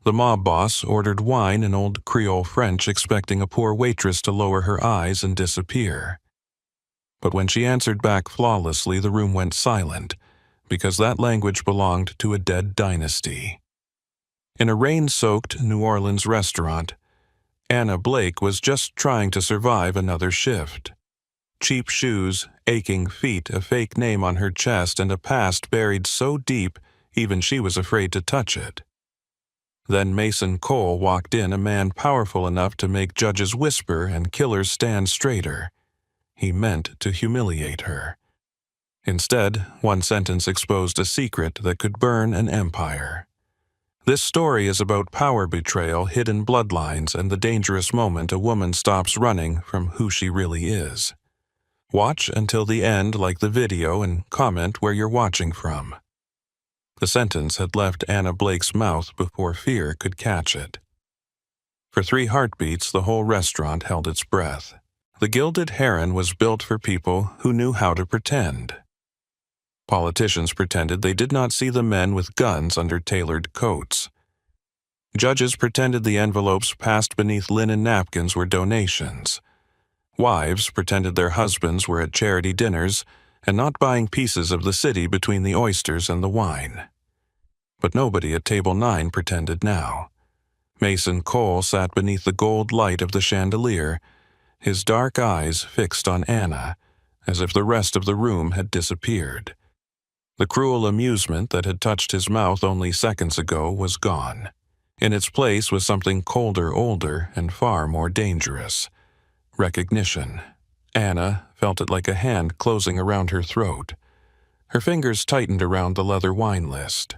The mob boss ordered wine in old Creole French, expecting a poor waitress to lower her eyes and disappear. But when she answered back flawlessly, the room went silent, because that language belonged to a dead dynasty. In a rain-soaked New Orleans restaurant, Anna Blake was just trying to survive another shift. Cheap shoes, aching feet, a fake name on her chest, and a past buried so deep even she was afraid to touch it. Then Mason Cole walked in, a man powerful enough to make judges whisper and killers stand straighter. He meant to humiliate her. Instead, one sentence exposed a secret that could burn an empire. This story is about power betrayal, hidden bloodlines, and the dangerous moment a woman stops running from who she really is. Watch until the end like the video and comment where you're watching from. The sentence had left Anna Blake's mouth before fear could catch it. For 3 heartbeats, the whole restaurant held its breath. The Gilded Heron was built for people who knew how to pretend. Politicians pretended they did not see the men with guns under tailored coats. Judges pretended the envelopes passed beneath linen napkins were donations. Wives pretended their husbands were at charity dinners and not buying pieces of the city between the oysters and the wine. But nobody at Table 9 pretended now. Mason Cole sat beneath the gold light of the chandelier, his dark eyes fixed on Anna, as if the rest of the room had disappeared. The cruel amusement that had touched his mouth only seconds ago was gone. In its place was something colder, older, and far more dangerous. Recognition. Anna felt it like a hand closing around her throat. Her fingers tightened around the leather wine list.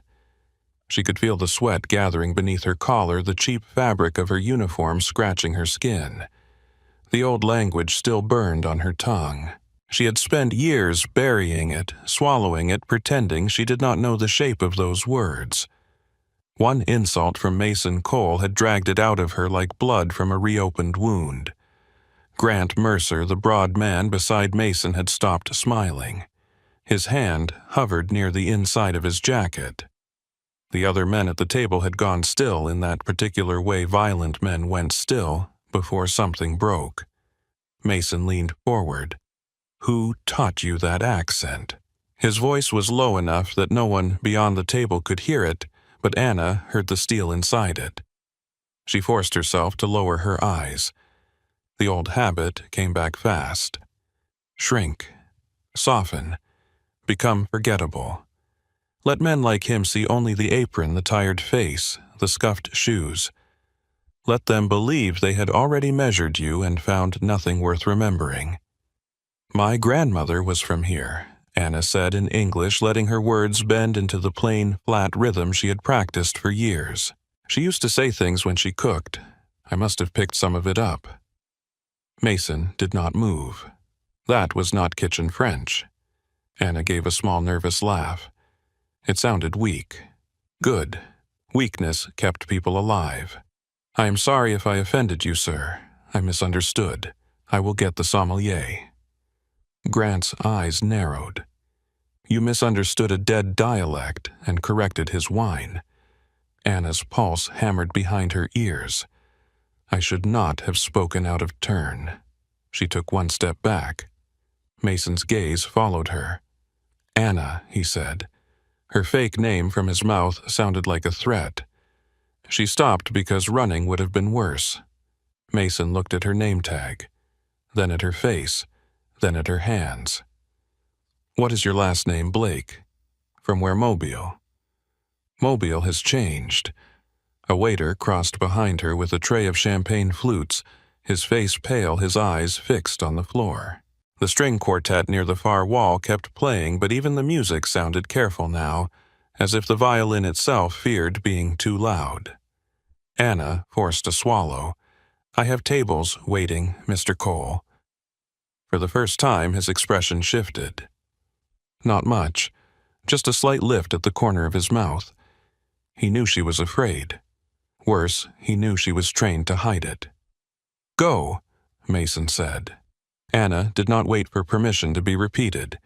She could feel the sweat gathering beneath her collar, the cheap fabric of her uniform scratching her skin. The old language still burned on her tongue. She had spent years burying it, swallowing it, pretending she did not know the shape of those words. One insult from Mason Cole had dragged it out of her like blood from a reopened wound. Grant Mercer, the broad man beside Mason, had stopped smiling. His hand hovered near the inside of his jacket. The other men at the table had gone still in that particular way violent men went still before something broke. Mason leaned forward. "Who taught you that accent?" His voice was low enough that no one beyond the table could hear it, but Anna heard the steel inside it. She forced herself to lower her eyes. The old habit came back fast. Shrink, soften, become forgettable. Let men like him see only the apron, the tired face, the scuffed shoes. Let them believe they had already measured you and found nothing worth remembering. "My grandmother was from here," Anna said in English, letting her words bend into the plain, flat rhythm she had practiced for years. "She used to say things when she cooked. I must have picked some of it up." Mason did not move. That was not kitchen French. Anna gave a small nervous laugh. It sounded weak. Good. Weakness kept people alive. "I am sorry if I offended you, sir. I misunderstood. I will get the sommelier." Grant's eyes narrowed. "You misunderstood a dead dialect and corrected his wine." Anna's pulse hammered behind her ears. "I should not have spoken out of turn." She took one step back. Mason's gaze followed her. "Anna," he said. Her fake name from his mouth sounded like a threat. She stopped because running would have been worse. Mason looked at her name tag, then at her face, then at her hands. "What is your last name, Blake? From where Mobile?" "Mobile has changed." A waiter crossed behind her with a tray of champagne flutes, his face pale, his eyes fixed on the floor. The string quartet near the far wall kept playing, but even the music sounded careful now, as if the violin itself feared being too loud. Anna forced a swallow. "I have tables waiting, Mr. Cole." For the first time, his expression shifted. Not much, just a slight lift at the corner of his mouth. He knew she was afraid. Worse, he knew she was trained to hide it. "Go," Mason said. Anna did not wait for permission to be repeated.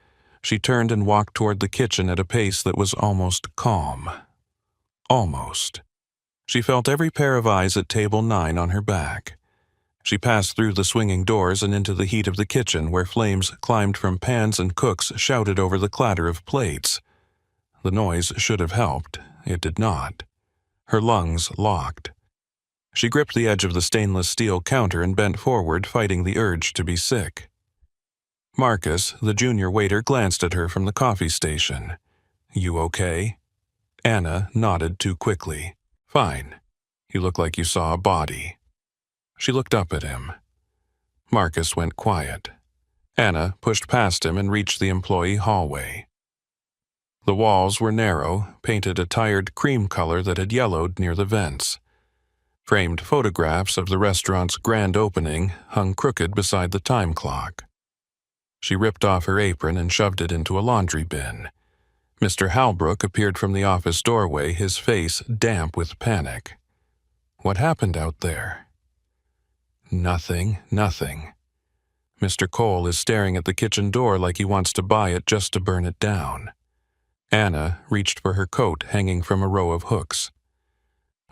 She turned and walked toward the kitchen at a pace that was almost calm. Almost. She felt every pair of eyes at table 9 on her back. She passed through the swinging doors and into the heat of the kitchen, where flames climbed from pans and cooks shouted over the clatter of plates. The noise should have helped. It did not. Her lungs locked. She gripped the edge of the stainless steel counter and bent forward, fighting the urge to be sick. Marcus, the junior waiter, glanced at her from the coffee station. "You okay?" Anna nodded too quickly. "Fine. You look like you saw a body." She looked up at him. Marcus went quiet. Anna pushed past him and reached the employee hallway. The walls were narrow, painted a tired cream color that had yellowed near the vents. Framed photographs of the restaurant's grand opening hung crooked beside the time clock. She ripped off her apron and shoved it into a laundry bin. Mr. Halbrook appeared from the office doorway, his face damp with panic. "What happened out there?" "Nothing. Mr. Cole is staring at the kitchen door like he wants to buy it just to burn it down." Anna reached for her coat hanging from a row of hooks.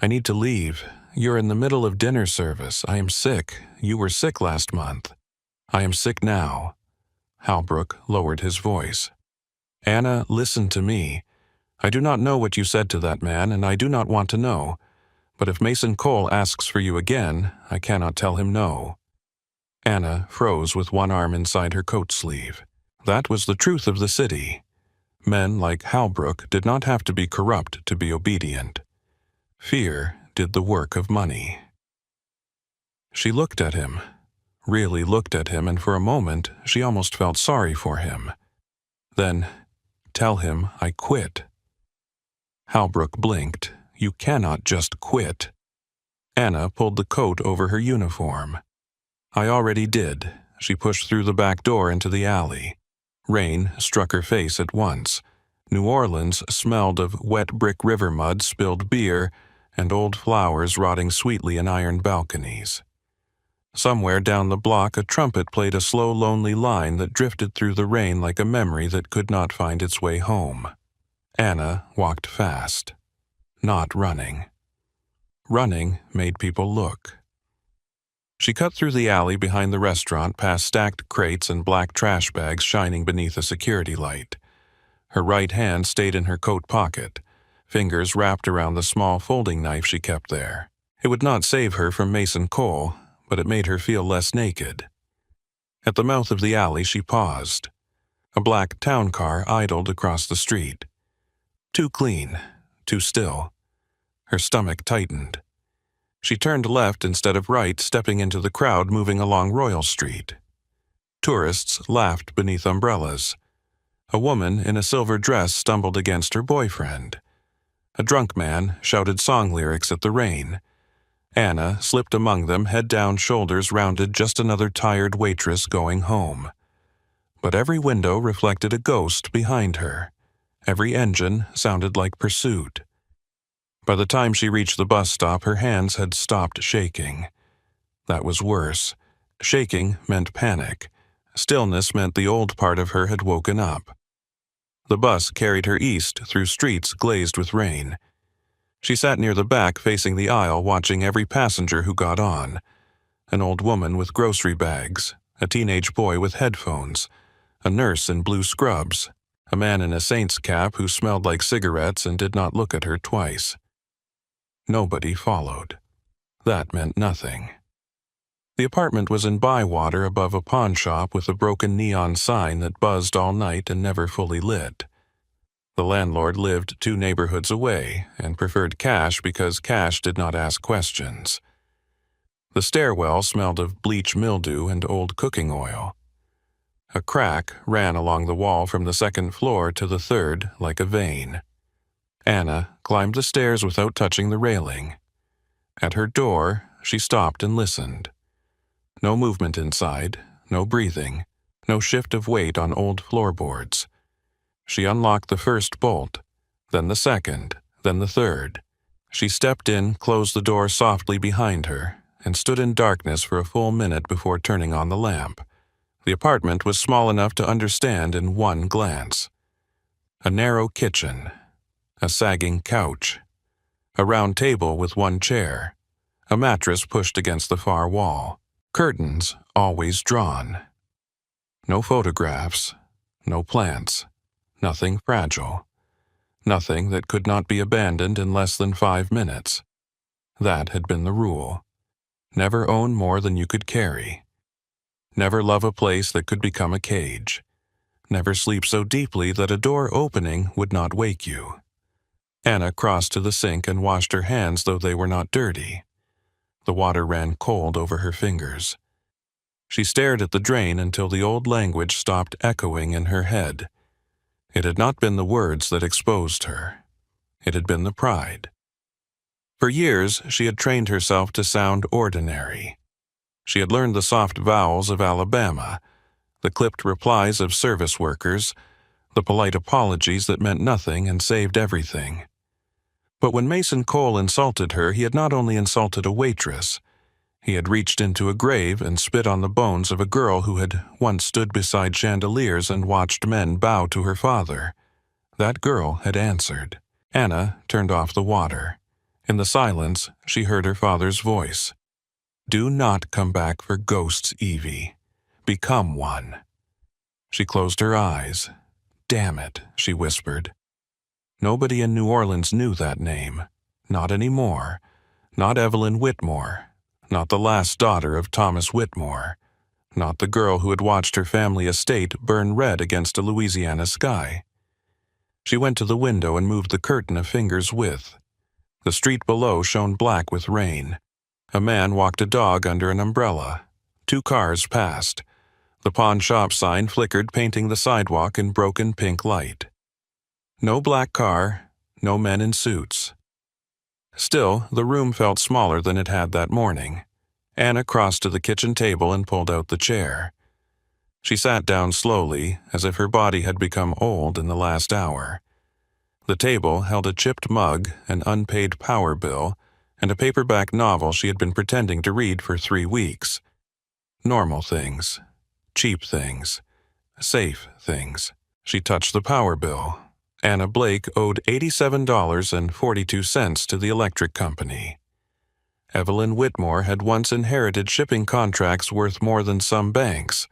"I need to leave. You're in the middle of dinner service. I am sick. You were sick last month." "I am sick now." Halbrook lowered his voice. "Anna, listen to me. I do not know what you said to that man, and I do not want to know. But if Mason Cole asks for you again, I cannot tell him no." Anna froze with one arm inside her coat sleeve. That was the truth of the city. Men like Halbrook did not have to be corrupt to be obedient. Fear did the work of money. She looked at him, really looked at him, and for a moment she almost felt sorry for him. Then, "Tell him I quit." Halbrook blinked. "You cannot just quit." Anna pulled the coat over her uniform. "I already did." She pushed through the back door into the alley. Rain struck her face at once. New Orleans smelled of wet brick river mud, spilled beer, and old flowers rotting sweetly in iron balconies. Somewhere down the block, a trumpet played a slow, lonely line that drifted through the rain like a memory that could not find its way home. Anna walked fast, not running. Running made people look. She cut through the alley behind the restaurant, past stacked crates and black trash bags shining beneath a security light. Her right hand stayed in her coat pocket, fingers wrapped around the small folding knife she kept there. It would not save her from Mason Cole, but it made her feel less naked. At the mouth of the alley, she paused. A black town car idled across the street. Too clean, too still. Her stomach tightened. She turned left instead of right, stepping into the crowd moving along Royal Street. Tourists laughed beneath umbrellas. A woman in a silver dress stumbled against her boyfriend. A drunk man shouted song lyrics at the rain. Anna slipped among them, head down, shoulders rounded, just another tired waitress going home. But every window reflected a ghost behind her. Every engine sounded like pursuit. By the time she reached the bus stop, her hands had stopped shaking. That was worse. Shaking meant panic. Stillness meant the old part of her had woken up. The bus carried her east through streets glazed with rain. She sat near the back, facing the aisle, watching every passenger who got on. An old woman with grocery bags, a teenage boy with headphones, a nurse in blue scrubs, a man in a saint's cap who smelled like cigarettes and did not look at her twice. Nobody followed. That meant nothing. The apartment was in Bywater above a pawn shop with a broken neon sign that buzzed all night and never fully lit. The landlord lived 2 neighborhoods away and preferred cash because cash did not ask questions. The stairwell smelled of bleach mildew and old cooking oil. A crack ran along the wall from the 2nd floor to the 3rd like a vein. Anna climbed the stairs without touching the railing. At her door, she stopped and listened. No movement inside, no breathing, no shift of weight on old floorboards. She unlocked the 1st bolt, then the 2nd, then the 3rd. She stepped in, closed the door softly behind her, and stood in darkness for a full minute before turning on the lamp. The apartment was small enough to understand in one glance. A narrow kitchen, a sagging couch, A round table with one chair, a mattress pushed against the far wall, curtains always drawn. No photographs, no plants, nothing fragile, nothing that could not be abandoned in less than 5 minutes. That had been the rule. Never own more than you could carry. Never love a place that could become a cage. Never sleep so deeply that a door opening would not wake you. Anna crossed to the sink and washed her hands, though they were not dirty. The water ran cold over her fingers. She stared at the drain until the old language stopped echoing in her head. It had not been the words that exposed her. It had been the pride. For years, she had trained herself to sound ordinary. She had learned the soft vowels of Alabama, the clipped replies of service workers, the polite apologies that meant nothing and saved everything. But when Mason Cole insulted her, he had not only insulted a waitress. He had reached into a grave and spit on the bones of a girl who had once stood beside chandeliers and watched men bow to her father. That girl had answered. Anna turned off the water. In the silence, she heard her father's voice. "Do not come back for ghosts, Evie. Become one." She closed her eyes. "Damn it," she whispered. Nobody in New Orleans knew that name. Not anymore. Not Evelyn Whitmore. Not the last daughter of Thomas Whitmore. Not the girl who had watched her family estate burn red against a Louisiana sky. She went to the window and moved the curtain a finger's width. The street below shone black with rain. A man walked a dog under an umbrella. 2 cars passed. The pawn shop sign flickered, painting the sidewalk in broken pink light. No black car, no men in suits. Still, the room felt smaller than it had that morning. Anna crossed to the kitchen table and pulled out the chair. She sat down slowly, as if her body had become old in the last hour. The table held a chipped mug, an unpaid power bill, and a paperback novel she had been pretending to read for 3 weeks. Normal things. Cheap things. Safe things. She touched the power bill. Anna Blake owed $87.42 to the electric company. Evelyn Whitmore had once inherited shipping contracts worth more than some banks.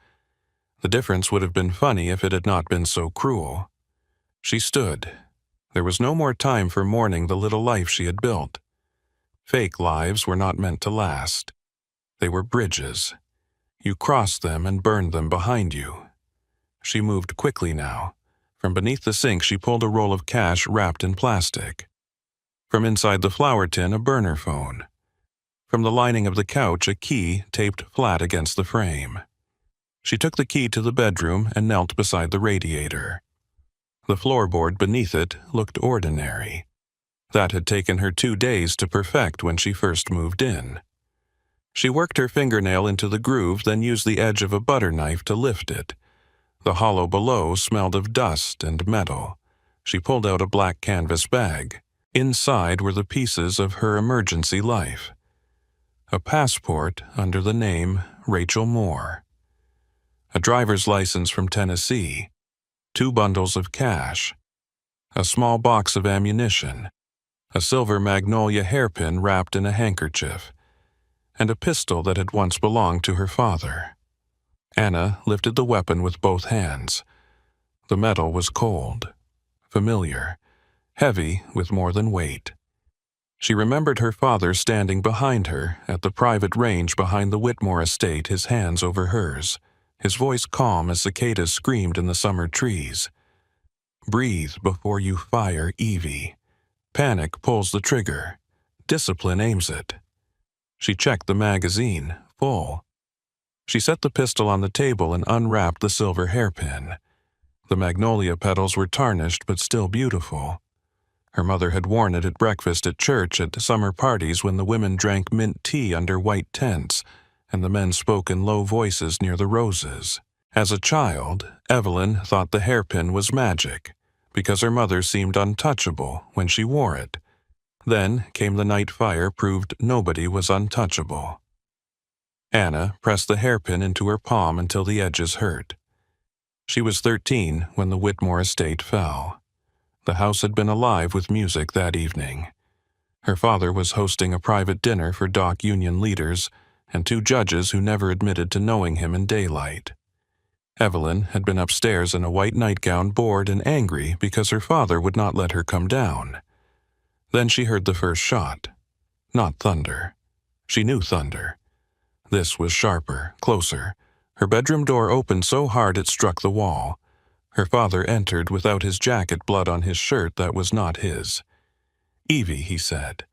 The difference would have been funny if it had not been so cruel. She stood. There was no more time for mourning the little life she had built. Fake lives were not meant to last. They were bridges. You crossed them and burned them behind you. She moved quickly now. From beneath the sink, she pulled a roll of cash wrapped in plastic. From inside the flour tin, a burner phone. From the lining of the couch, a key taped flat against the frame. She took the key to the bedroom and knelt beside the radiator. The floorboard beneath it looked ordinary. That had taken her 2 days to perfect when she first moved in. She worked her fingernail into the groove, then used the edge of a butter knife to lift it. The hollow below smelled of dust and metal. She pulled out a black canvas bag. Inside were the pieces of her emergency life. A passport under the name Rachel Moore. A driver's license from Tennessee. 2 bundles of cash. A small box of ammunition. A silver magnolia hairpin wrapped in a handkerchief. And a pistol that had once belonged to her father. Anna lifted the weapon with both hands. The metal was cold, familiar, heavy with more than weight. She remembered her father standing behind her at the private range behind the Whitmore estate, his hands over hers, his voice calm as cicadas screamed in the summer trees. "Breathe before you fire, Evie. Panic pulls the trigger. Discipline aims it." She checked the magazine, full. She set the pistol on the table and unwrapped the silver hairpin. The magnolia petals were tarnished but still beautiful. Her mother had worn it at breakfast at church, at summer parties when the women drank mint tea under white tents, and the men spoke in low voices near the roses. As a child, Evelyn thought the hairpin was magic, because her mother seemed untouchable when she wore it. Then came the night fire proved nobody was untouchable. Anna pressed the hairpin into her palm until the edges hurt. She was 13 when the Whitmore estate fell. The house had been alive with music that evening. Her father was hosting a private dinner for dock union leaders and 2 judges who never admitted to knowing him in daylight. Evelyn had been upstairs in a white nightgown, bored and angry because her father would not let her come down. Then she heard the first shot. Not thunder. She knew thunder. This was sharper, closer. Her bedroom door opened so hard it struck the wall. Her father entered without his jacket, blood on his shirt that was not his. "Evie," he said.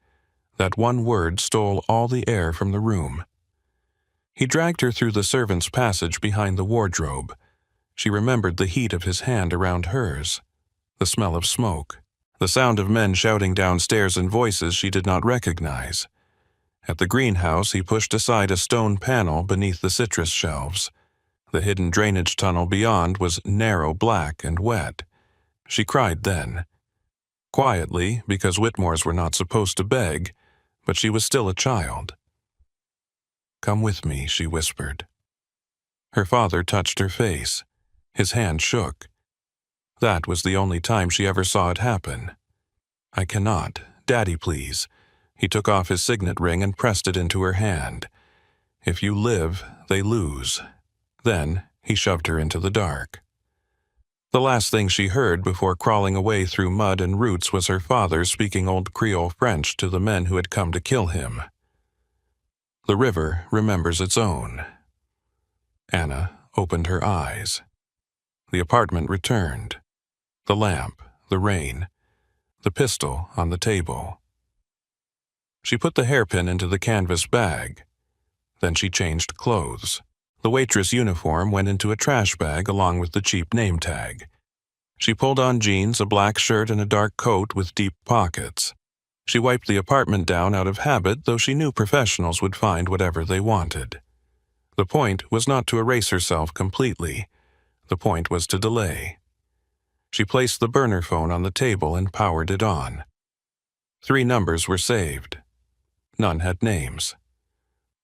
That one word stole all the air from the room. He dragged her through the servants' passage behind the wardrobe. She remembered the heat of his hand around hers, the smell of smoke, the sound of men shouting downstairs in voices she did not recognize. At the greenhouse, he pushed aside a stone panel beneath the citrus shelves. The hidden drainage tunnel beyond was narrow, black, and wet. She cried then. Quietly, because Whitmores were not supposed to beg, but she was still a child. "Come with me," she whispered. Her father touched her face. His hand shook. That was the only time she ever saw it happen. "I cannot. Daddy, please." He took off his signet ring and pressed it into her hand. "If you live, they lose." Then he shoved her into the dark. The last thing she heard before crawling away through mud and roots was her father speaking old Creole French to the men who had come to kill him. The river remembers its own. Anna opened her eyes. The apartment returned. The lamp, the rain, the pistol on the table. She put the hairpin into the canvas bag. Then she changed clothes. The waitress uniform went into a trash bag along with the cheap name tag. She pulled on jeans, a black shirt, and a dark coat with deep pockets. She wiped the apartment down out of habit, though she knew professionals would find whatever they wanted. The point was not to erase herself completely. The point was to delay. She placed the burner phone on the table and powered it on. 3 numbers were saved. None had names.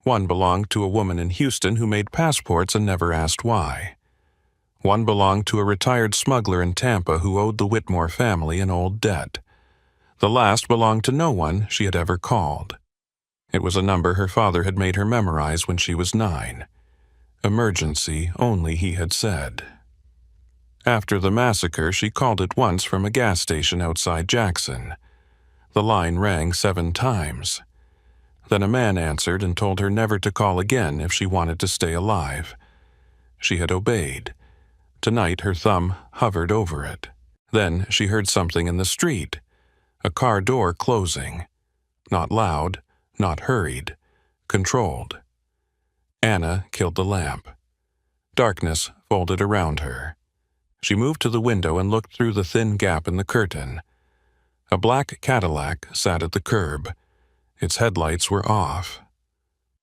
One belonged to a woman in Houston who made passports and never asked why. One belonged to a retired smuggler in Tampa who owed the Whitmore family an old debt. The last belonged to no one she had ever called. It was a number her father had made her memorize when she was 9. Emergency only, he had said. After the massacre, she called it once from a gas station outside Jackson. The line rang 7 times. Then a man answered and told her never to call again if she wanted to stay alive. She had obeyed. Tonight her thumb hovered over it. Then she heard something in the street. A car door closing. Not loud, not hurried. Controlled. Anna killed the lamp. Darkness folded around her. She moved to the window and looked through the thin gap in the curtain. A black Cadillac sat at the curb. Its headlights were off.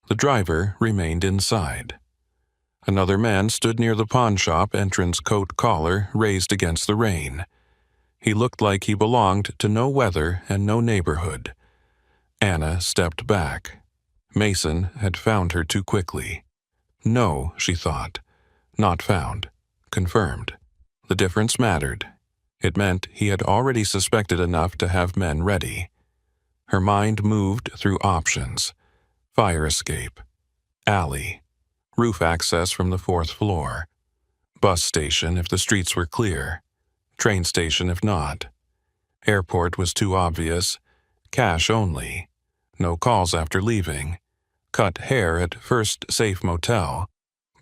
The driver remained inside. Another man stood near the pawnshop entrance, coat collar raised against the rain. He looked like he belonged to no weather and no neighborhood. Anna stepped back. Mason had found her too quickly. No, she thought. Not found. Confirmed. The difference mattered. It meant he had already suspected enough to have men ready. Her mind moved through options. Fire escape. Alley. Roof access from the 4th floor. Bus station if the streets were clear. Train station if not. Airport was too obvious. Cash only. No calls after leaving. Cut hair at first safe motel.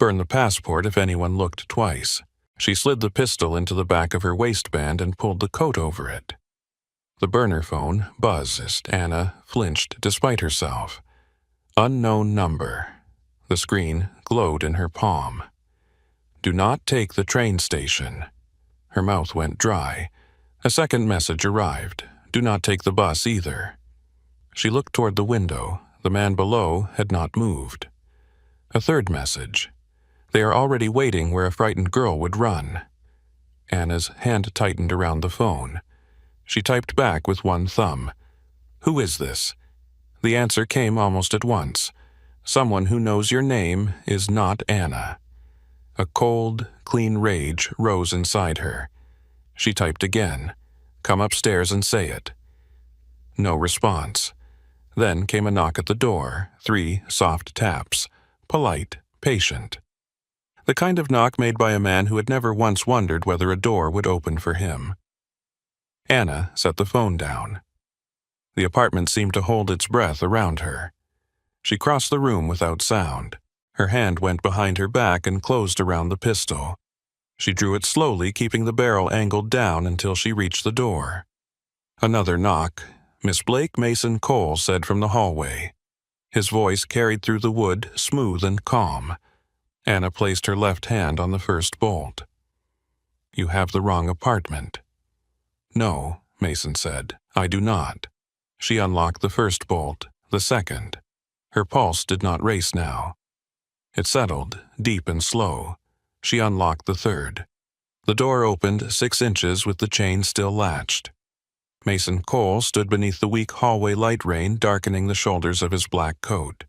Burn the passport if anyone looked twice. She slid the pistol into the back of her waistband and pulled the coat over it. The burner phone buzzed as Anna flinched despite herself. Unknown number. The screen glowed in her palm. Do not take the train station. Her mouth went dry. A second message arrived. Do not take the bus either. She looked toward the window. The man below had not moved. A third message. They are already waiting where a frightened girl would run. Anna's hand tightened around the phone. She typed back with one thumb. Who is this? The answer came almost at once. Someone who knows your name is not Anna. A cold, clean rage rose inside her. She typed again. Come upstairs and say it. No response. Then came a knock at the door, 3 soft taps, polite, patient. The kind of knock made by a man who had never once wondered whether a door would open for him. Anna set the phone down. The apartment seemed to hold its breath around her. She crossed the room without sound. Her hand went behind her back and closed around the pistol. She drew it slowly, keeping the barrel angled down until she reached the door. Another knock. Miss Blake Mason Cole said from the hallway. His voice carried through the wood, smooth and calm. Anna placed her left hand on the first bolt. "You have the wrong apartment." "No," Mason said, "I do not." She unlocked the first bolt, the second. Her pulse did not race now. It settled, deep and slow. She unlocked the third. The door opened 6 inches with the chain still latched. Mason Cole stood beneath the weak hallway light rain darkening the shoulders of his black coat.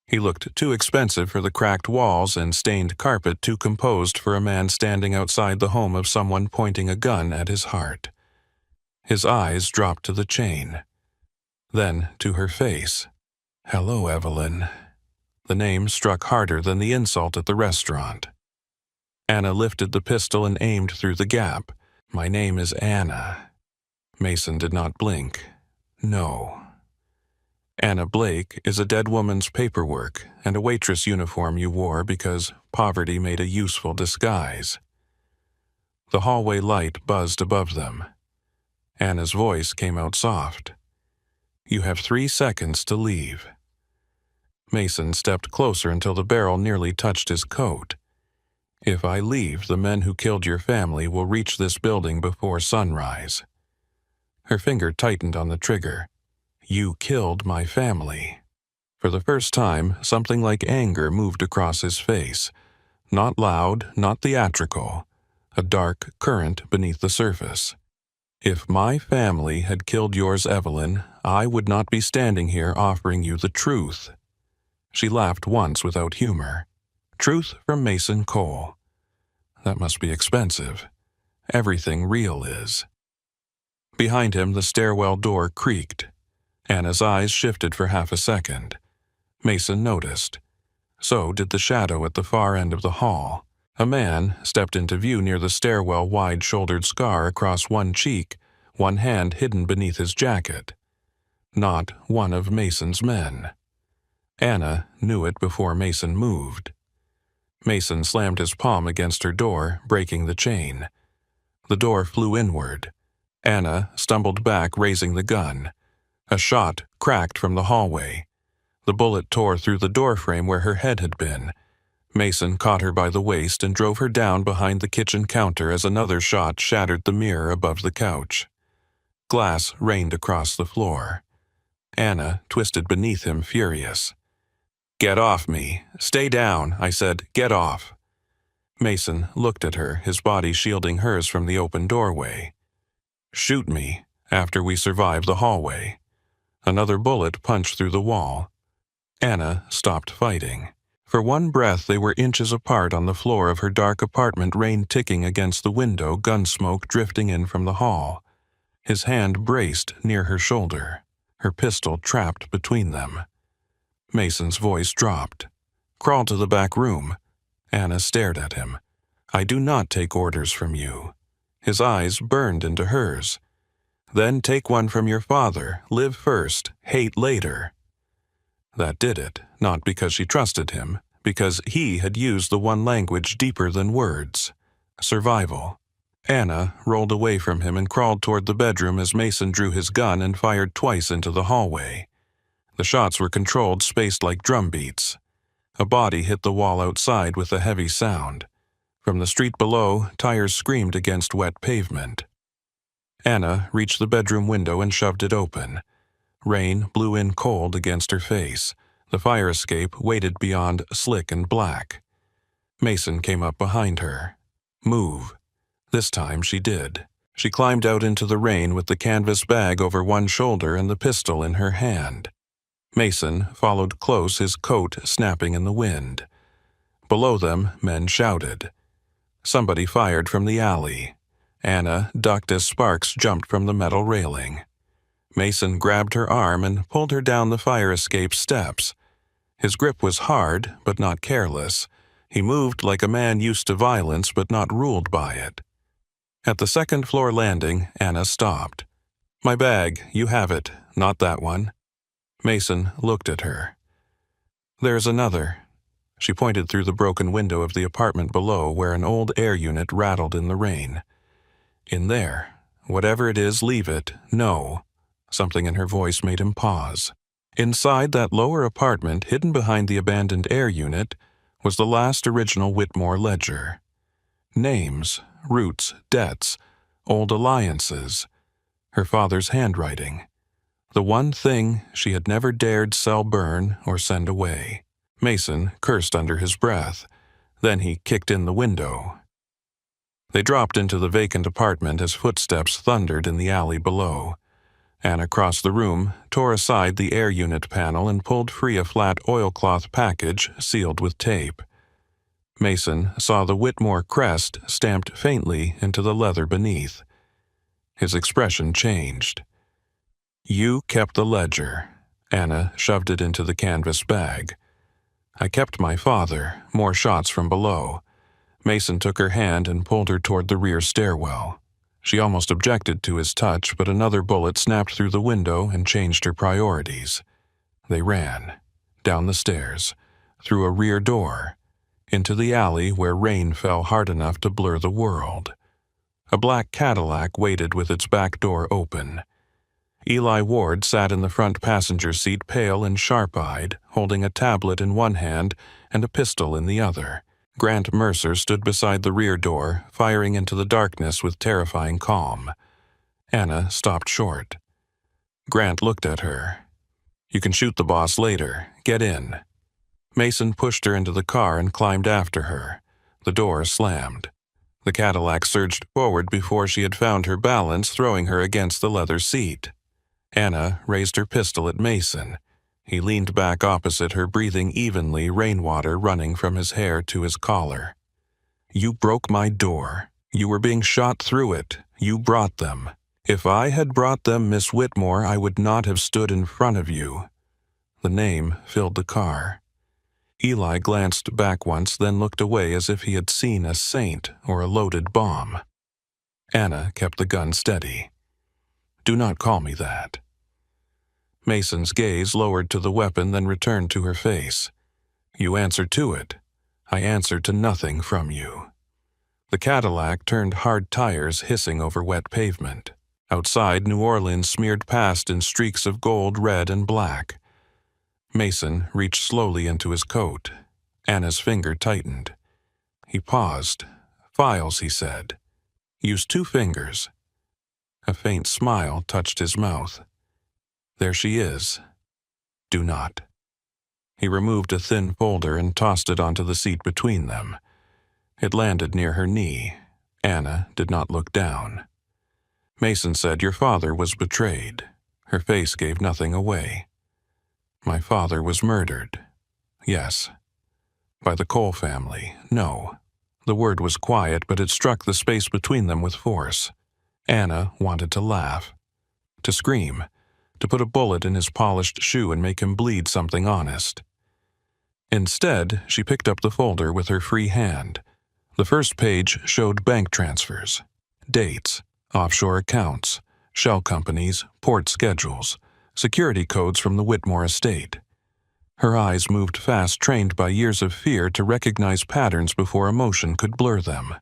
He looked too expensive for the cracked walls and stained carpet, too composed for a man standing outside the home of someone pointing a gun at his heart. His eyes dropped to the chain. Then to her face. "Hello, Evelyn." The name struck harder than the insult at the restaurant. Anna lifted the pistol and aimed through the gap. "My name is Anna." Mason did not blink. "No." "Anna Blake is a dead woman's paperwork and a waitress uniform you wore because poverty made a useful disguise." The hallway light buzzed above them. Anna's voice came out soft. "You have 3 seconds to leave." Mason stepped closer until the barrel nearly touched his coat. "If I leave, the men who killed your family will reach this building before sunrise." Her finger tightened on the trigger. "You killed my family." For the first time, something like anger moved across his face. Not loud, not theatrical. A dark current beneath the surface. "If my family had killed yours, Evelyn, I would not be standing here offering you the truth." She laughed once without humor. "Truth from Mason Cole. That must be expensive. Everything real is." Behind him, the stairwell door creaked. Anna's eyes shifted for half a second. Mason noticed. So did the shadow at the far end of the hall. A man stepped into view near the stairwell, wide-shouldered scar across one cheek, one hand hidden beneath his jacket. Not one of Mason's men. Anna knew it before Mason moved. Mason slammed his palm against her door, breaking the chain. The door flew inward. Anna stumbled back, raising the gun. A shot cracked from the hallway. The bullet tore through the doorframe where her head had been. Mason caught her by the waist and drove her down behind the kitchen counter as another shot shattered the mirror above the couch. Glass rained across the floor. Anna twisted beneath him, furious. "Get off me. Stay down," I said. "Get off." Mason looked at her, his body shielding hers from the open doorway. "Shoot me after we survive the hallway." Another bullet punched through the wall. Anna stopped fighting. For one breath, they were inches apart on the floor of her dark apartment, rain ticking against the window, gun smoke drifting in from the hall. His hand braced near her shoulder, her pistol trapped between them. Mason's voice dropped. "Crawl to the back room." Anna stared at him. "I do not take orders from you." His eyes burned into hers. "Then take one from your father. Live first, hate later." That did it, not because she trusted him, because he had used the one language deeper than words. Survival. Anna rolled away from him and crawled toward the bedroom as Mason drew his gun and fired twice into the hallway. The shots were controlled, spaced like drum beats. A body hit the wall outside with a heavy sound. From the street below, tires screamed against wet pavement. Anna reached the bedroom window and shoved it open. Rain blew in cold against her face. The fire escape waited beyond slick and black. Mason came up behind her. "Move." This time she did. She climbed out into the rain with the canvas bag over one shoulder and the pistol in her hand. Mason followed close, his coat snapping in the wind. Below them, men shouted. Somebody fired from the alley. Anna ducked as sparks jumped from the metal railing. Mason grabbed her arm and pulled her down the fire escape steps. His grip was hard, but not careless. He moved like a man used to violence but not ruled by it. At the second-floor landing, Anna stopped. "My bag, you have it, not that one." Mason looked at her. "There's another." She pointed through the broken window of the apartment below where an old air unit rattled in the rain. "In there. Whatever it is, leave it. No." Something in her voice made him pause. Inside that lower apartment, hidden behind the abandoned air unit, was the last original Whitmore ledger. Names, roots, debts, old alliances. Her father's handwriting. The one thing she had never dared sell, burn, or send away. Mason cursed under his breath. Then he kicked in the window. They dropped into the vacant apartment as footsteps thundered in the alley below. Anna crossed the room, tore aside the air unit panel, and pulled free a flat oilcloth package sealed with tape. Mason saw the Whitmore crest stamped faintly into the leather beneath. His expression changed. "You kept the ledger." Anna shoved it into the canvas bag. "I kept my father." More shots from below. Mason took her hand and pulled her toward the rear stairwell. She almost objected to his touch, but another bullet snapped through the window and changed her priorities. They ran. Down the stairs. Through a rear door. Into the alley where rain fell hard enough to blur the world. A black Cadillac waited with its back door open. Eli Ward sat in the front passenger seat, pale and sharp-eyed, holding a tablet in one hand and a pistol in the other. Grant Mercer stood beside the rear door, firing into the darkness with terrifying calm. Anna stopped short. Grant looked at her. "You can shoot the boss later. Get in." Mason pushed her into the car and climbed after her. The door slammed. The Cadillac surged forward before she had found her balance, throwing her against the leather seat. Anna raised her pistol at Mason. He leaned back opposite her, breathing evenly, rainwater running from his hair to his collar. "You broke my door. You were being shot through it. You brought them. If I had brought them, Miss Whitmore, I would not have stood in front of you." The name filled the car. Eli glanced back once, then looked away as if he had seen a saint or a loaded bomb. Anna kept the gun steady. "Do not call me that." Mason's gaze lowered to the weapon, then returned to her face. "You answer to it. I answer to nothing from you." The Cadillac turned hard tires, hissing over wet pavement. Outside, New Orleans smeared past in streaks of gold, red, and black. Mason reached slowly into his coat. Anna's finger tightened. He paused. "Files," he said. "Use 2 fingers." A faint smile touched his mouth. "There she is. Do not." He removed a thin folder and tossed it onto the seat between them. It landed near her knee. Anna did not look down. Mason said, "Your father was betrayed." Her face gave nothing away. "My father was murdered." "Yes." "By the Cole family." "No." The word was quiet, but it struck the space between them with force. Anna wanted to laugh, to scream, to put a bullet in his polished shoe and make him bleed something honest. Instead, she picked up the folder with her free hand. The first page showed bank transfers, dates, offshore accounts, shell companies, port schedules, security codes from the Whitmore estate. Her eyes moved fast, trained by years of fear to recognize patterns before emotion could blur them.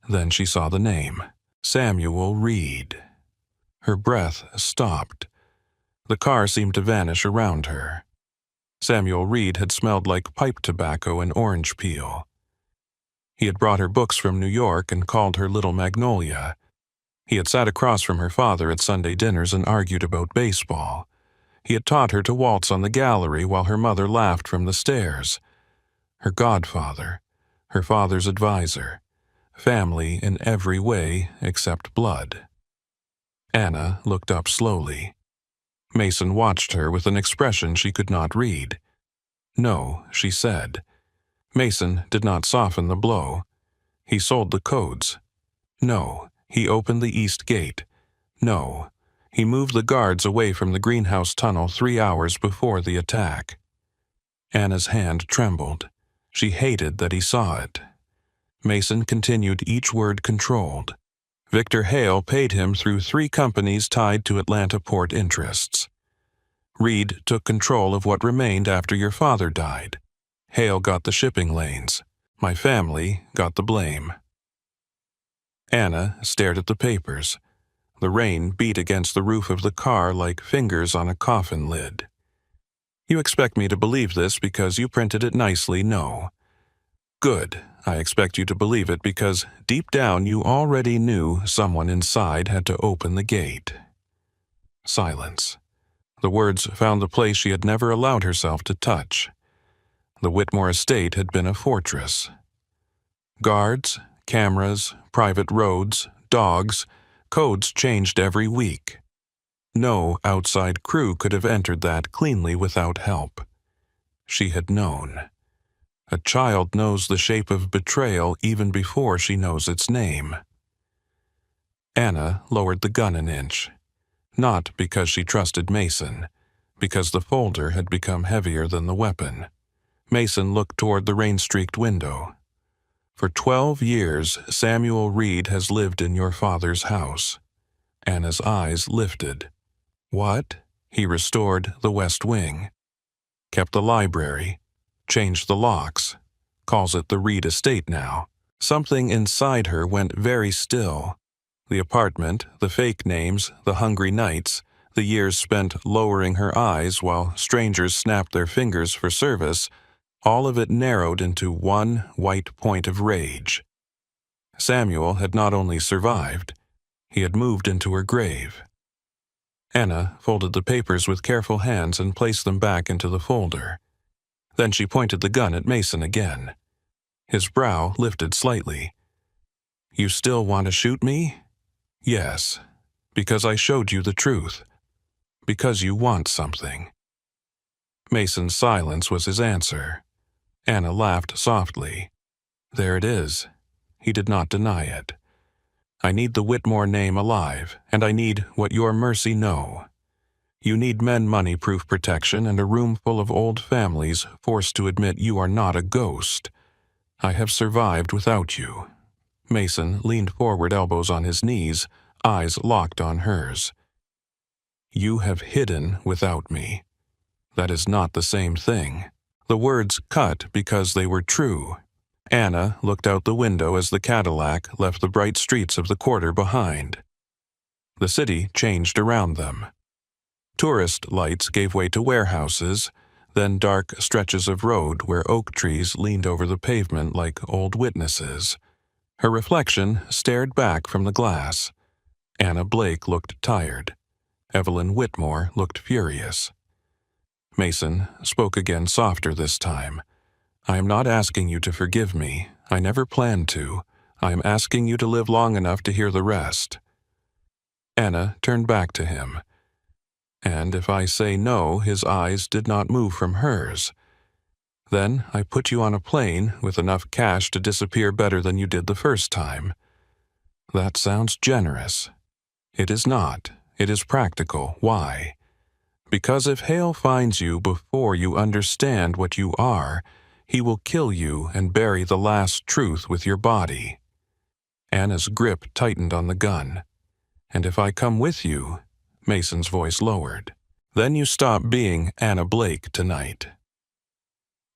Then she saw the name, Samuel Reed. Her breath stopped. The car seemed to vanish around her. Samuel Reed had smelled like pipe tobacco and orange peel. He had brought her books from New York and called her Little Magnolia. He had sat across from her father at Sunday dinners and argued about baseball. He had taught her to waltz on the gallery while her mother laughed from the stairs. Her godfather, her father's advisor, family in every way except blood. Anna looked up slowly. Mason watched her with an expression she could not read. "No," she said. Mason did not soften the blow. He sold the codes. No, he opened the east gate. No, He moved the guards away from the greenhouse tunnel 3 hours before the attack. Anna's hand trembled. She hated that he saw it. Mason continued each word controlled. Victor Hale paid him through 3 companies tied to Atlanta port interests. Reed took control of what remained after your father died. Hale got the shipping lanes. My family got the blame. Anna stared at the papers. The rain beat against the roof of the car like fingers on a coffin lid. You expect me to believe this because you printed it nicely, no. Good. I expect you to believe it because deep down you already knew someone inside had to open the gate. Silence. The words found the place she had never allowed herself to touch. The Whitmore estate had been a fortress. Guards, cameras, private roads, dogs, codes changed every week. No outside crew could have entered that cleanly without help. She had known. A child knows the shape of betrayal even before she knows its name. Anna lowered the gun an inch. Not because she trusted Mason, because the folder had become heavier than the weapon. Mason looked toward the rain-streaked window. For 12 years, Samuel Reed has lived in your father's house. Anna's eyes lifted. What? He restored the West Wing. Kept the library. Changed the locks. Calls it the Reed estate now. Something inside her went very still. The apartment, the fake names, the hungry nights, the years spent lowering her eyes while strangers snapped their fingers for service, all of it narrowed into one white point of rage. Samuel had not only survived, he had moved into her grave. Anna folded the papers with careful hands and placed them back into the folder. Then she pointed the gun at Mason again. His brow lifted slightly. You still want to shoot me? Yes, because I showed you the truth. Because you want something. Mason's silence was his answer. Anna laughed softly. There it is. He did not deny it. I need the Whitmore name alive, and I need what your mercy know. You need men money-proof protection and a room full of old families forced to admit you are not a ghost. I have survived without you. Mason leaned forward, elbows on his knees, eyes locked on hers. You have hidden without me. That is not the same thing. The words cut because they were true. Anna looked out the window as the Cadillac left the bright streets of the quarter behind. The city changed around them. Tourist lights gave way to warehouses, then dark stretches of road where oak trees leaned over the pavement like old witnesses. Her reflection stared back from the glass. Anna Blake looked tired. Evelyn Whitmore looked furious. Mason spoke again, softer this time. I am not asking you to forgive me. I never planned to. I am asking you to live long enough to hear the rest. Anna turned back to him. And if I say no, his eyes did not move from hers. Then I put you on a plane with enough cash to disappear better than you did the first time. That sounds generous. It is not. It is practical. Why? Because if Hale finds you before you understand what you are, he will kill you and bury the last truth with your body. Anna's grip tightened on the gun. And if I come with you, Mason's voice lowered, then you stop being Anna Blake tonight.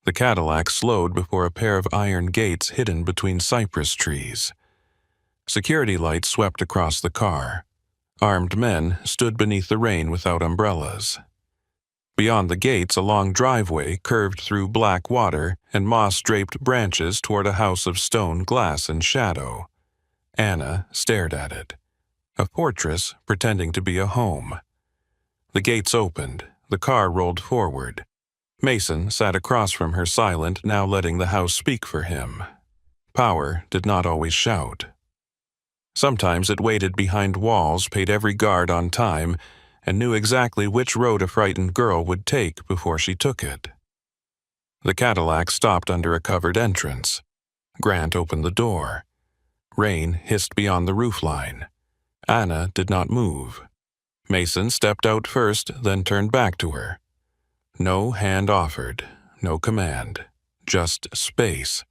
The Cadillac slowed before a pair of iron gates hidden between cypress trees. Security lights swept across the car. Armed men stood beneath the rain without umbrellas. Beyond the gates, a long driveway curved through black water and moss-draped branches toward a house of stone, glass, and shadow. Anna stared at it. A fortress pretending to be a home. The gates opened. The car rolled forward. Mason sat across from her, silent, now letting the house speak for him. Power did not always shout. Sometimes it waited behind walls, paid every guard on time, and knew exactly which road a frightened girl would take before she took it. The Cadillac stopped under a covered entrance. Grant opened the door. Rain hissed beyond the roofline. Anna did not move. Mason stepped out first, then turned back to her. No hand offered, no command, just space.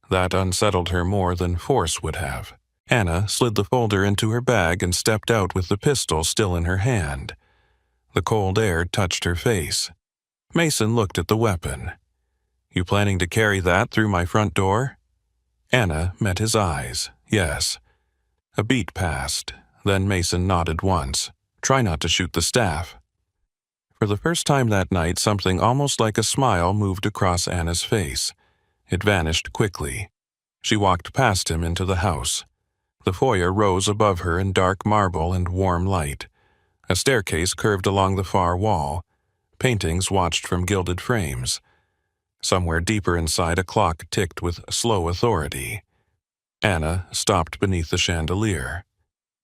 That unsettled her more than force would have. Anna slid the folder into her bag and stepped out with the pistol still in her hand. The cold air touched her face. Mason looked at the weapon. "You planning to carry that through my front door?" Anna met his eyes. Yes. A beat passed. Then Mason nodded once. "Try not to shoot the staff." For the first time that night, something almost like a smile moved across Anna's face. It vanished quickly. She walked past him into the house. The foyer rose above her in dark marble and warm light. A staircase curved along the far wall. Paintings watched from gilded frames. Somewhere deeper inside, a clock ticked with slow authority. Anna stopped beneath the chandelier.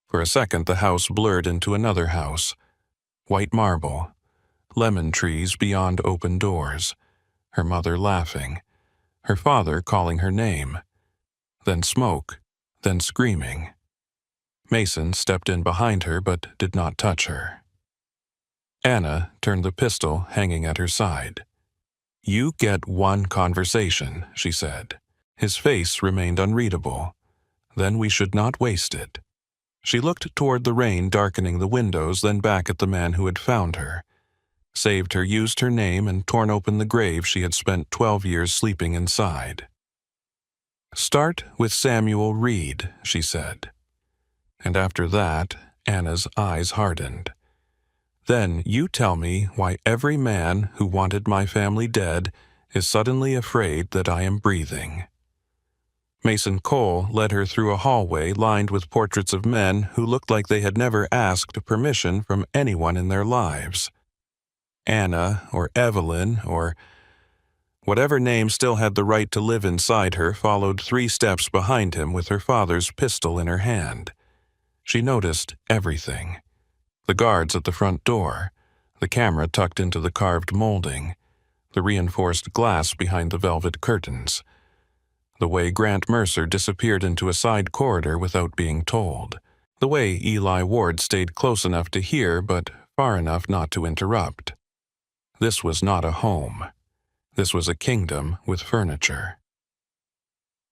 For a second, the house blurred into another house. White marble. Lemon trees beyond open doors. Her mother laughing. Her father calling her name. Then smoke. Then screaming. Mason stepped in behind her but did not touch her. Anna turned the pistol hanging at her side. "You get one conversation," she said. His face remained unreadable. "Then we should not waste it." She looked toward the rain darkening the windows, then back at the man who had found her. Saved her, used her name, and torn open the grave she had spent 12 years sleeping inside. "Start with Samuel Reed," she said. And after that, Anna's eyes hardened. "Then you tell me why every man who wanted my family dead is suddenly afraid that I am breathing." Mason Cole led her through a hallway lined with portraits of men who looked like they had never asked permission from anyone in their lives. Anna, or Evelyn, or whatever name still had the right to live inside her, followed 3 steps behind him with her father's pistol in her hand. She noticed everything. The guards at the front door, the camera tucked into the carved molding, the reinforced glass behind the velvet curtains, the way Grant Mercer disappeared into a side corridor without being told, the way Eli Ward stayed close enough to hear but far enough not to interrupt. This was not a home. This was a kingdom with furniture.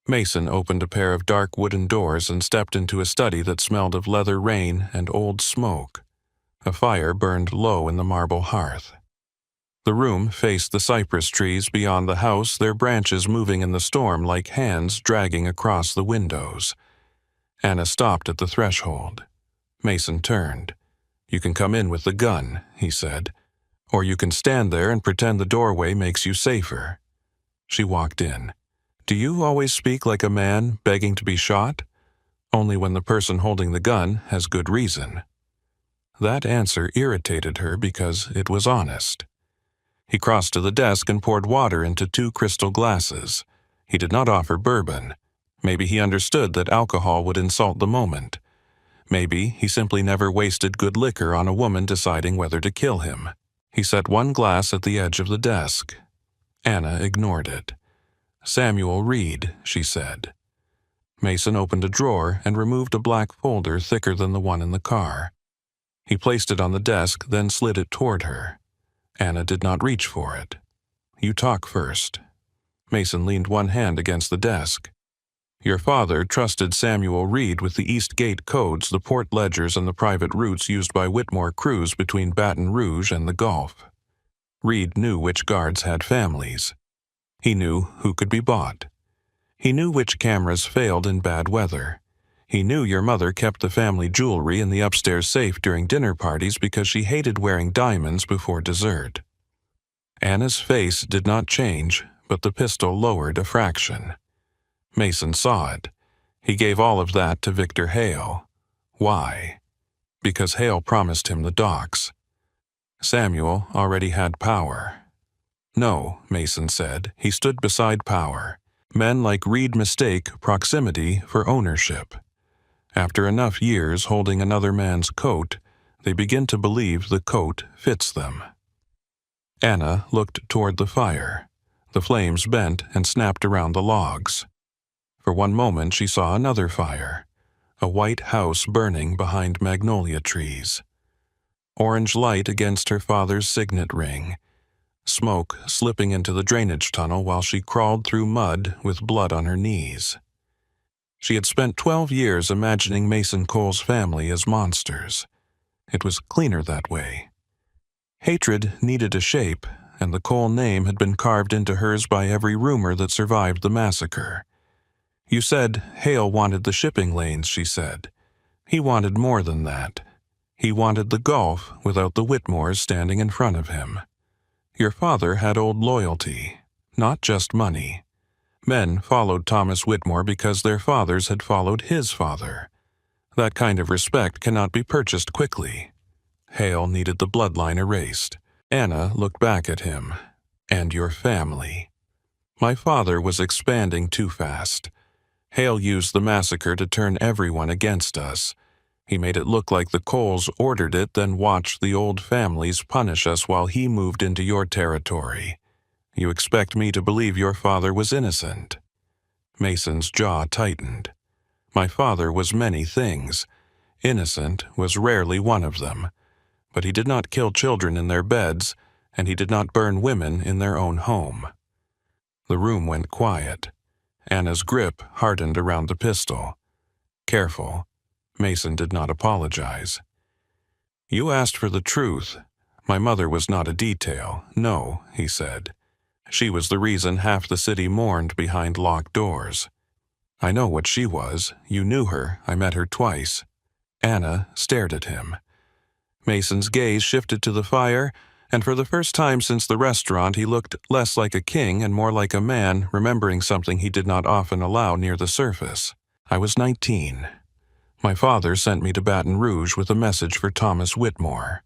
Mason opened a pair of dark wooden doors and stepped into a study that smelled of leather rain and old smoke. A fire burned low in the marble hearth. The room faced the cypress trees beyond the house, their branches moving in the storm like hands dragging across the windows. Anna stopped at the threshold. Mason turned. "You can come in with the gun," he said. "Or you can stand there and pretend the doorway makes you safer." She walked in. "Do you always speak like a man begging to be shot? Only when the person holding the gun has good reason." That answer irritated her because it was honest. He crossed to the desk and poured water into 2 crystal glasses. He did not offer bourbon. Maybe he understood that alcohol would insult the moment. Maybe he simply never wasted good liquor on a woman deciding whether to kill him. He set 1 glass at the edge of the desk. Anna ignored it. "Samuel Reed," she said. Mason opened a drawer and removed a black folder thicker than the one in the car. He placed it on the desk, then slid it toward her. Anna did not reach for it. "You talk first." Mason leaned one hand against the desk. "Your father trusted Samuel Reed with the East Gate codes, the port ledgers, and the private routes used by Whitmore crews between Baton Rouge and the Gulf. Reed knew which guards had families. He knew who could be bought. He knew which cameras failed in bad weather. He knew your mother kept the family jewelry in the upstairs safe during dinner parties because she hated wearing diamonds before dessert." Anna's face did not change, but the pistol lowered a fraction. Mason saw it. He gave all of that to Victor Hale. Why? Because Hale promised him the docks. Samuel already had power. No, Mason said. He stood beside power. Men like Reed mistake proximity for ownership. After enough years holding another man's coat, they begin to believe the coat fits them. Anna looked toward the fire. The flames bent and snapped around the logs. For one moment she saw another fire, a white house burning behind magnolia trees. Orange light against her father's signet ring. Smoke slipping into the drainage tunnel while she crawled through mud with blood on her knees. She had spent 12 years imagining Mason Cole's family as monsters. It was cleaner that way. Hatred needed a shape, and the Cole name had been carved into hers by every rumor that survived the massacre. You said Hale wanted the shipping lanes, she said. He wanted more than that. He wanted the Gulf without the Whitmores standing in front of him. Your father had old loyalty, not just money. Men followed Thomas Whitmore because their fathers had followed his father. That kind of respect cannot be purchased quickly. Hale needed the bloodline erased. Anna looked back at him. And your family. My father was expanding too fast. Hale used the massacre to turn everyone against us. He made it look like the Coles ordered it, then watched the old families punish us while he moved into your territory. You expect me to believe your father was innocent? Mason's jaw tightened. My father was many things. Innocent was rarely one of them. But he did not kill children in their beds, and he did not burn women in their own home. The room went quiet. Anna's grip hardened around the pistol. Careful. Mason did not apologize. You asked for the truth. My mother was not a detail. No, he said. She was the reason half the city mourned behind locked doors. I know what she was. You knew her. I met her twice. Anna stared at him. Mason's gaze shifted to the fire, and for the first time since the restaurant he looked less like a king and more like a man, remembering something he did not often allow near the surface. I was 19. My father sent me to Baton Rouge with a message for Thomas Whitmore.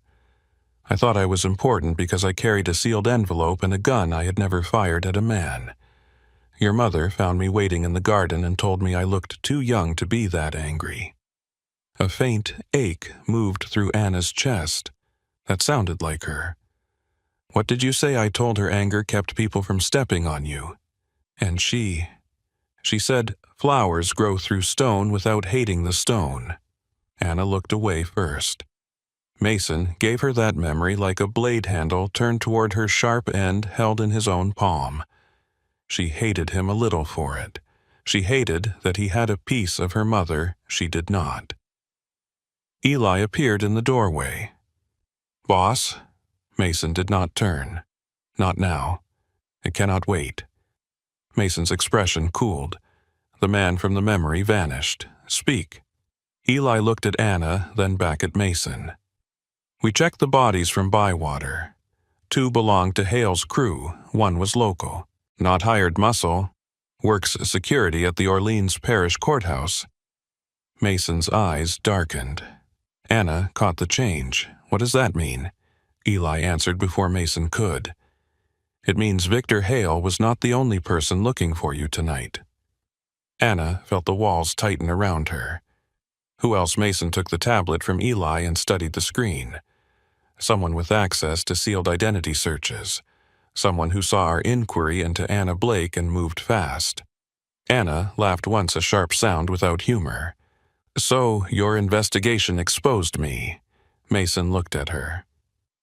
I thought I was important because I carried a sealed envelope and a gun I had never fired at a man. Your mother found me waiting in the garden and told me I looked too young to be that angry. A faint ache moved through Anna's chest. That sounded like her. What did you say I told her anger kept people from stepping on you? And she said flowers grow through stone without hating the stone. Anna looked away first. Mason gave her that memory like a blade handle turned toward her sharp end held in his own palm. She hated him a little for it. She hated that he had a piece of her mother she did not. Eli appeared in the doorway. Boss? Mason did not turn. Not now. It cannot wait. Mason's expression cooled. The man from the memory vanished. Speak. Eli looked at Anna, then back at Mason. We checked the bodies from Bywater. 2 belonged to Hale's crew, 1 was local. Not hired muscle. Works security at the Orleans Parish Courthouse. Mason's eyes darkened. Anna caught the change. What does that mean? Eli answered before Mason could. It means Victor Hale was not the only person looking for you tonight. Anna felt the walls tighten around her. Who else? Mason took the tablet from Eli and studied the screen. Someone with access to sealed identity searches. Someone who saw our inquiry into Anna Blake and moved fast. Anna laughed once, a sharp sound without humor. So, your investigation exposed me. Mason looked at her.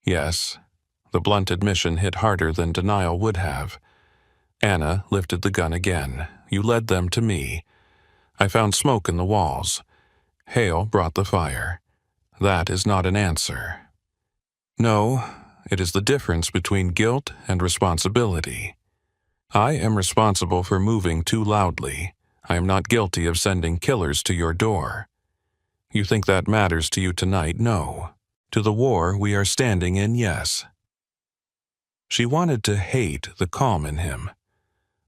Yes. The blunt admission hit harder than denial would have. Anna lifted the gun again. You led them to me. I found smoke in the walls. Hale brought the fire. That is not an answer. No, it is the difference between guilt and responsibility. I am responsible for moving too loudly. I am not guilty of sending killers to your door. You think that matters to you tonight? No. To the war we are standing in, yes. She wanted to hate the calm in him,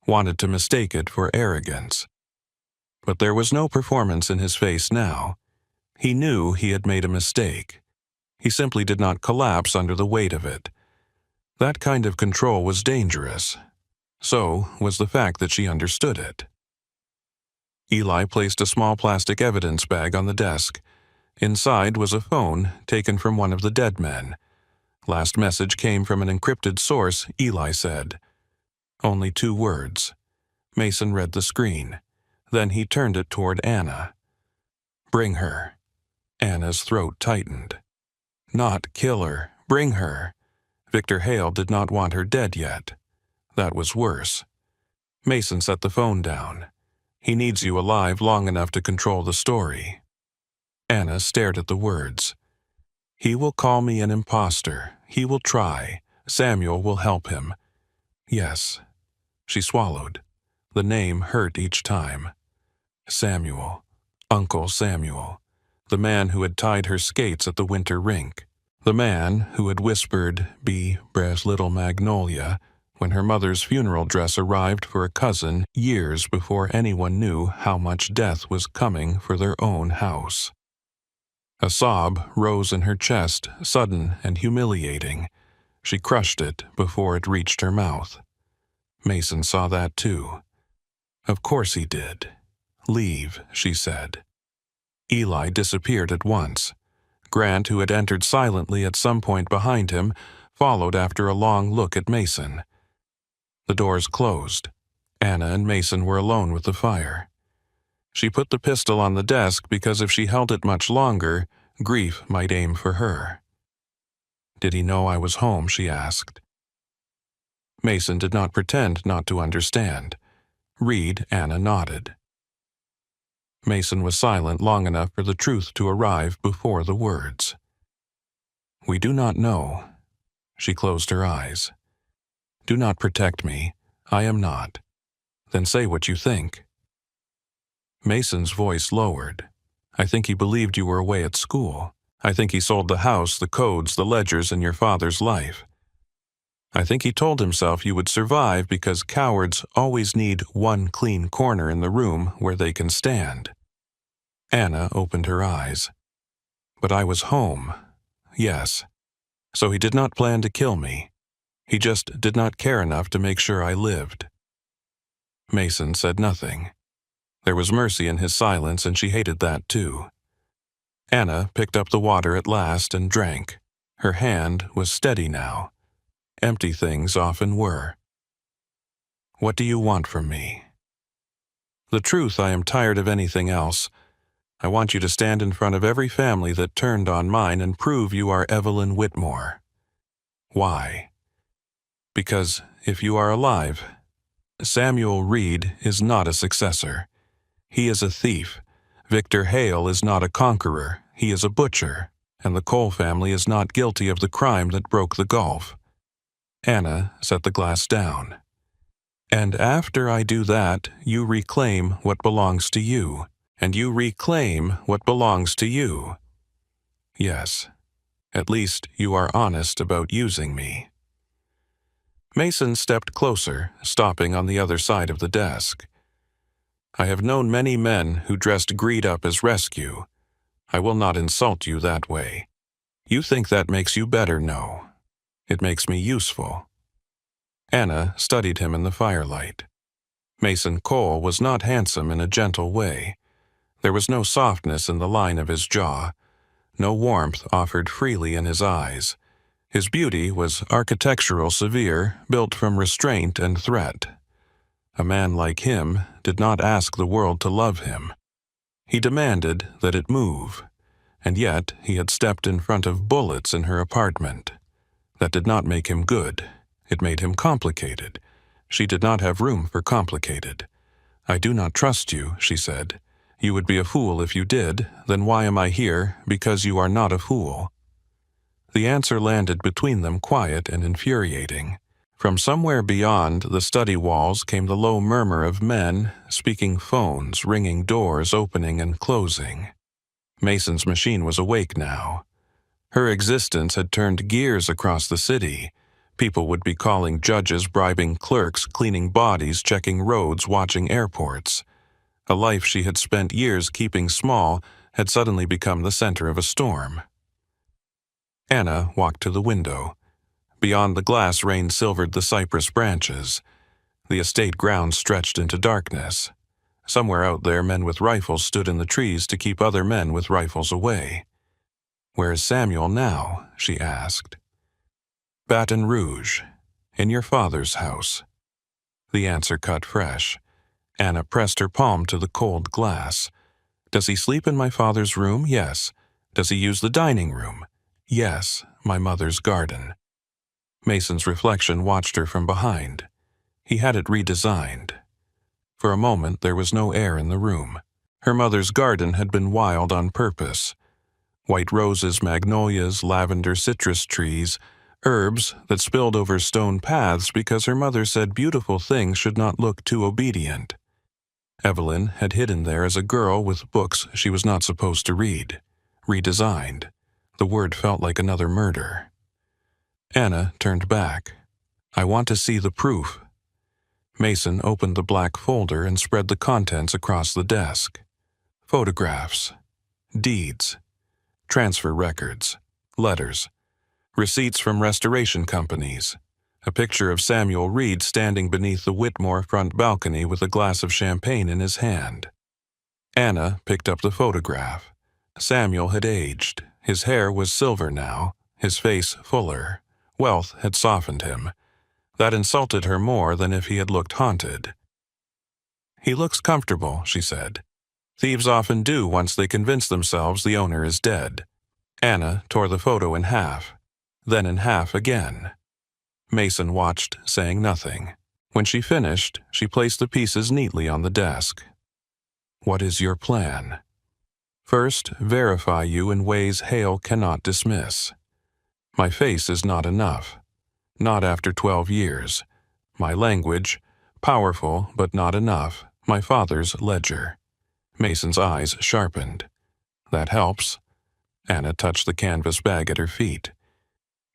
wanted to mistake it for arrogance. But there was no performance in his face now. He knew he had made a mistake. He simply did not collapse under the weight of it. That kind of control was dangerous. So was the fact that she understood it. Eli placed a small plastic evidence bag on the desk. Inside was a phone taken from one of the dead men. Last message came from an encrypted source, Eli said. Only 2 words. Mason read the screen. Then he turned it toward Anna. Bring her. Anna's throat tightened. Not kill her. Bring her. Victor Hale did not want her dead yet. That was worse. Mason set the phone down. He needs you alive long enough to control the story. Anna stared at the words. He will call me an imposter. He will try. Samuel will help him. Yes. She swallowed. The name hurt each time. Samuel. Uncle Samuel. The man who had tied her skates at the winter rink. The man who had whispered, "Be Breath Little Magnolia," when her mother's funeral dress arrived for a cousin years before anyone knew how much death was coming for their own house. A sob rose in her chest, sudden and humiliating. She crushed it before it reached her mouth. Mason saw that too. Of course he did. Leave, she said. Eli disappeared at once. Grant, who had entered silently at some point behind him, followed after a long look at Mason. The doors closed. Anna and Mason were alone with the fire. She put the pistol on the desk because if she held it much longer, grief might aim for her. Did he know I was home, she asked. Mason did not pretend not to understand. Reed, Anna nodded. Mason was silent long enough for the truth to arrive before the words. We do not know. She closed her eyes. Do not protect me. I am not. Then say what you think. Mason's voice lowered. I think he believed you were away at school. I think he sold the house, the codes, the ledgers in your father's life. I think he told himself you would survive because cowards always need one clean corner in the room where they can stand. Anna opened her eyes. But I was home. Yes. So he did not plan to kill me. He just did not care enough to make sure I lived. Mason said nothing. There was mercy in his silence, and she hated that too. Anna picked up the water at last and drank. Her hand was steady now. Empty things often were. What do you want from me? The truth, I am tired of anything else. I want you to stand in front of every family that turned on mine and prove you are Evelyn Whitmore. Why? Because if you are alive, Samuel Reed is not a successor. He is a thief. Victor Hale is not a conqueror. He is a butcher. And the Cole family is not guilty of the crime that broke the Gulf. Anna set the glass down. And after I do that, you reclaim what belongs to you. And you reclaim what belongs to you. Yes. At least you are honest about using me. Mason stepped closer, stopping on the other side of the desk. I have known many men who dressed greed up as rescue. I will not insult you that way. You think that makes you better? No. It makes me useful. Anna studied him in the firelight. Mason Cole was not handsome in a gentle way. There was no softness in the line of his jaw, no warmth offered freely in his eyes. His beauty was architectural severe, built from restraint and threat. A man like him did not ask the world to love him. He demanded that it move, and yet he had stepped in front of bullets in her apartment. That did not make him good. It made him complicated. She did not have room for complicated. I do not trust you, she said. You would be a fool if you did. Then why am I here? Because you are not a fool. The answer landed between them quiet and infuriating. From somewhere beyond the study walls came the low murmur of men, speaking phones, ringing doors, opening and closing. Mason's machine was awake now. Her existence had turned gears across the city. People would be calling judges, bribing clerks, cleaning bodies, checking roads, watching airports. A life she had spent years keeping small had suddenly become the center of a storm. Anna walked to the window. Beyond the glass, rain silvered the cypress branches. The estate grounds stretched into darkness. Somewhere out there, men with rifles stood in the trees to keep other men with rifles away. Where is Samuel now? She asked. Baton Rouge, in your father's house. The answer cut fresh. Anna pressed her palm to the cold glass. Does he sleep in my father's room? Yes. Does he use the dining room? Yes, my mother's garden. Mason's reflection watched her from behind. He had it redesigned. For a moment there was no air in the room. Her mother's garden had been wild on purpose. White roses, magnolias, lavender, citrus trees, herbs that spilled over stone paths because her mother said beautiful things should not look too obedient. Evelyn had hidden there as a girl with books she was not supposed to read. Redesigned. The word felt like another murder. Anna turned back. I want to see the proof. Mason opened the black folder and spread the contents across the desk. Photographs. Deeds. Transfer records. Letters. Receipts from restoration companies. A picture of Samuel Reed standing beneath the Whitmore front balcony with a glass of champagne in his hand. Anna picked up the photograph. Samuel had aged. His hair was silver now, his face fuller. Wealth had softened him. That insulted her more than if he had looked haunted. He looks comfortable, she said. Thieves often do once they convince themselves the owner is dead. Anna tore the photo in half, then in half again. Mason watched, saying nothing. When she finished, she placed the pieces neatly on the desk. What is your plan? First, verify you in ways Hale cannot dismiss. My face is not enough. Not after 12 years. My language, powerful but not enough. My father's ledger. Mason's eyes sharpened. That helps. Anna touched the canvas bag at her feet.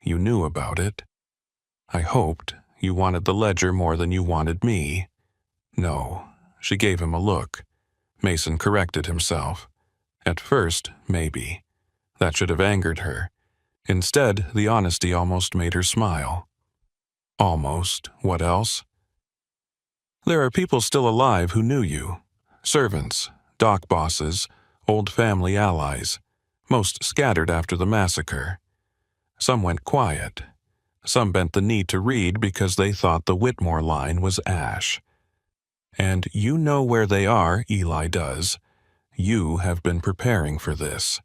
You knew about it. I hoped you wanted the ledger more than you wanted me. No. She gave him a look. Mason corrected himself. At first, maybe. That should have angered her. Instead, the honesty almost made her smile. Almost. What else? There are people still alive who knew you. Servants, dock bosses, old family allies. Most scattered after the massacre. Some went quiet. Some bent the knee to read because they thought the Whitmore line was ash. And you know where they are, Eli does. You have been preparing for this.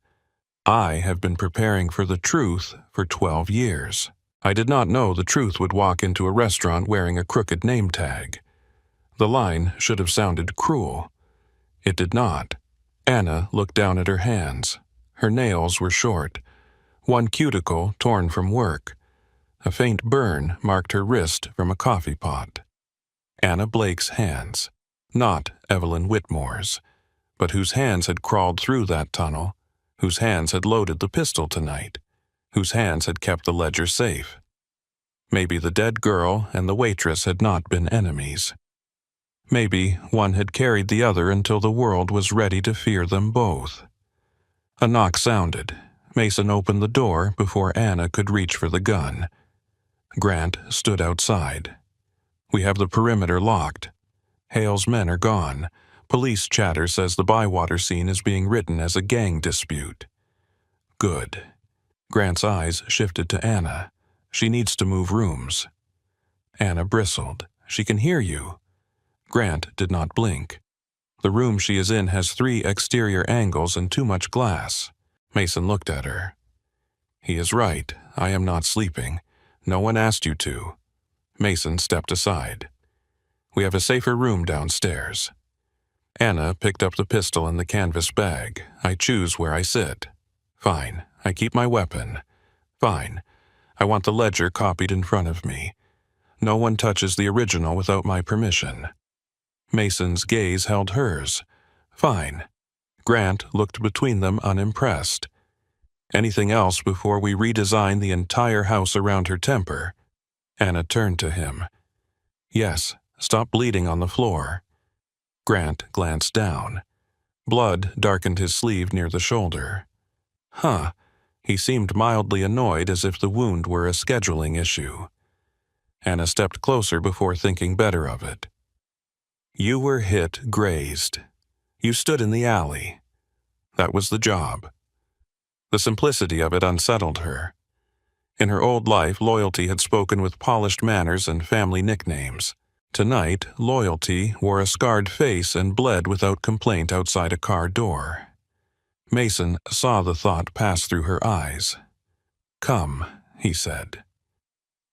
I have been preparing for the truth for 12 years. I did not know the truth would walk into a restaurant wearing a crooked name tag. The line should have sounded cruel. It did not. Anna looked down at her hands. Her nails were short. One cuticle torn from work. A faint burn marked her wrist from a coffee pot. Anna Blake's hands. Not Evelyn Whitmore's, but whose hands had crawled through that tunnel, whose hands had loaded the pistol tonight, whose hands had kept the ledger safe. Maybe the dead girl and the waitress had not been enemies. Maybe one had carried the other until the world was ready to fear them both. A knock sounded. Mason opened the door before Anna could reach for the gun. Grant stood outside. We have the perimeter locked. Hale's men are gone. Police chatter says the Bywater scene is being written as a gang dispute. Good. Grant's eyes shifted to Anna. She needs to move rooms. Anna bristled. She can hear you. Grant did not blink. The room she is in has 3 exterior angles and too much glass. Mason looked at her. He is right. I am not sleeping. No one asked you to. Mason stepped aside. We have a safer room downstairs. Anna picked up the pistol in the canvas bag. I choose where I sit. Fine. I keep my weapon. Fine. I want the ledger copied in front of me. No one touches the original without my permission. Mason's gaze held hers. Fine. Grant looked between them unimpressed. Anything else before we redesign the entire house around her temper? Anna turned to him. Yes, stop bleeding on the floor. Grant glanced down. Blood darkened his sleeve near the shoulder. Huh. He seemed mildly annoyed as if the wound were a scheduling issue. Anna stepped closer before thinking better of it. You were hit grazed. You stood in the alley. That was the job. The simplicity of it unsettled her. In her old life, Loyalty had spoken with polished manners and family nicknames. Tonight, Loyalty wore a scarred face and bled without complaint outside a car door. Mason saw the thought pass through her eyes. "Come," he said.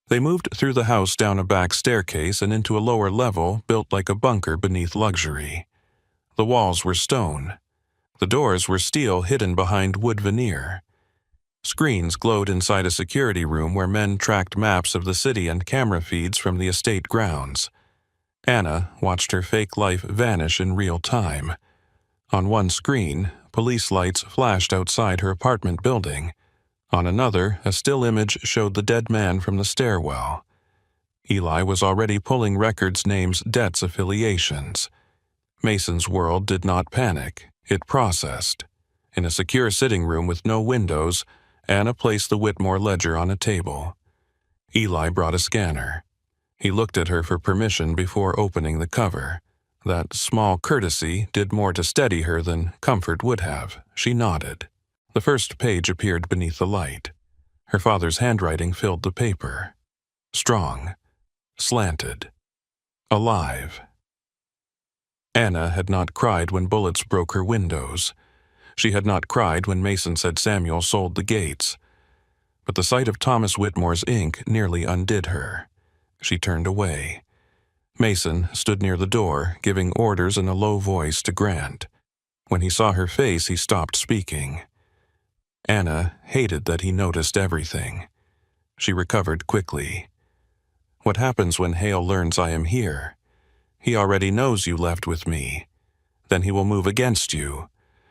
They moved through the house down a back staircase and into a lower level built like a bunker beneath luxury. The walls were stone. The doors were steel hidden behind wood veneer. Screens glowed inside a security room where men tracked maps of the city and camera feeds from the estate grounds. Anna watched her fake life vanish in real time. On one screen, police lights flashed outside her apartment building. On another, a still image showed the dead man from the stairwell. Eli was already pulling records, names, debts, affiliations. Mason's world did not panic. It processed. In a secure sitting room with no windows, Anna placed the Whitmore ledger on a table. Eli brought a scanner. He looked at her for permission before opening the cover. That small courtesy did more to steady her than comfort would have. She nodded. The first page appeared beneath the light. Her father's handwriting filled the paper. Strong. Slanted. Alive. Anna had not cried when bullets broke her windows. She had not cried when Mason said Samuel sold the gates. But the sight of Thomas Whitmore's ink nearly undid her. She turned away. Mason stood near the door, giving orders in a low voice to Grant. When he saw her face, he stopped speaking. Anna hated that he noticed everything. She recovered quickly. "What happens when Hale learns I am here? He already knows you left with me. Then he will move against you.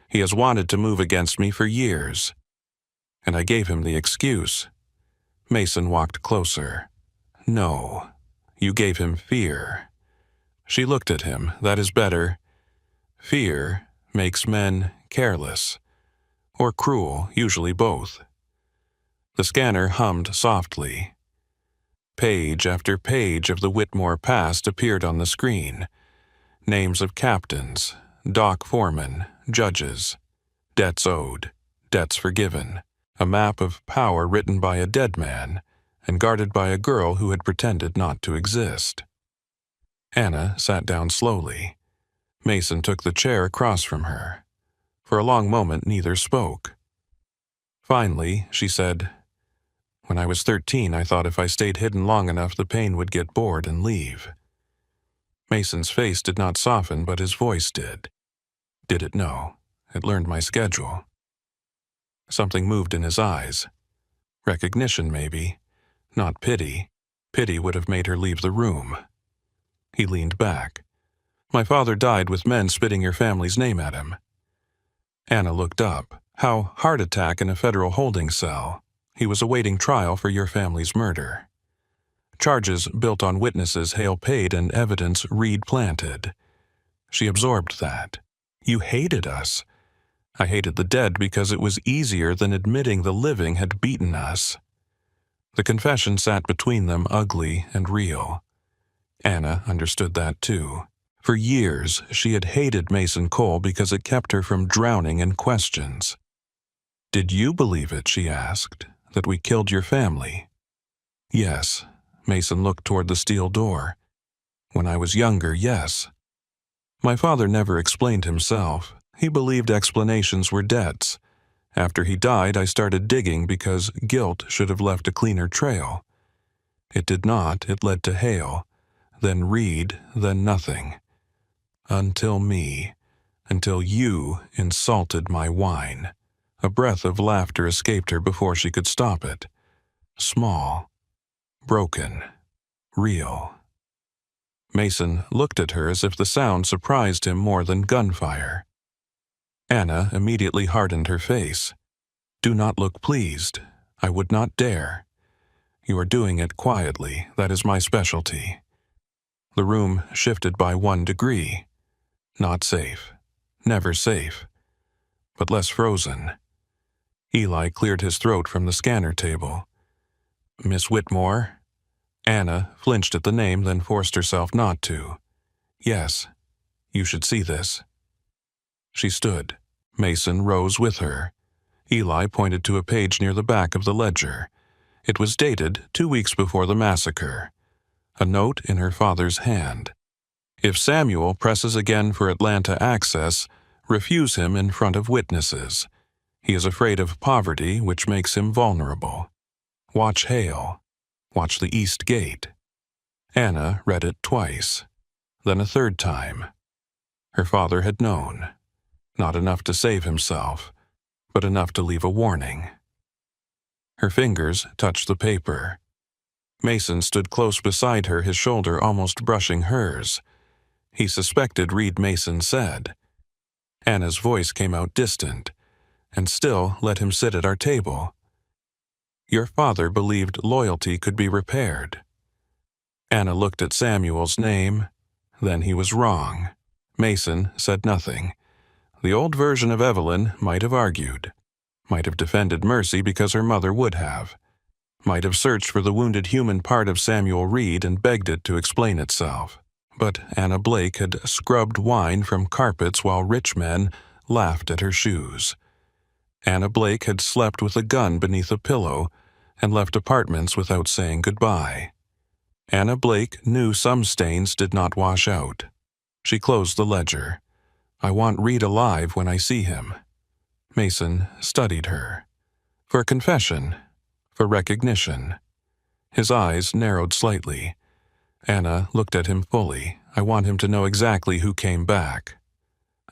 He has wanted to move against me for years." And I gave him the excuse. Mason walked closer. "No. You gave him fear." She looked at him. "That is better. Fear makes men careless. Or cruel, usually both." The scanner hummed softly. Page after page of the Whitmore past appeared on the screen. Names of captains, dock foremen, judges. Debts owed, debts forgiven. A map of power written by a dead man and guarded by a girl who had pretended not to exist. Anna sat down slowly. Mason took the chair across from her. For a long moment, neither spoke. Finally, she said, "When I was 13, I thought if I stayed hidden long enough, the pain would get bored and leave." Mason's face did not soften, but his voice did. Did it know? It learned my schedule. Something moved in his eyes. Recognition, maybe. Not pity. Pity would have made her leave the room. He leaned back. "My father died with men spitting your family's name at him." Anna looked up. "How? Heart attack in a federal holding cell. He was awaiting trial for your family's murder. Charges built on witnesses Hale paid and evidence Reed planted." She absorbed that. "You hated us." "I hated the dead because it was easier than admitting the living had beaten us." The confession sat between them, ugly and real. Anna understood that too. For years, she had hated Mason Cole because it kept her from drowning in questions. "Did you believe it?" she asked, "that we killed your family?" "Yes." Mason looked toward the steel door. "When I was younger, yes. My father never explained himself. He believed explanations were debts. After he died, I started digging because guilt should have left a cleaner trail. It did not. It led to Hale, then Reed, then nothing. Until me. Until you insulted my wine." A breath of laughter escaped her before she could stop it. Small. Broken. Real. Mason looked at her as if the sound surprised him more than gunfire. Anna immediately hardened her face. "Do not look pleased. I would not dare. You are doing it quietly. That is my specialty." The room shifted by 1 degree. Not safe. Never safe. But less frozen. Eli cleared his throat from the scanner table. "Miss Whitmore?" Anna flinched at the name, then forced herself not to. "Yes. You should see this." She stood. Mason rose with her. Eli pointed to a page near the back of the ledger. It was dated 2 weeks before the massacre. A note in her father's hand. "If Samuel presses again for Atlanta access, refuse him in front of witnesses. He is afraid of poverty, which makes him vulnerable." Watch Hale. Watch the East Gate. Anna read it twice, then a third time. Her father had known. Not enough to save himself, but enough to leave a warning. Her fingers touched the paper. Mason stood close beside her, his shoulder almost brushing hers. He suspected Reed Mason said. Anna's voice came out distant, and still let him sit at our table. Your father believed loyalty could be repaired. Anna looked at Samuel's name. Then he was wrong. Mason said nothing. The old version of Evelyn might have argued, might have defended Mercy because her mother would have, might have searched for the wounded human part of Samuel Reed and begged it to explain itself. But Anna Blake had scrubbed wine from carpets while rich men laughed at her shoes. Anna Blake had slept with a gun beneath a pillow and left apartments without saying goodbye. Anna Blake knew some stains did not wash out. She closed the ledger. I want Reed alive when I see him. Mason studied her. For confession, for recognition. His eyes narrowed slightly. Anna looked at him fully. I want him to know exactly who came back.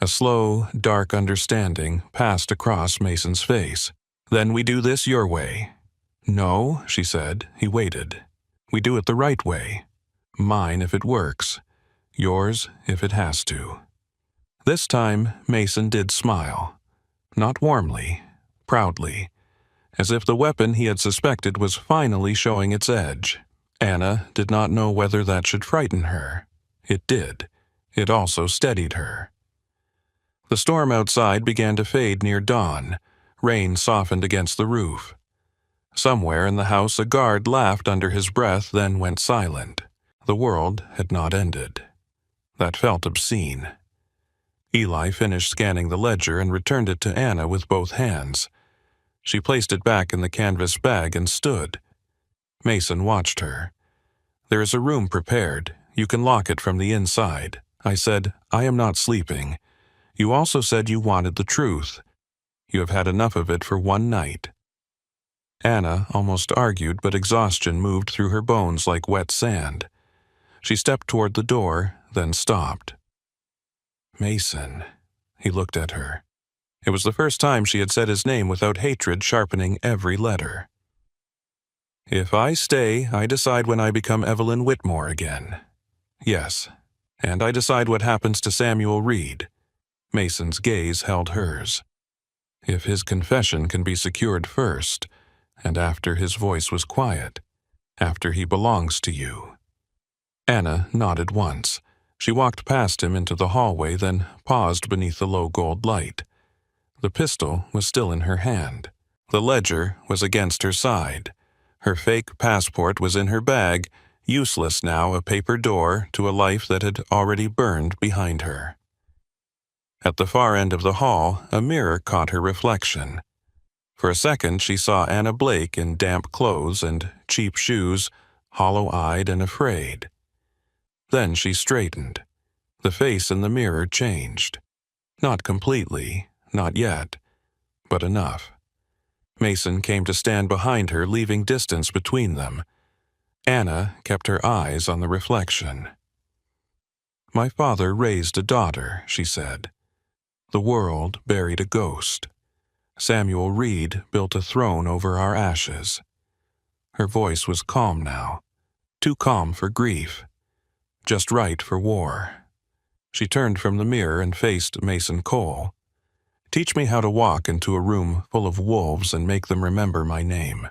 A slow, dark understanding passed across Mason's face. Then we do this your way. No, she said. He waited. We do it the right way. Mine if it works. Yours if it has to. This time, Mason did smile. Not warmly, proudly, as if the weapon he had suspected was finally showing its edge. Anna did not know whether that should frighten her. It did. It also steadied her. The storm outside began to fade near dawn. Rain softened against the roof. Somewhere in the house a guard laughed under his breath, then went silent. The world had not ended. That felt obscene. Eli finished scanning the ledger and returned it to Anna with both hands. She placed it back in the canvas bag and stood. Mason watched her. There is a room prepared. You can lock it from the inside. I said, I am not sleeping. You also said you wanted the truth. You have had enough of it for one night. Anna almost argued, but exhaustion moved through her bones like wet sand. She stepped toward the door, then stopped. Mason. He looked at her. It was the first time she had said his name without hatred sharpening every letter. If I stay, I decide when I become Evelyn Whitmore again. Yes, and I decide what happens to Samuel Reed. Mason's gaze held hers. If his confession can be secured first, and after his voice was quiet, after he belongs to you. Anna nodded once. She walked past him into the hallway, then paused beneath the low gold light. The pistol was still in her hand. The ledger was against her side. Her fake passport was in her bag, useless now, a paper door to a life that had already burned behind her. At the far end of the hall, a mirror caught her reflection. For a second, she saw Anna Blake in damp clothes and cheap shoes, hollow-eyed and afraid. Then she straightened. The face in the mirror changed. Not completely, not yet, but enough. Mason came to stand behind her, leaving distance between them. Anna kept her eyes on the reflection. My father raised a daughter, she said. The world buried a ghost. Samuel Reed built a throne over our ashes. Her voice was calm now, too calm for grief. Just right for war. She turned from the mirror and faced Mason Cole. Teach me how to walk into a room full of wolves and make them remember my name.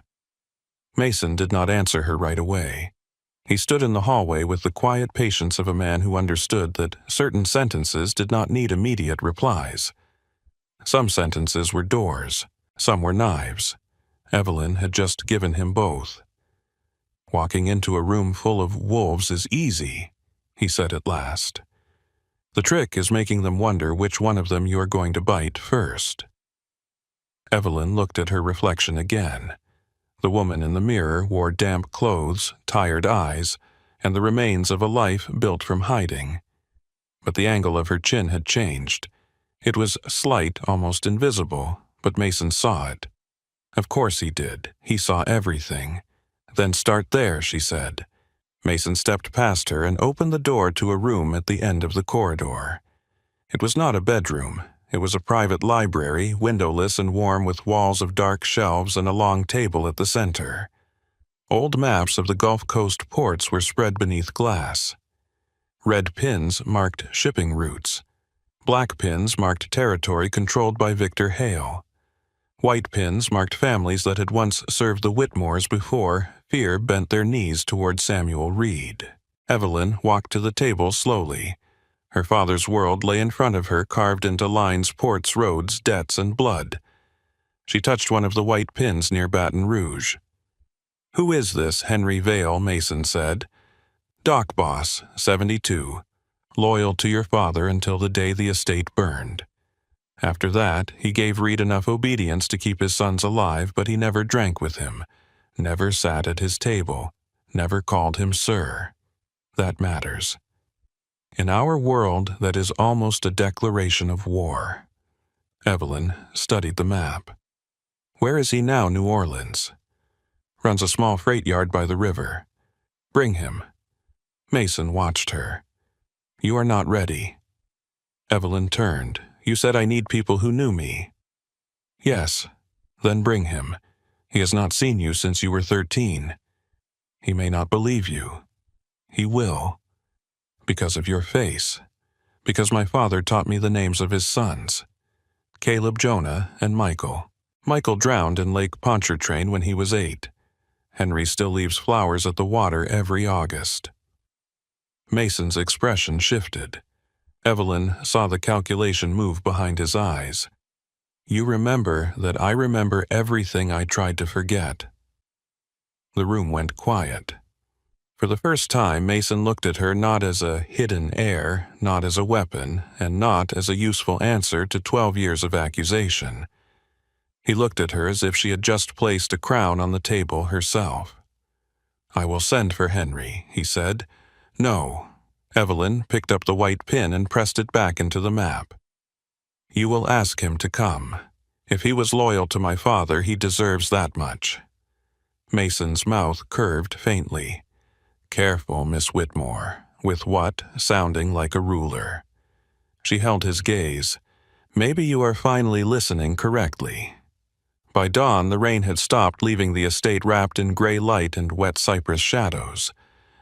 Mason did not answer her right away. He stood in the hallway with the quiet patience of a man who understood that certain sentences did not need immediate replies. Some sentences were doors, some were knives. Evelyn had just given him both. Walking into a room full of wolves is easy, he said at last. The trick is making them wonder which one of them you are going to bite first. Evelyn looked at her reflection again. The woman in the mirror wore damp clothes, tired eyes, and the remains of a life built from hiding. But the angle of her chin had changed. It was slight, almost invisible, but Mason saw it. Of course he did. He saw everything. Then start there, she said. Mason stepped past her and opened the door to a room at the end of the corridor. It was not a bedroom. It was a private library, windowless and warm, with walls of dark shelves and a long table at the center. Old maps of the Gulf Coast ports were spread beneath glass. Red pins marked shipping routes. Black pins marked territory controlled by Victor Hale. White pins marked families that had once served the Whitmores before fear bent their knees toward Samuel Reed. Evelyn walked to the table slowly. Her father's world lay in front of her, carved into lines, ports, roads, debts, and blood. She touched one of the white pins near Baton Rouge. "Who is this Henry Vale?" Mason said. "Dock boss, 72. Loyal to your father until the day the estate burned. After that, he gave Reed enough obedience to keep his sons alive, but he never drank with him, never sat at his table, never called him sir. That matters. In our world, that is almost a declaration of war." Evelyn studied the map. "Where is he now, New Orleans?" "Runs a small freight yard by the river." "Bring him." Mason watched her. "You are not ready." Evelyn turned. "You said I need people who knew me." "Yes." "Then bring him. He has not seen you since you were 13. He may not believe you. He will. Because of your face. Because my father taught me the names of his sons. Caleb, Jonah, and Michael. Michael drowned in Lake Pontchartrain when he was 8. Henry still leaves flowers at the water every August." Mason's expression shifted. Evelyn saw the calculation move behind his eyes. "You remember that I remember everything I tried to forget." The room went quiet. For the first time, Mason looked at her not as a hidden heir, not as a weapon, and not as a useful answer to 12 years of accusation. He looked at her as if she had just placed a crown on the table herself. "I will send for Henry," he said. "No." Evelyn picked up the white pin and pressed it back into the map. "You will ask him to come. If he was loyal to my father, he deserves that much." Mason's mouth curved faintly. "Careful, Miss Whitmore." With what? Sounding like a ruler. She held his gaze. "Maybe you are finally listening correctly." By dawn, the rain had stopped, leaving the estate wrapped in gray light and wet cypress shadows.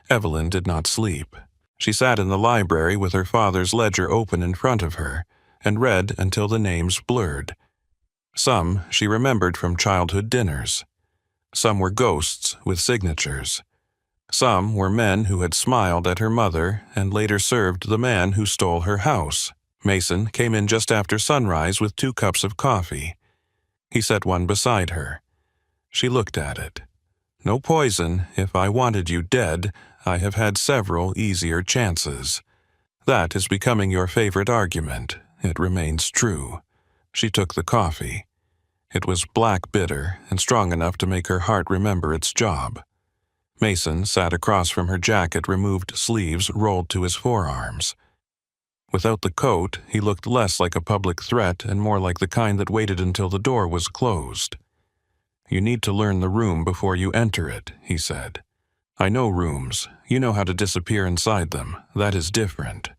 Evelyn did not sleep. She sat in the library with her father's ledger open in front of her, and read until the names blurred. Some she remembered from childhood dinners. Some were ghosts with signatures. Some were men who had smiled at her mother and later served the man who stole her house. Mason came in just after sunrise with 2 cups of coffee. He set one beside her. She looked at it. "No poison. If I wanted you dead, I have had several easier chances. That is becoming your favorite argument. It remains true." She took the coffee. It was black bitter and strong enough to make her heart remember its job. Mason sat across from her jacket, removed sleeves rolled to his forearms. Without the coat, he looked less like a public threat and more like the kind that waited until the door was closed. "You need to learn the room before you enter it," he said. "I know rooms. You know how to disappear inside them. That is different."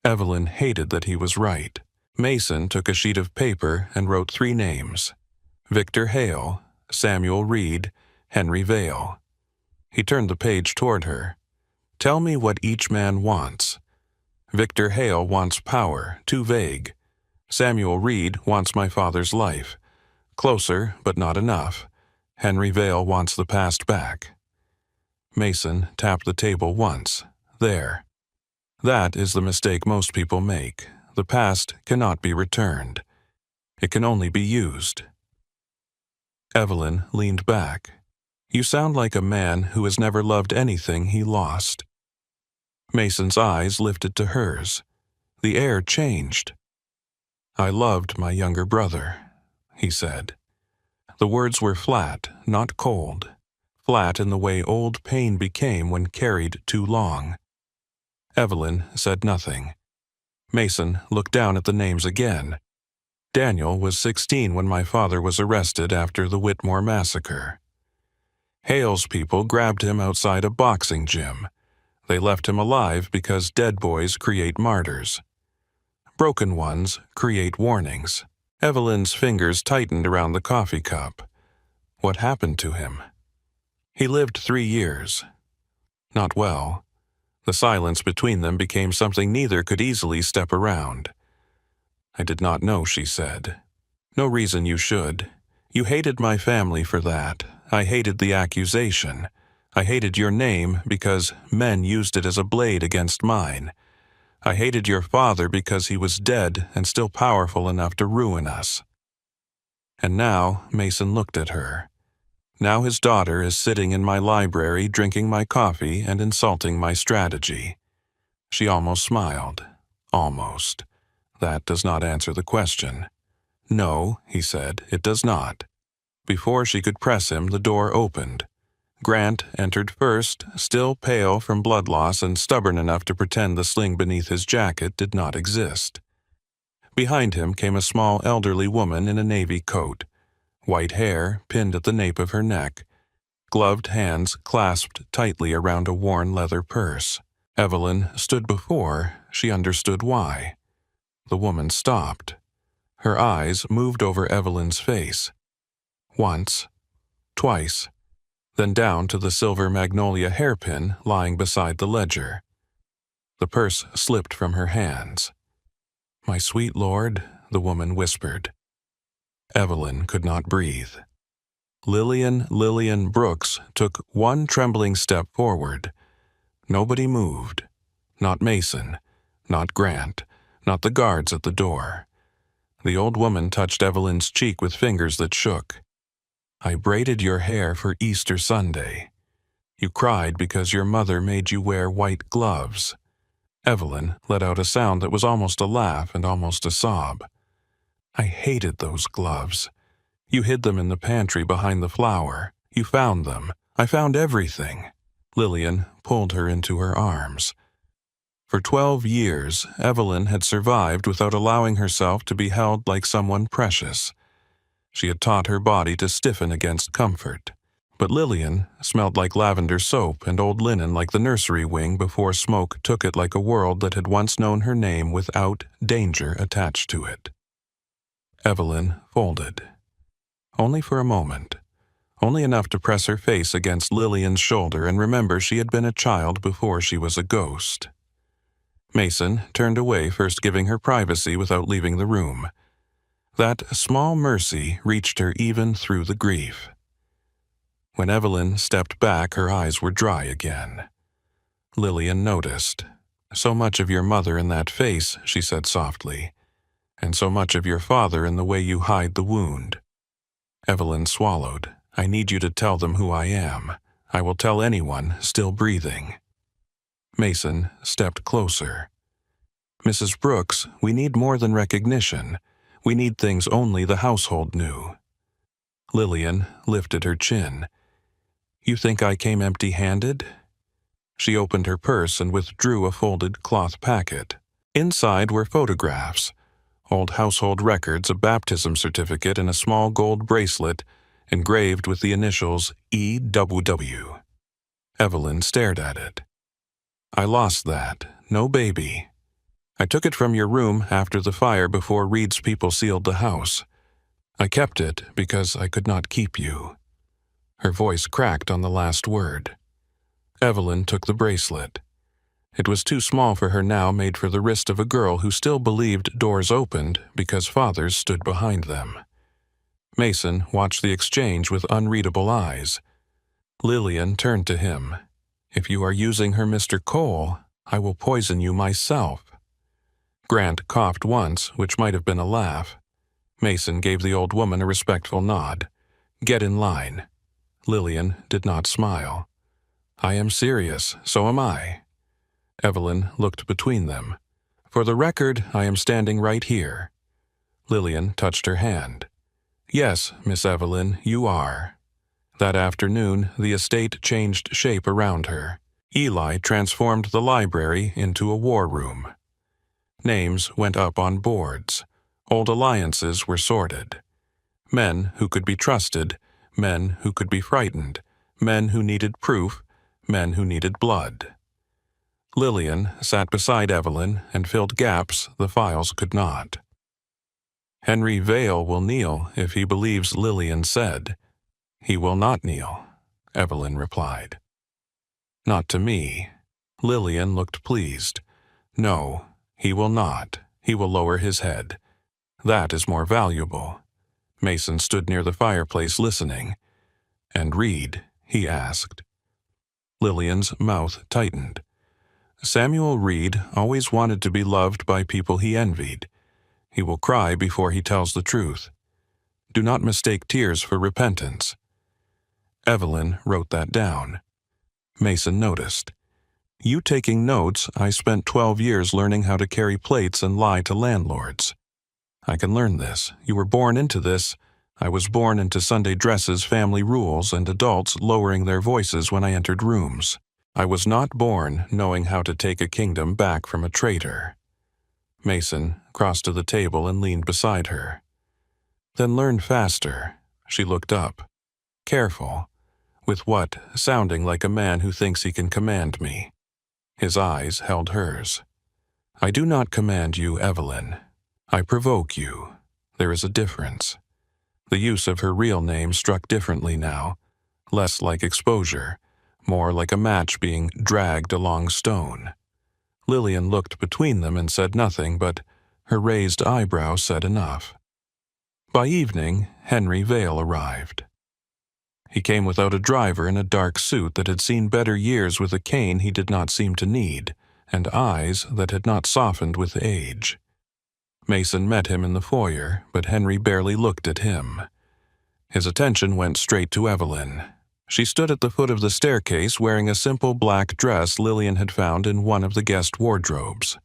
Evelyn hated that he was right. Mason took a sheet of paper and wrote 3 names: Victor Hale, Samuel Reed, Henry Vale. He turned the page toward her. "Tell me what each man wants. Victor Hale wants power, too vague. Samuel Reed wants my father's life. Closer, but not enough. Henry Vale wants the past back." Mason tapped the table once. "There. That is the mistake most people make. The past cannot be returned. It can only be used." Evelyn leaned back. "You sound like a man who has never loved anything he lost." Mason's eyes lifted to hers. The air changed. "I loved my younger brother," he said. The words were flat, not cold. Flat in the way old pain became when carried too long. Evelyn said nothing. Mason looked down at the names again. Daniel was 16 when my father was arrested after the Whitmore massacre. Hale's people grabbed him outside a boxing gym. They left him alive because dead boys create martyrs. Broken ones create warnings. Evelyn's fingers tightened around the coffee cup. What happened to him? He lived 3 years. Not well. The silence between them became something neither could easily step around. I did not know, she said. No reason you should. You hated my family for that. I hated the accusation. I hated your name because men used it as a blade against mine. I hated your father because he was dead and still powerful enough to ruin us. And now Mason looked at her. Now his daughter is sitting in my library drinking my coffee and insulting my strategy. She almost smiled. Almost. That does not answer the question. No, he said, it does not. Before she could press him, the door opened. Grant entered first, still pale from blood loss and stubborn enough to pretend the sling beneath his jacket did not exist. Behind him came a small elderly woman in a navy coat, white hair pinned at the nape of her neck, gloved hands clasped tightly around a worn leather purse. Evelyn stood before, she understood why. The woman stopped. Her eyes moved over Evelyn's face. Once, twice, then down to the silver magnolia hairpin lying beside the ledger. The purse slipped from her hands. "My sweet lord," the woman whispered. Evelyn could not breathe. Lillian Brooks took one trembling step forward. Nobody moved. Not Mason, not Grant, not the guards at the door. The old woman touched Evelyn's cheek with fingers that shook. "I braided your hair for Easter Sunday. You cried because your mother made you wear white gloves." Evelyn let out a sound that was almost a laugh and almost a sob. "I hated those gloves. You hid them in the pantry behind the flour. You found them. I found everything." Lillian pulled her into her arms. For 12 years, Evelyn had survived without allowing herself to be held like someone precious. She had taught her body to stiffen against comfort. But Lillian smelled like lavender soap and old linen like the nursery wing before smoke took it like a world that had once known her name without danger attached to it. Evelyn folded. Only for a moment. Only enough to press her face against Lillian's shoulder and remember she had been a child before she was a ghost. Mason turned away, first giving her privacy without leaving the room. That small mercy reached her even through the grief. When Evelyn stepped back, her eyes were dry again. Lillian noticed. "So much of your mother in that face," she said softly, "and so much of your father in the way you hide the wound." Evelyn swallowed. "I need you to tell them who I am. I will tell anyone still breathing." Mason stepped closer. "Mrs. Brooks, we need more than recognition. We need things only the household knew." Lillian lifted her chin. "You think I came empty-handed?" She opened her purse and withdrew a folded cloth packet. Inside were photographs, old household records, a baptism certificate, and a small gold bracelet engraved with the initials EWW. Evelyn stared at it. "I lost that. No baby. I took it from your room after the fire before Reed's people sealed the house. I kept it because I could not keep you." Her voice cracked on the last word. Evelyn took the bracelet. It was too small for her now, made for the wrist of a girl who still believed doors opened because fathers stood behind them. Mason watched the exchange with unreadable eyes. Lillian turned to him. "If you are using her, Mr. Cole, I will poison you myself." Grant coughed once, which might have been a laugh. Mason gave the old woman a respectful nod. "Get in line." Lillian did not smile. "I am serious, so am I." Evelyn looked between them. "For the record, I am standing right here." Lillian touched her hand. "Yes, Miss Evelyn, you are." That afternoon, the estate changed shape around her. Eli transformed the library into a war room. Names went up on boards. Old alliances were sorted. Men who could be trusted, men who could be frightened, men who needed proof, men who needed blood. Lillian sat beside Evelyn and filled gaps the files could not. Henry Vale will kneel if he believes Lillian said. He will not kneel, Evelyn replied. Not to me. Lillian looked pleased. No, he will not. He will lower his head. That is more valuable. Mason stood near the fireplace listening. And Reed, he asked. Lillian's mouth tightened. Samuel Reed always wanted to be loved by people he envied. He will cry before he tells the truth. Do not mistake tears for repentance. Evelyn wrote that down. Mason noticed. You taking notes, I spent 12 years learning how to carry plates and lie to landlords. I can learn this. You were born into this. I was born into Sunday dresses, family rules, and adults lowering their voices when I entered rooms. I was not born knowing how to take a kingdom back from a traitor. Mason crossed to the table and leaned beside her. Then learn faster. She looked up. Careful. With what, sounding like a man who thinks he can command me. His eyes held hers. I do not command you, Evelyn. I provoke you. There is a difference. The use of her real name struck differently now, less like exposure, more like a match being dragged along stone. Lillian looked between them and said nothing, but her raised eyebrow said enough. By evening, Henry Vale arrived. He came without a driver in a dark suit that had seen better years with a cane he did not seem to need, and eyes that had not softened with age. Mason met him in the foyer, but Henry barely looked at him. His attention went straight to Evelyn. She stood at the foot of the staircase wearing a simple black dress Lillian had found in one of the guest wardrobes.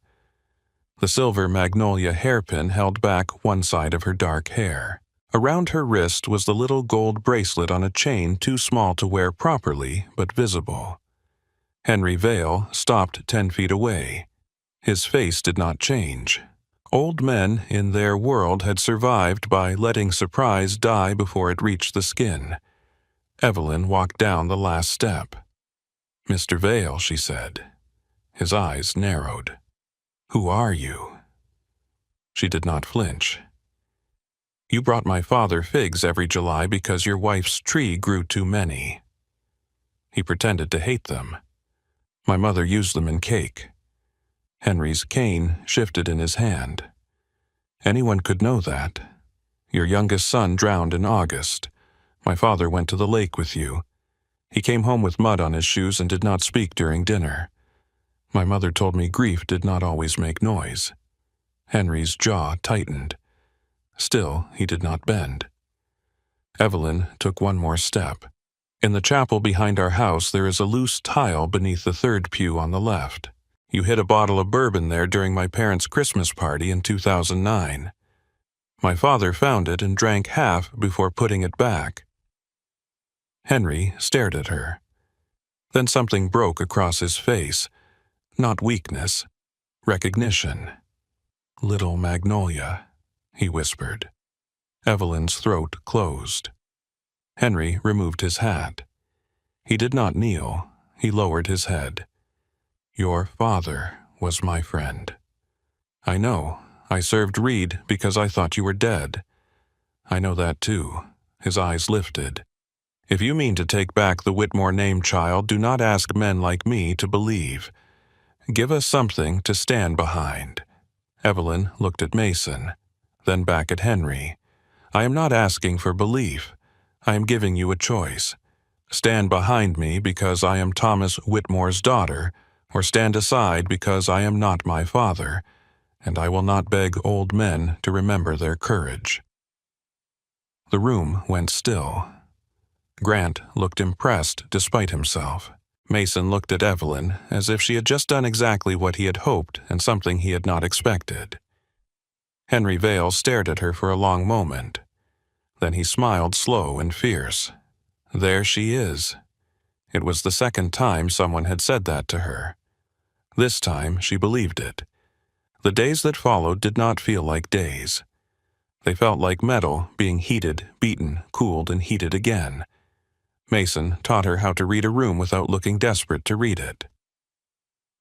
The silver magnolia hairpin held back one side of her dark hair. Around her wrist was the little gold bracelet on a chain too small to wear properly, but visible. Henry Vale stopped 10 feet away. His face did not change. Old men in their world had survived by letting surprise die before it reached the skin. Evelyn walked down the last step. Mr. Vale, she said. His eyes narrowed. Who are you? She did not flinch. You brought my father figs every July because your wife's tree grew too many. He pretended to hate them. My mother used them in cake. Henry's cane shifted in his hand. Anyone could know that. Your youngest son drowned in August. My father went to the lake with you. He came home with mud on his shoes and did not speak during dinner. My mother told me grief did not always make noise. Henry's jaw tightened. Still, he did not bend. Evelyn took one more step. In the chapel behind our house there is a loose tile beneath the third pew on the left. You hid a bottle of bourbon there during my parents' Christmas party in 2009. My father found it and drank half before putting it back. Henry stared at her. Then something broke across his face. Not weakness. Recognition. Little Magnolia, he whispered. Evelyn's throat closed. Henry removed his hat. He did not kneel. He lowered his head. Your father was my friend. I know. I served Reed because I thought you were dead. I know that too. His eyes lifted. If you mean to take back the Whitmore name, child, do not ask men like me to believe. Give us something to stand behind. Evelyn looked at Mason, then back at Henry. I am not asking for belief. I am giving you a choice. Stand behind me because I am Thomas Whitmore's daughter, or stand aside because I am not my father, and I will not beg old men to remember their courage. The room went still. Grant looked impressed despite himself. Mason looked at Evelyn as if she had just done exactly what he had hoped and something he had not expected. Henry Vale stared at her for a long moment. Then he smiled slow and fierce. There she is. It was the second time someone had said that to her. This time she believed it. The days that followed did not feel like days. They felt like metal being heated, beaten, cooled, and heated again. Mason taught her how to read a room without looking desperate to read it.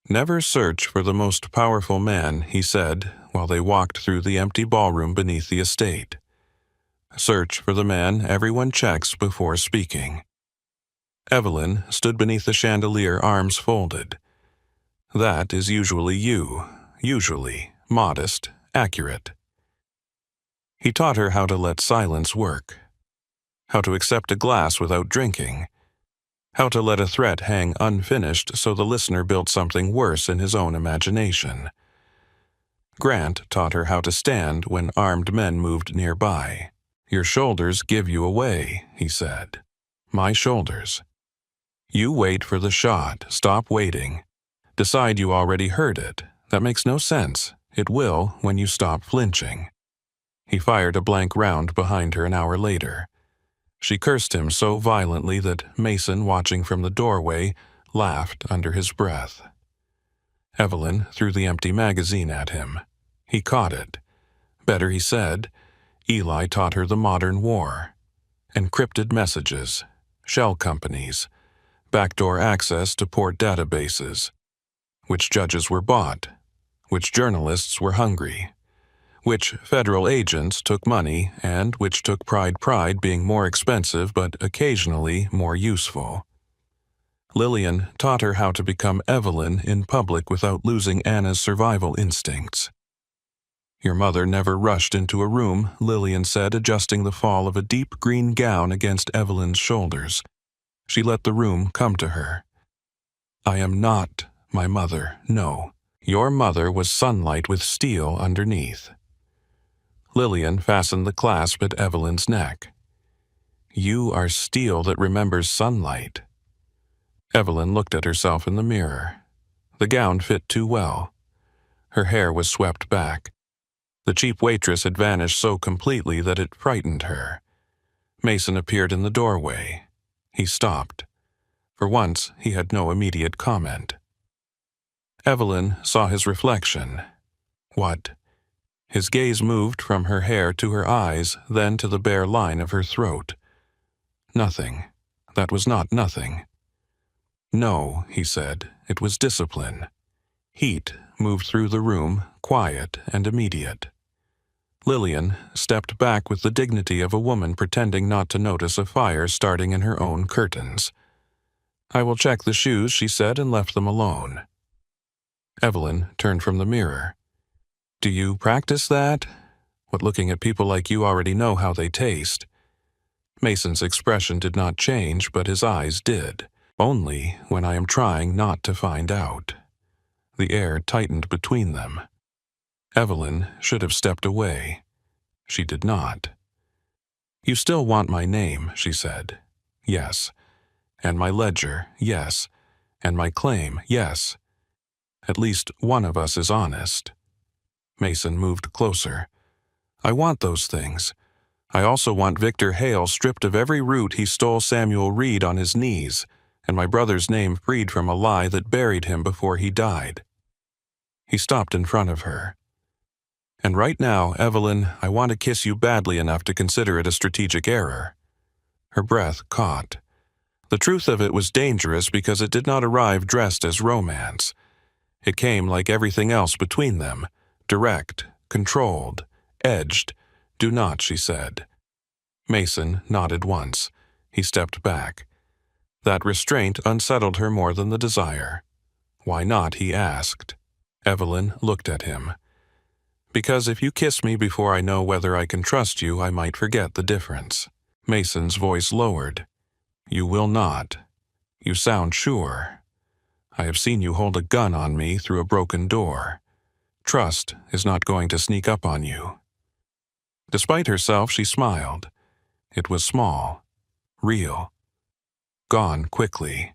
"Never search for the most powerful man," he said, while they walked through the empty ballroom beneath the estate. "Search for the man everyone checks before speaking." Evelyn stood beneath the chandelier, arms folded. "That is usually you, usually modest, accurate." He taught her how to let silence work, how to accept a glass without drinking, how to let a threat hang unfinished so the listener built something worse in his own imagination. Grant taught her how to stand when armed men moved nearby. "Your shoulders give you away," he said. "My shoulders. You wait for the shot, stop waiting. Decide you already heard it. That makes no sense. It will when you stop flinching." He fired a blank round behind her an hour later. She cursed him so violently that Mason, watching from the doorway, laughed under his breath. Evelyn threw the empty magazine at him. He caught it. Better, he said. Eli taught her the modern war. Encrypted messages, shell companies, backdoor access to port databases, which judges were bought, which journalists were hungry, which federal agents took money, and which took pride being more expensive but occasionally more useful. Lillian taught her how to become Evelyn in public without losing Anna's survival instincts. "Your mother never rushed into a room," Lillian said, adjusting the fall of a deep green gown against Evelyn's shoulders. She let the room come to her. "I am not my mother, no. Your mother was sunlight with steel underneath." Lillian fastened the clasp at Evelyn's neck. "You are steel that remembers sunlight." Evelyn looked at herself in the mirror. The gown fit too well. Her hair was swept back. The cheap waitress had vanished so completely that it frightened her. Mason appeared in the doorway. He stopped. For once, he had no immediate comment. Evelyn saw his reflection. What? His gaze moved from her hair to her eyes, then to the bare line of her throat. Nothing. That was not nothing. "No," he said, "it was discipline." Heat moved through the room, quiet and immediate. Lillian stepped back with the dignity of a woman pretending not to notice a fire starting in her own curtains. "I will check the shoes," she said, and left them alone. Evelyn turned from the mirror. "Do you practice that? What, looking at people like you already know how they taste?" Mason's expression did not change, but his eyes did. "Only when I am trying not to find out." The air tightened between them. Evelyn should have stepped away. She did not. "You still want my name," she said. "Yes. And my ledger, yes. And my claim, yes. At least one of us is honest." Mason moved closer. "I want those things. I also want Victor Hale stripped of every root he stole Samuel Reed on his knees, and my brother's name freed from a lie that buried him before he died." He stopped in front of her. "And right now, Evelyn, I want to kiss you badly enough to consider it a strategic error." Her breath caught. The truth of it was dangerous because it did not arrive dressed as romance. It came like everything else between them, direct, controlled, edged. "Do not," she said. Mason nodded once. He stepped back. That restraint unsettled her more than the desire. "Why not?" he asked. Evelyn looked at him. "Because if you kiss me before I know whether I can trust you, I might forget the difference." Mason's voice lowered. "You will not. You sound sure. I have seen you hold a gun on me through a broken door. Trust is not going to sneak up on you." Despite herself, she smiled. It was small, real, gone quickly.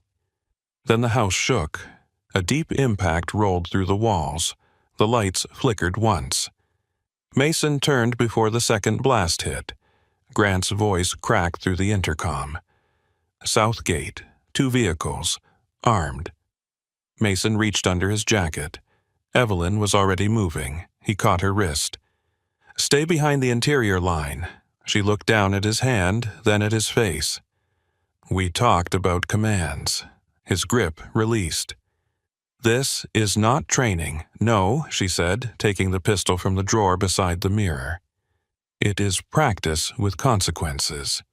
Then the house shook. A deep impact rolled through the walls. The lights flickered once. Mason turned before the second blast hit. Grant's voice cracked through the intercom. "South Gate, 2 vehicles, armed." Mason reached under his jacket. Evelyn was already moving. He caught her wrist. "Stay behind the interior line." She looked down at his hand, then at his face. We talked about commands. His grip released. "This is not training. No," she said, taking the pistol from the drawer beside the mirror. "It is practice with consequences."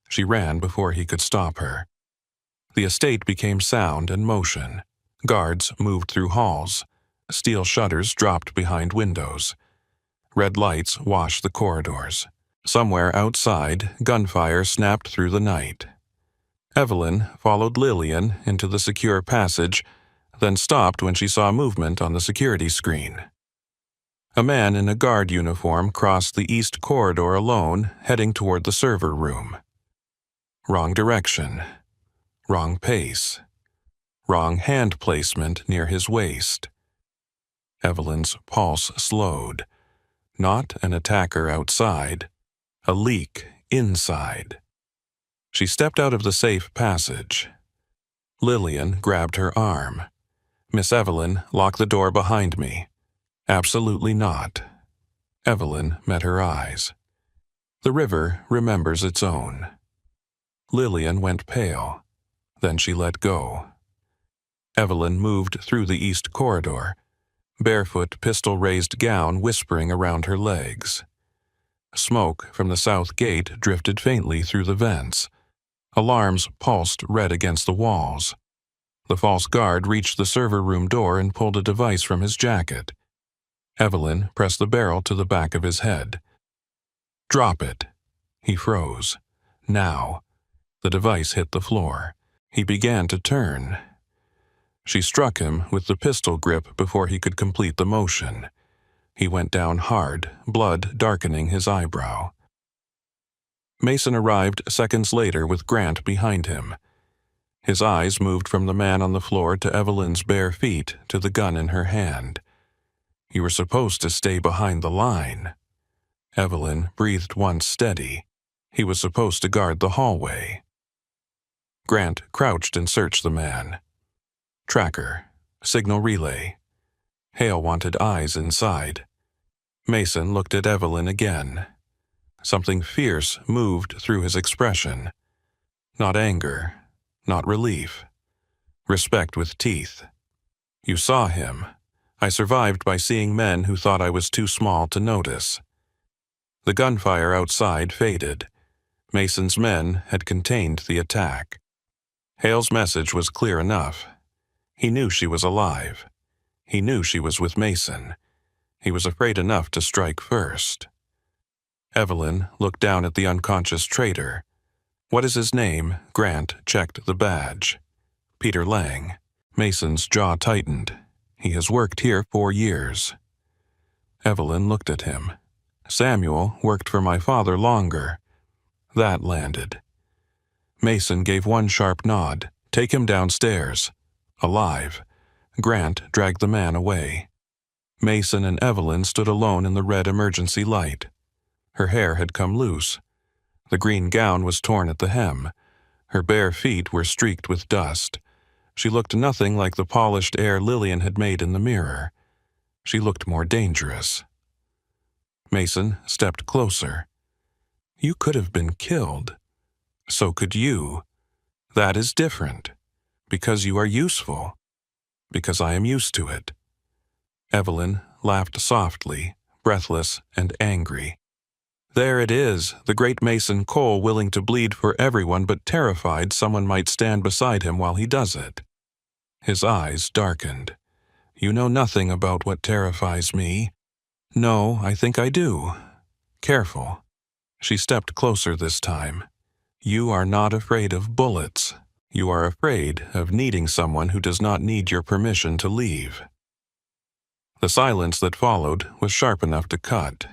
She ran before he could stop her. The estate became sound and motion. Guards moved through halls. Steel shutters dropped behind windows. Red lights washed the corridors. Somewhere outside, gunfire snapped through the night. Evelyn followed Lillian into the secure passage, then stopped when she saw movement on the security screen. A man in a guard uniform crossed the east corridor alone, heading toward the server room. Wrong direction. Wrong pace. Wrong hand placement near his waist. Evelyn's pulse slowed. Not an attacker outside. A leak inside. She stepped out of the safe passage. Lillian grabbed her arm. "Miss Evelyn, lock the door behind me." "Absolutely not." Evelyn met her eyes. The river remembers its own. Lillian went pale. Then she let go. Evelyn moved through the east corridor, barefoot, pistol-raised gown whispering around her legs. Smoke from the south gate drifted faintly through the vents. Alarms pulsed red against the walls. The false guard reached the server room door and pulled a device from his jacket. Evelyn pressed the barrel to the back of his head. "Drop it." He froze. Now. The device hit the floor. He began to turn. She struck him with the pistol grip before he could complete the motion. He went down hard, blood darkening his eyebrow. Mason arrived seconds later with Grant behind him. His eyes moved from the man on the floor to Evelyn's bare feet to the gun in her hand. "You were supposed to stay behind the line." Evelyn breathed once steady. He was supposed to guard the hallway. Grant crouched and searched the man. Tracker. Signal relay. Hale wanted eyes inside. Mason looked at Evelyn again. Something fierce moved through his expression. Not anger. Not relief. Respect with teeth. "You saw him. I survived by seeing men who thought I was too small to notice." The gunfire outside faded. Mason's men had contained the attack. Hale's message was clear enough. He knew she was alive. He knew she was with Mason. He was afraid enough to strike first. Evelyn looked down at the unconscious traitor. "What is his name?" Grant checked the badge. "Peter Lang." Mason's jaw tightened. "He has worked here 4 years." Evelyn looked at him. "Samuel worked for my father longer." That landed. Mason gave one sharp nod. "Take him downstairs." Alive. Grant dragged the man away. Mason and Evelyn stood alone in the red emergency light. Her hair had come loose. The green gown was torn at the hem. Her bare feet were streaked with dust. She looked nothing like the polished air Lillian had made in the mirror. She looked more dangerous. Mason stepped closer. "You could have been killed. So could you. That is different. Because you are useful. Because I am used to it." Evelyn laughed softly, breathless and angry. There it is, the great Mason Cole willing to bleed for everyone but terrified someone might stand beside him while he does it. His eyes darkened. "You know nothing about what terrifies me." "No, I think I do." "Careful." She stepped closer this time. "You are not afraid of bullets. You are afraid of needing someone who does not need your permission to leave." The silence that followed was sharp enough to cut.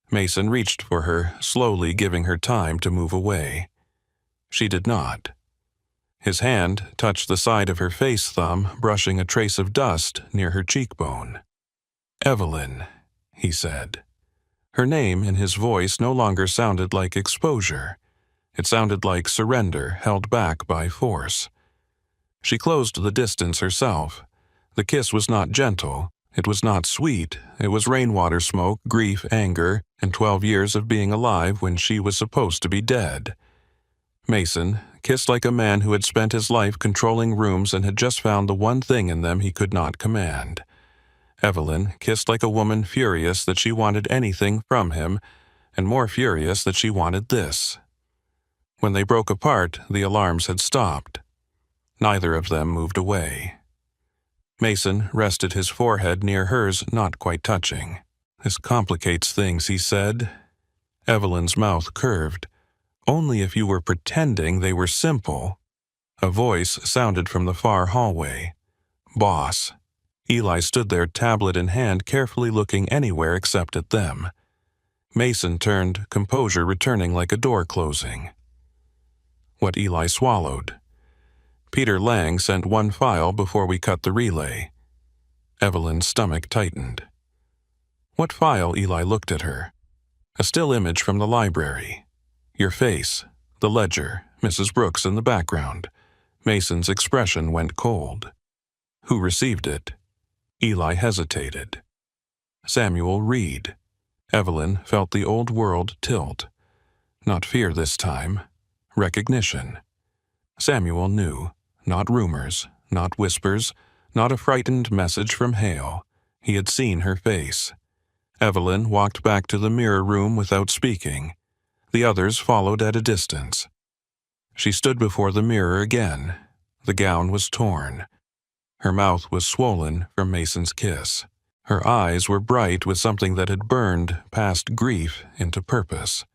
Mason reached for her, slowly giving her time to move away. She did not. His hand touched the side of her face thumb, brushing a trace of dust near her cheekbone. "Evelyn," he said. Her name in his voice no longer sounded like exposure. It sounded like surrender held back by force. She closed the distance herself. The kiss was not gentle, It was not sweet. It was rainwater smoke, grief, anger, and 12 years of being alive when she was supposed to be dead. Mason kissed like a man who had spent his life controlling rooms and had just found the one thing in them he could not command. Evelyn kissed like a woman furious that she wanted anything from him, and more furious that she wanted this. When they broke apart, the alarms had stopped. Neither of them moved away. Mason rested his forehead near hers, not quite touching. "This complicates things," he said. Evelyn's mouth curved. "Only if you were pretending they were simple." A voice sounded from the far hallway. "Boss." Eli stood there, tablet in hand, carefully looking anywhere except at them. Mason turned, composure returning like a door closing. What Eli swallowed. "Peter Lang sent one file before we cut the relay." Evelyn's stomach tightened. "What file?" Eli looked at her. "A still image from the library. Your face, the ledger, Mrs. Brooks in the background." Mason's expression went cold. "Who received it?" Eli hesitated. "Samuel Reed." Evelyn felt the old world tilt. Not fear this time. Recognition. Samuel knew. Not rumors, not whispers, not a frightened message from Hale. He had seen her face. Evelyn walked back to the mirror room without speaking. The others followed at a distance. She stood before the mirror again. The gown was torn. Her mouth was swollen from Mason's kiss. Her eyes were bright with something that had burned past grief into purpose.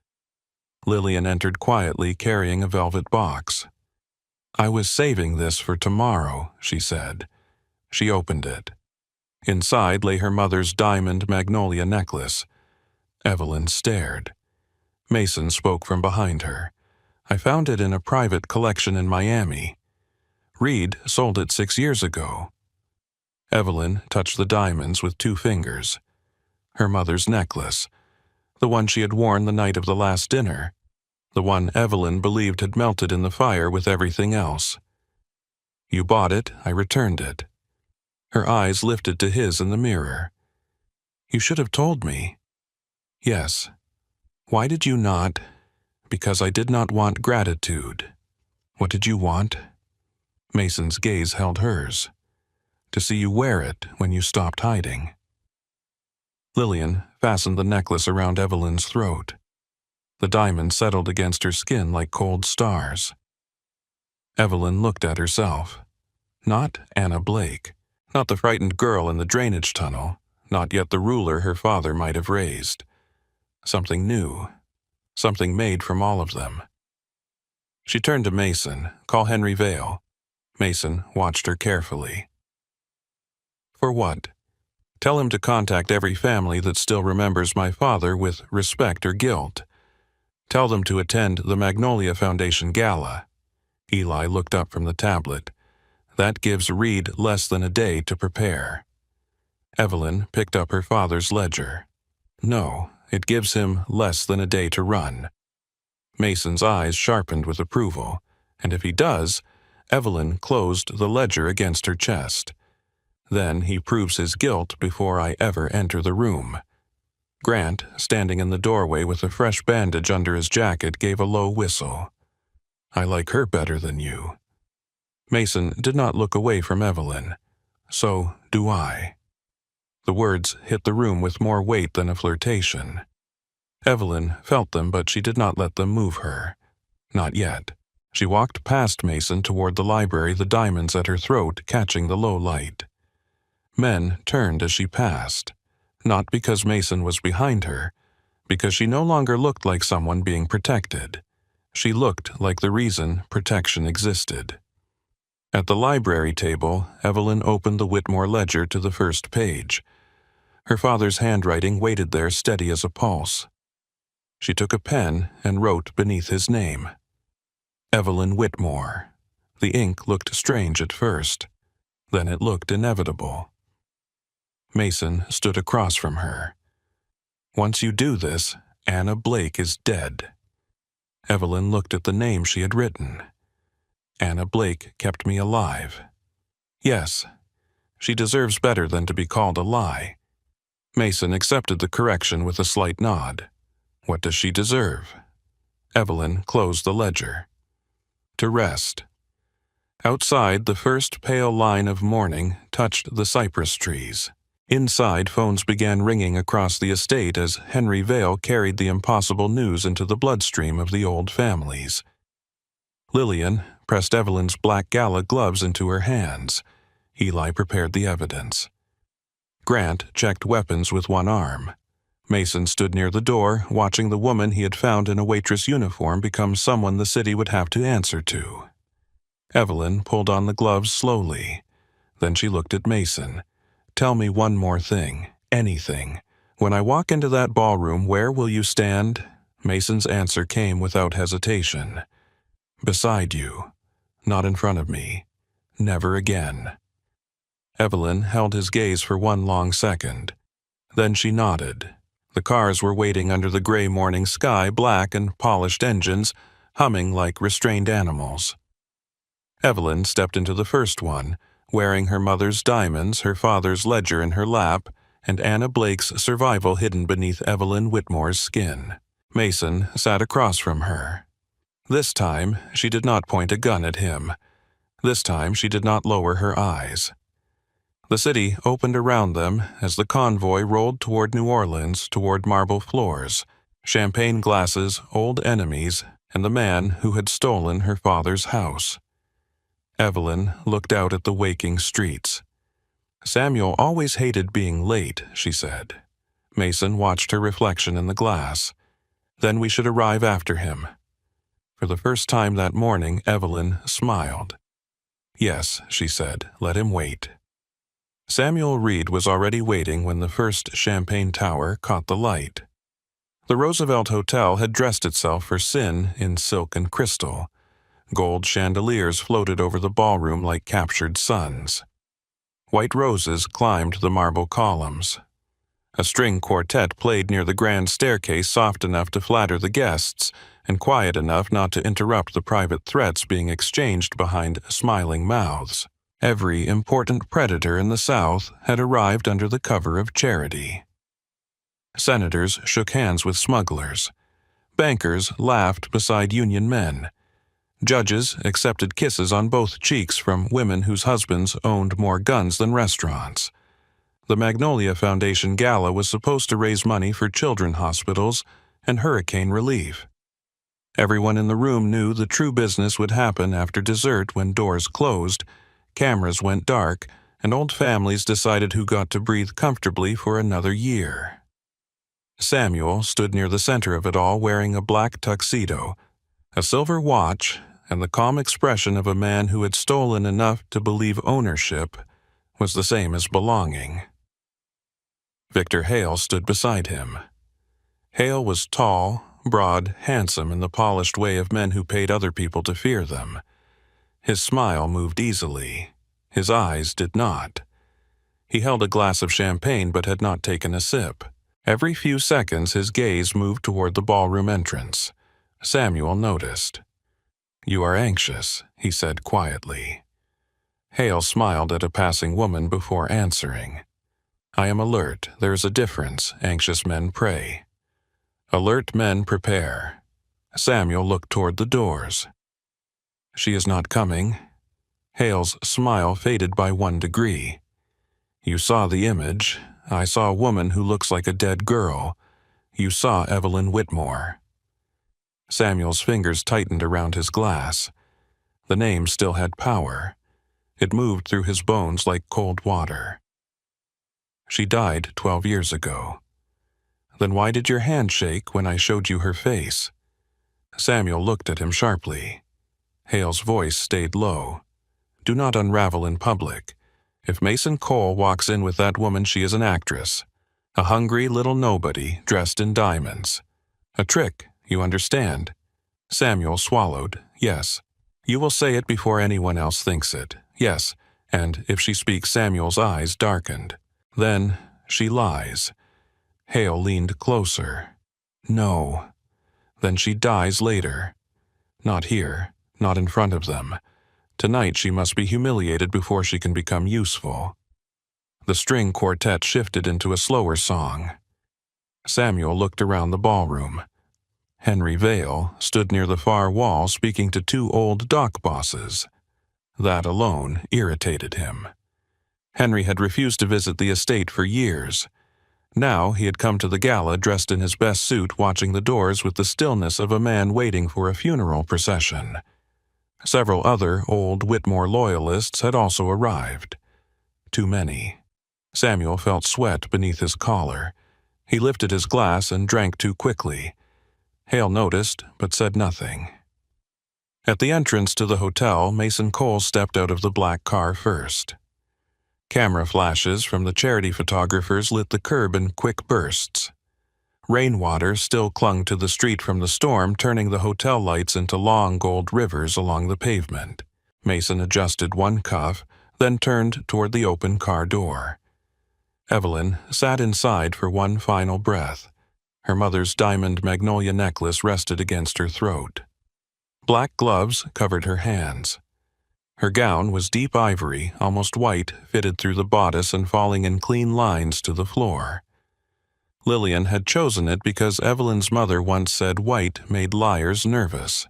Lillian entered quietly, carrying a velvet box. "I was saving this for tomorrow," she said. She opened it. Inside lay her mother's diamond magnolia necklace. Evelyn stared. Mason spoke from behind her. "I found it in a private collection in Miami. Reed sold it 6 years ago." Evelyn touched the diamonds with 2 fingers. Her mother's necklace, the one she had worn the night of the last dinner, the one Evelyn believed had melted in the fire with everything else. "You bought it, I returned it." Her eyes lifted to his in the mirror. "You should have told me." "Yes." "Why did you not?" "Because I did not want gratitude." "What did you want?" Mason's gaze held hers. "To see you wear it when you stopped hiding." Lillian fastened the necklace around Evelyn's throat. The diamond settled against her skin like cold stars. Evelyn looked at herself. Not Anna Blake. Not the frightened girl in the drainage tunnel. Not yet the ruler her father might have raised. Something new. Something made from all of them. She turned to Mason. "Call Henry Vale." Mason watched her carefully. "For what?" "Tell him to contact every family that still remembers my father with respect or guilt. Tell them to attend the Magnolia Foundation Gala." Eli looked up from the tablet. "That gives Reed less than a day to prepare." Evelyn picked up her father's ledger. "No, it gives him less than a day to run." Mason's eyes sharpened with approval. "And if he does," Evelyn closed the ledger against her chest. "Then he proves his guilt before I ever enter the room." Grant, standing in the doorway with a fresh bandage under his jacket, gave a low whistle. "I like her better than you." Mason did not look away from Evelyn. "So do I." The words hit the room with more weight than a flirtation. Evelyn felt them, but she did not let them move her. Not yet. She walked past Mason toward the library, the diamonds at her throat catching the low light. Men turned as she passed. Not because Mason was behind her, because she no longer looked like someone being protected. She looked like the reason protection existed. At the library table, Evelyn opened the Whitmore ledger to the first page. Her father's handwriting waited there steady as a pulse. She took a pen and wrote beneath his name. Evelyn Whitmore. The ink looked strange at first. Then it looked inevitable. Mason stood across from her. "Once you do this, Anna Blake is dead." Evelyn looked at the name she had written. "Anna Blake kept me alive." "Yes." She deserves better than to be called a lie. Mason accepted the correction with a slight nod. What does she deserve? Evelyn closed the ledger. To rest. Outside, the first pale line of morning touched the cypress trees. Inside, phones began ringing across the estate as Henry Vale carried the impossible news into the bloodstream of the old families. Lillian pressed Evelyn's black gala gloves into her hands. Eli prepared the evidence. Grant checked weapons with one arm. Mason stood near the door, watching the woman he had found in a waitress uniform become someone the city would have to answer to. Evelyn pulled on the gloves slowly. Then she looked at Mason. Tell me one more thing, anything. When I walk into that ballroom, where will you stand? Mason's answer came without hesitation. Beside you. Not in front of me. Never again. Evelyn held his gaze for one long second. Then she nodded. The cars were waiting under the gray morning sky, black and polished engines, humming like restrained animals. Evelyn stepped into the first one, wearing her mother's diamonds, her father's ledger in her lap, and Anna Blake's survival hidden beneath Evelyn Whitmore's skin. Mason sat across from her. This time, she did not point a gun at him. This time, she did not lower her eyes. The city opened around them as the convoy rolled toward New Orleans, toward marble floors, champagne glasses, old enemies, and the man who had stolen her father's house. Evelyn looked out at the waking streets. Samuel always hated being late, she said. Mason watched her reflection in the glass. Then we should arrive after him. For the first time that morning, Evelyn smiled. Yes, she said, let him wait. Samuel Reed was already waiting when the first champagne tower caught the light. The Roosevelt Hotel had dressed itself for sin in silk and crystal. Gold chandeliers floated over the ballroom like captured suns. White roses climbed the marble columns. A string quartet played near the grand staircase, soft enough to flatter the guests, and quiet enough not to interrupt the private threats being exchanged behind smiling mouths. Every important predator in the South had arrived under the cover of charity. Senators shook hands with smugglers. Bankers laughed beside union men. Judges accepted kisses on both cheeks from women whose husbands owned more guns than restaurants. The Magnolia Foundation Gala was supposed to raise money for children's hospitals and hurricane relief. Everyone in the room knew the true business would happen after dessert when doors closed, cameras went dark, and old families decided who got to breathe comfortably for another year. Samuel stood near the center of it all wearing a black tuxedo, a silver watch, and the calm expression of a man who had stolen enough to believe ownership was the same as belonging. Victor Hale stood beside him. Hale was tall, broad, handsome in the polished way of men who paid other people to fear them. His smile moved easily. His eyes did not. He held a glass of champagne but had not taken a sip. Every few seconds his gaze moved toward the ballroom entrance. Samuel noticed. "You are anxious," he said quietly. Hale smiled at a passing woman before answering. "I am alert. There is a difference. Anxious men pray. Alert men prepare." Samuel looked toward the doors. "She is not coming." Hale's smile faded by 1 degree. "You saw the image. I saw a woman who looks like a dead girl. You saw Evelyn Whitmore." Samuel's fingers tightened around his glass. The name still had power. It moved through his bones like cold water. "She died 12 years ago." "Then why did your hand shake when I showed you her face?" Samuel looked at him sharply. Hale's voice stayed low. "Do not unravel in public. If Mason Cole walks in with that woman, she is an actress. A hungry little nobody dressed in diamonds. A trick, you understand?" Samuel swallowed. "Yes. You will say it before anyone else thinks it. Yes." And if she speaks, Samuel's eyes darkened. "Then she lies." Hale leaned closer. "No. Then she dies later. Not here. Not in front of them. Tonight she must be humiliated before she can become useful." The string quartet shifted into a slower song. Samuel looked around the ballroom. Henry Vale stood near the far wall speaking to two old dock bosses. That alone irritated him. Henry had refused to visit the estate for years. Now he had come to the gala dressed in his best suit, watching the doors with the stillness of a man waiting for a funeral procession. Several other old Whitmore loyalists had also arrived. Too many. Samuel felt sweat beneath his collar. He lifted his glass and drank too quickly. Hale noticed, but said nothing. At the entrance to the hotel, Mason Cole stepped out of the black car first. Camera flashes from the charity photographers lit the curb in quick bursts. Rainwater still clung to the street from the storm, turning the hotel lights into long gold rivers along the pavement. Mason adjusted one cuff, then turned toward the open car door. Evelyn sat inside for one final breath. Her mother's diamond magnolia necklace rested against her throat. Black gloves covered her hands. Her gown was deep ivory, almost white, fitted through the bodice and falling in clean lines to the floor. Lillian had chosen it because Evelyn's mother once said white made liars nervous.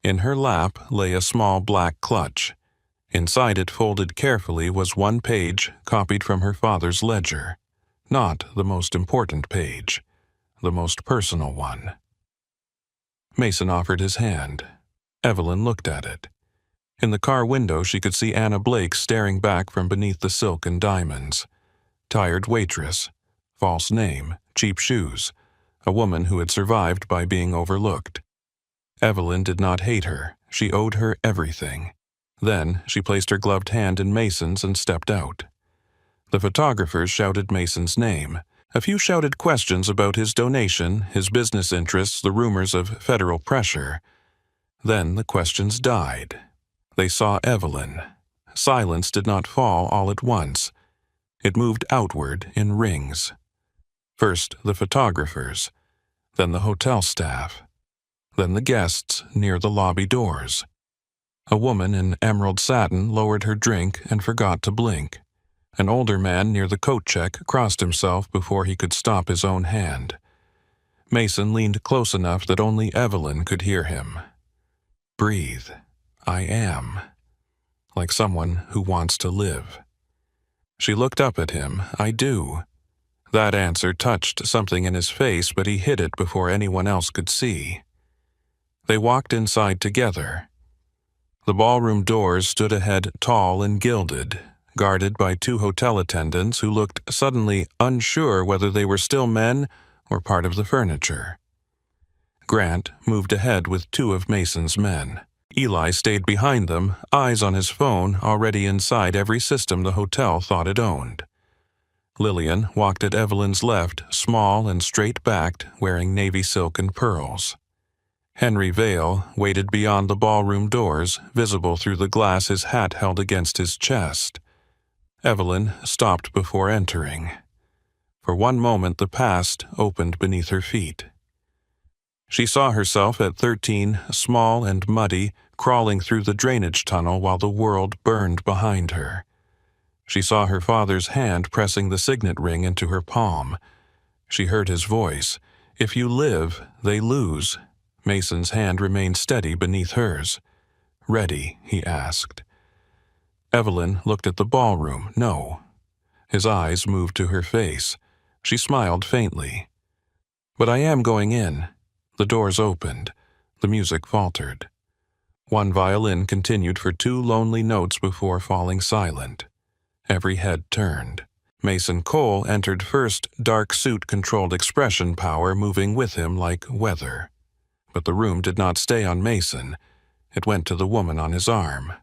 In her lap lay a small black clutch. Inside it, folded carefully, was one page copied from her father's ledger. Not the most important page, the most personal one. Mason offered his hand. Evelyn looked at it. In the car window, she could see Anna Blake staring back from beneath the silk and diamonds. Tired waitress, false name, cheap shoes, a woman who had survived by being overlooked. Evelyn did not hate her. She owed her everything. Then she placed her gloved hand in Mason's and stepped out. The photographers shouted Mason's name. A few shouted questions about his donation, his business interests, the rumors of federal pressure. Then the questions died. They saw Evelyn. Silence did not fall all at once. It moved outward in rings. First the photographers, then the hotel staff, then the guests near the lobby doors. A woman in emerald satin lowered her drink and forgot to blink. An older man near the coat check crossed himself before he could stop his own hand. Mason leaned close enough that only Evelyn could hear him. Breathe. I am. Like someone who wants to live. She looked up at him. I do. That answer touched something in his face, but he hid it before anyone else could see. They walked inside together. The ballroom doors stood ahead, tall and gilded, guarded by two hotel attendants who looked suddenly unsure whether they were still men or part of the furniture. Grant moved ahead with two of Mason's men. Eli stayed behind them, eyes on his phone, already inside every system the hotel thought it owned. Lillian walked at Evelyn's left, small and straight-backed, wearing navy silk and pearls. Henry Vale waited beyond the ballroom doors, visible through the glass his hat held against his chest. Evelyn stopped before entering. For one moment the past opened beneath her feet. She saw herself at 13, small and muddy, crawling through the drainage tunnel while the world burned behind her. She saw her father's hand pressing the signet ring into her palm. She heard his voice. If you live, they lose. Mason's hand remained steady beneath hers. Ready, he asked. Evelyn looked at the ballroom. No. His eyes moved to her face. She smiled faintly. But I am going in. The doors opened. The music faltered. One violin continued for 2 lonely notes before falling silent. Every head turned. Mason Cole entered first, dark suit-controlled expression power moving with him like weather. But the room did not stay on Mason. It went to the woman on his arm.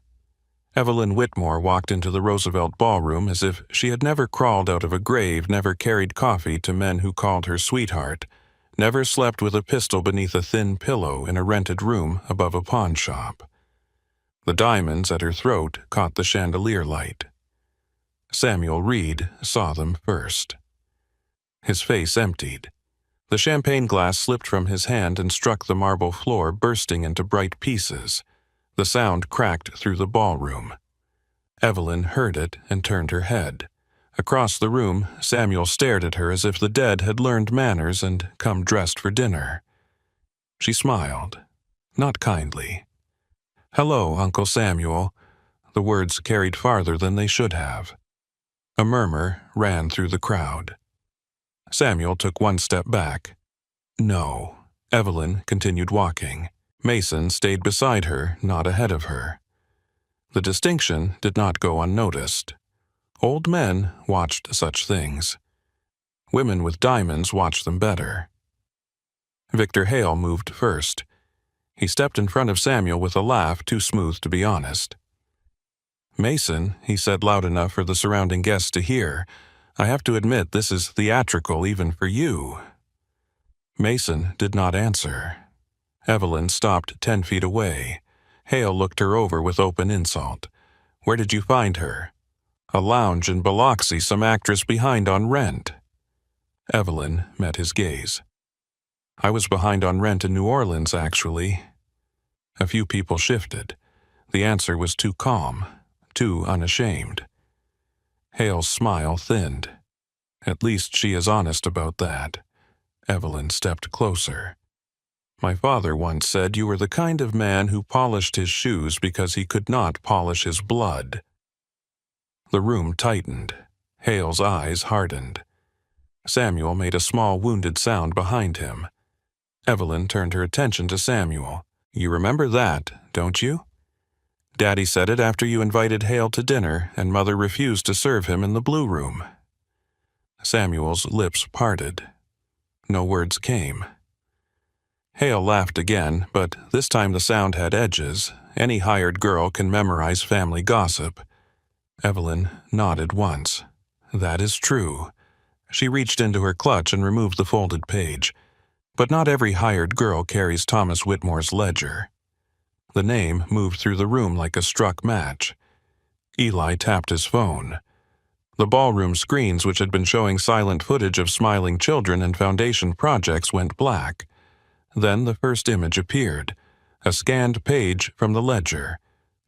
Evelyn Whitmore walked into the Roosevelt ballroom as if she had never crawled out of a grave, never carried coffee to men who called her sweetheart, never slept with a pistol beneath a thin pillow in a rented room above a pawn shop. The diamonds at her throat caught the chandelier light. Samuel Reed saw them first. His face emptied. The champagne glass slipped from his hand and struck the marble floor, bursting into bright pieces. The sound cracked through the ballroom. Evelyn heard it and turned her head. Across the room, Samuel stared at her as if the dead had learned manners and come dressed for dinner. She smiled, not kindly. "Hello, Uncle Samuel." The words carried farther than they should have. A murmur ran through the crowd. Samuel took one step back. "No." Evelyn continued walking. Mason stayed beside her, not ahead of her. The distinction did not go unnoticed. Old men watched such things. Women with diamonds watched them better. Victor Hale moved first. He stepped in front of Samuel with a laugh too smooth to be honest. "Mason," he said loud enough for the surrounding guests to hear, "I have to admit this is theatrical even for you." Mason did not answer. Evelyn stopped 10 feet away. Hale looked her over with open insult. "Where did you find her?" "A lounge in Biloxi, some actress behind on rent." Evelyn met his gaze. "I was behind on rent in New Orleans, actually." A few people shifted. The answer was too calm, too unashamed. Hale's smile thinned. "At least she is honest about that." Evelyn stepped closer. "My father once said you were the kind of man who polished his shoes because he could not polish his blood." The room tightened. Hale's eyes hardened. Samuel made a small wounded sound behind him. Evelyn turned her attention to Samuel. "You remember that, don't you? Daddy said it after you invited Hale to dinner and Mother refused to serve him in the blue room." Samuel's lips parted. No words came. Hale laughed again, but this time the sound had edges. Any hired girl can memorize family gossip. Evelyn nodded once. "That is true." She reached into her clutch and removed the folded page. "But not every hired girl carries Thomas Whitmore's ledger." The name moved through the room like a struck match. Eli tapped his phone. The ballroom screens, which had been showing silent footage of smiling children and foundation projects, went black. Then the first image appeared, a scanned page from the ledger.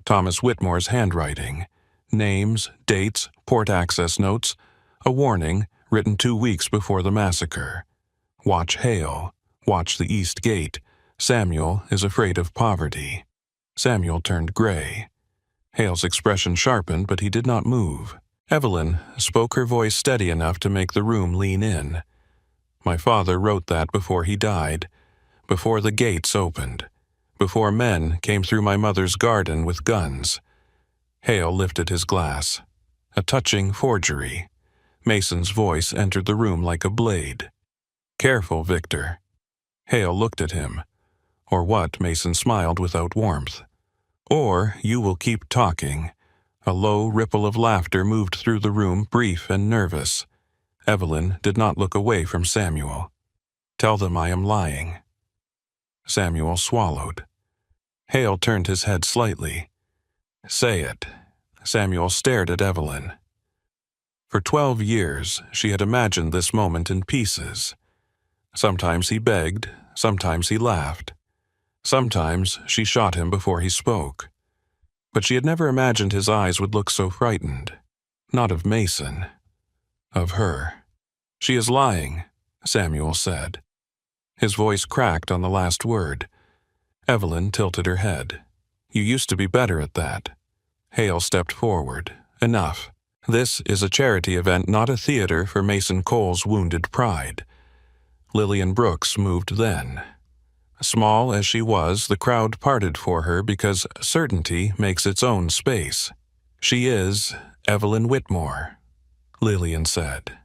Thomas Whitmore's handwriting. Names, dates, port access notes, a warning written 2 weeks before the massacre. "Watch Hale. Watch the East Gate. Samuel is afraid of poverty." Samuel turned gray. Hale's expression sharpened, but he did not move. Evelyn spoke, her voice steady enough to make the room lean in. "My father wrote that before he died, before the gates opened, before men came through my mother's garden with guns." Hale lifted his glass. A touching forgery. Mason's voice entered the room like a blade. "Careful, Victor." Hale looked at him. "Or what?" Mason smiled without warmth. "Or you will keep talking." A low ripple of laughter moved through the room, brief and nervous. Evelyn did not look away from Samuel. "Tell them I am lying." Samuel swallowed. Hale turned his head slightly. "Say it." Samuel stared at Evelyn. For 12 years, she had imagined this moment in pieces. Sometimes he begged, sometimes he laughed. Sometimes she shot him before he spoke. But she had never imagined his eyes would look so frightened. Not of Mason. Of her. "She is lying," Samuel said. His voice cracked on the last word. Evelyn tilted her head. "You used to be better at that." Hale stepped forward. "Enough. This is a charity event, not a theater for Mason Cole's wounded pride." Lillian Brooks moved then. Small as she was, the crowd parted for her because certainty makes its own space. "She is Evelyn Whitmore," Lillian said.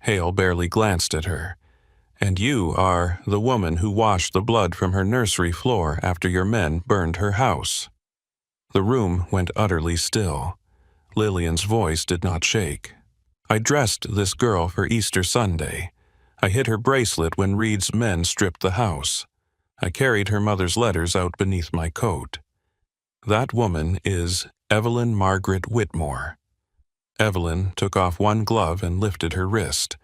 Hale barely glanced at her. "And you are the woman who washed the blood from her nursery floor after your men burned her house." The room went utterly still. Lillian's voice did not shake. "I dressed this girl for Easter Sunday. I hid her bracelet when Reed's men stripped the house. I carried her mother's letters out beneath my coat. That woman is Evelyn Margaret Whitmore." Evelyn took off one glove and lifted her wrist.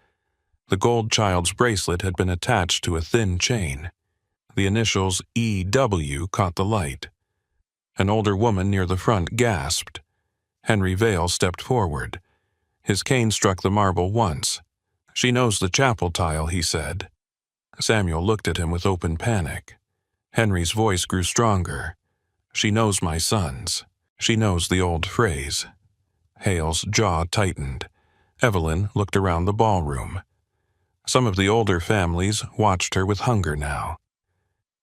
The gold child's bracelet had been attached to a thin chain. The initials E.W. caught the light. An older woman near the front gasped. Henry Vale stepped forward. His cane struck the marble once. "She knows the chapel tile," he said. Samuel looked at him with open panic. Henry's voice grew stronger. "She knows my sons. She knows the old phrase." Hale's jaw tightened. Evelyn looked around the ballroom. Some of the older families watched her with hunger now.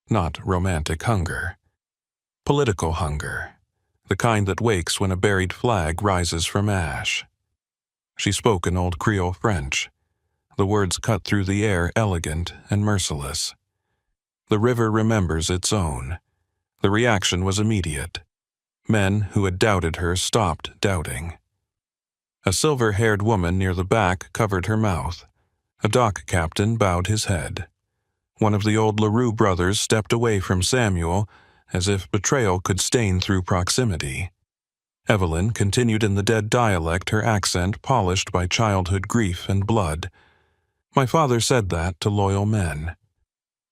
Not romantic hunger. Political hunger. The kind that wakes when a buried flag rises from ash. She spoke in Old Creole French. The words cut through the air, elegant and merciless. The river remembers its own. The reaction was immediate. Men who had doubted her stopped doubting. A silver-haired woman near the back covered her mouth. A dock captain bowed his head. One of the old LaRue brothers stepped away from Samuel, as if betrayal could stain through proximity. Evelyn continued in the dead dialect, her accent polished by childhood grief and blood. "My father said that to loyal men.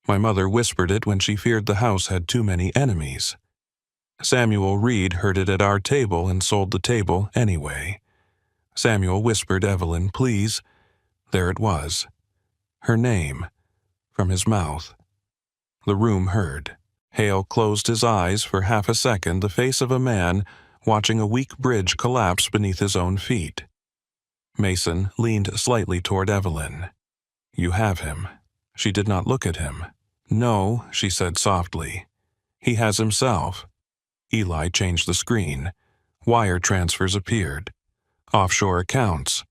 My mother whispered it when she feared the house had too many enemies. Samuel Reed heard it at our table and sold the table anyway." Samuel whispered Evelyn, "Please." There it was. Her name. From his mouth. The room heard. Hale closed his eyes for half a second, the face of a man watching a weak bridge collapse beneath his own feet. Mason leaned slightly toward Evelyn. "You have him." She did not look at him. "No," she said softly. "He has himself." Eli changed the screen. Wire transfers appeared. Offshore accounts.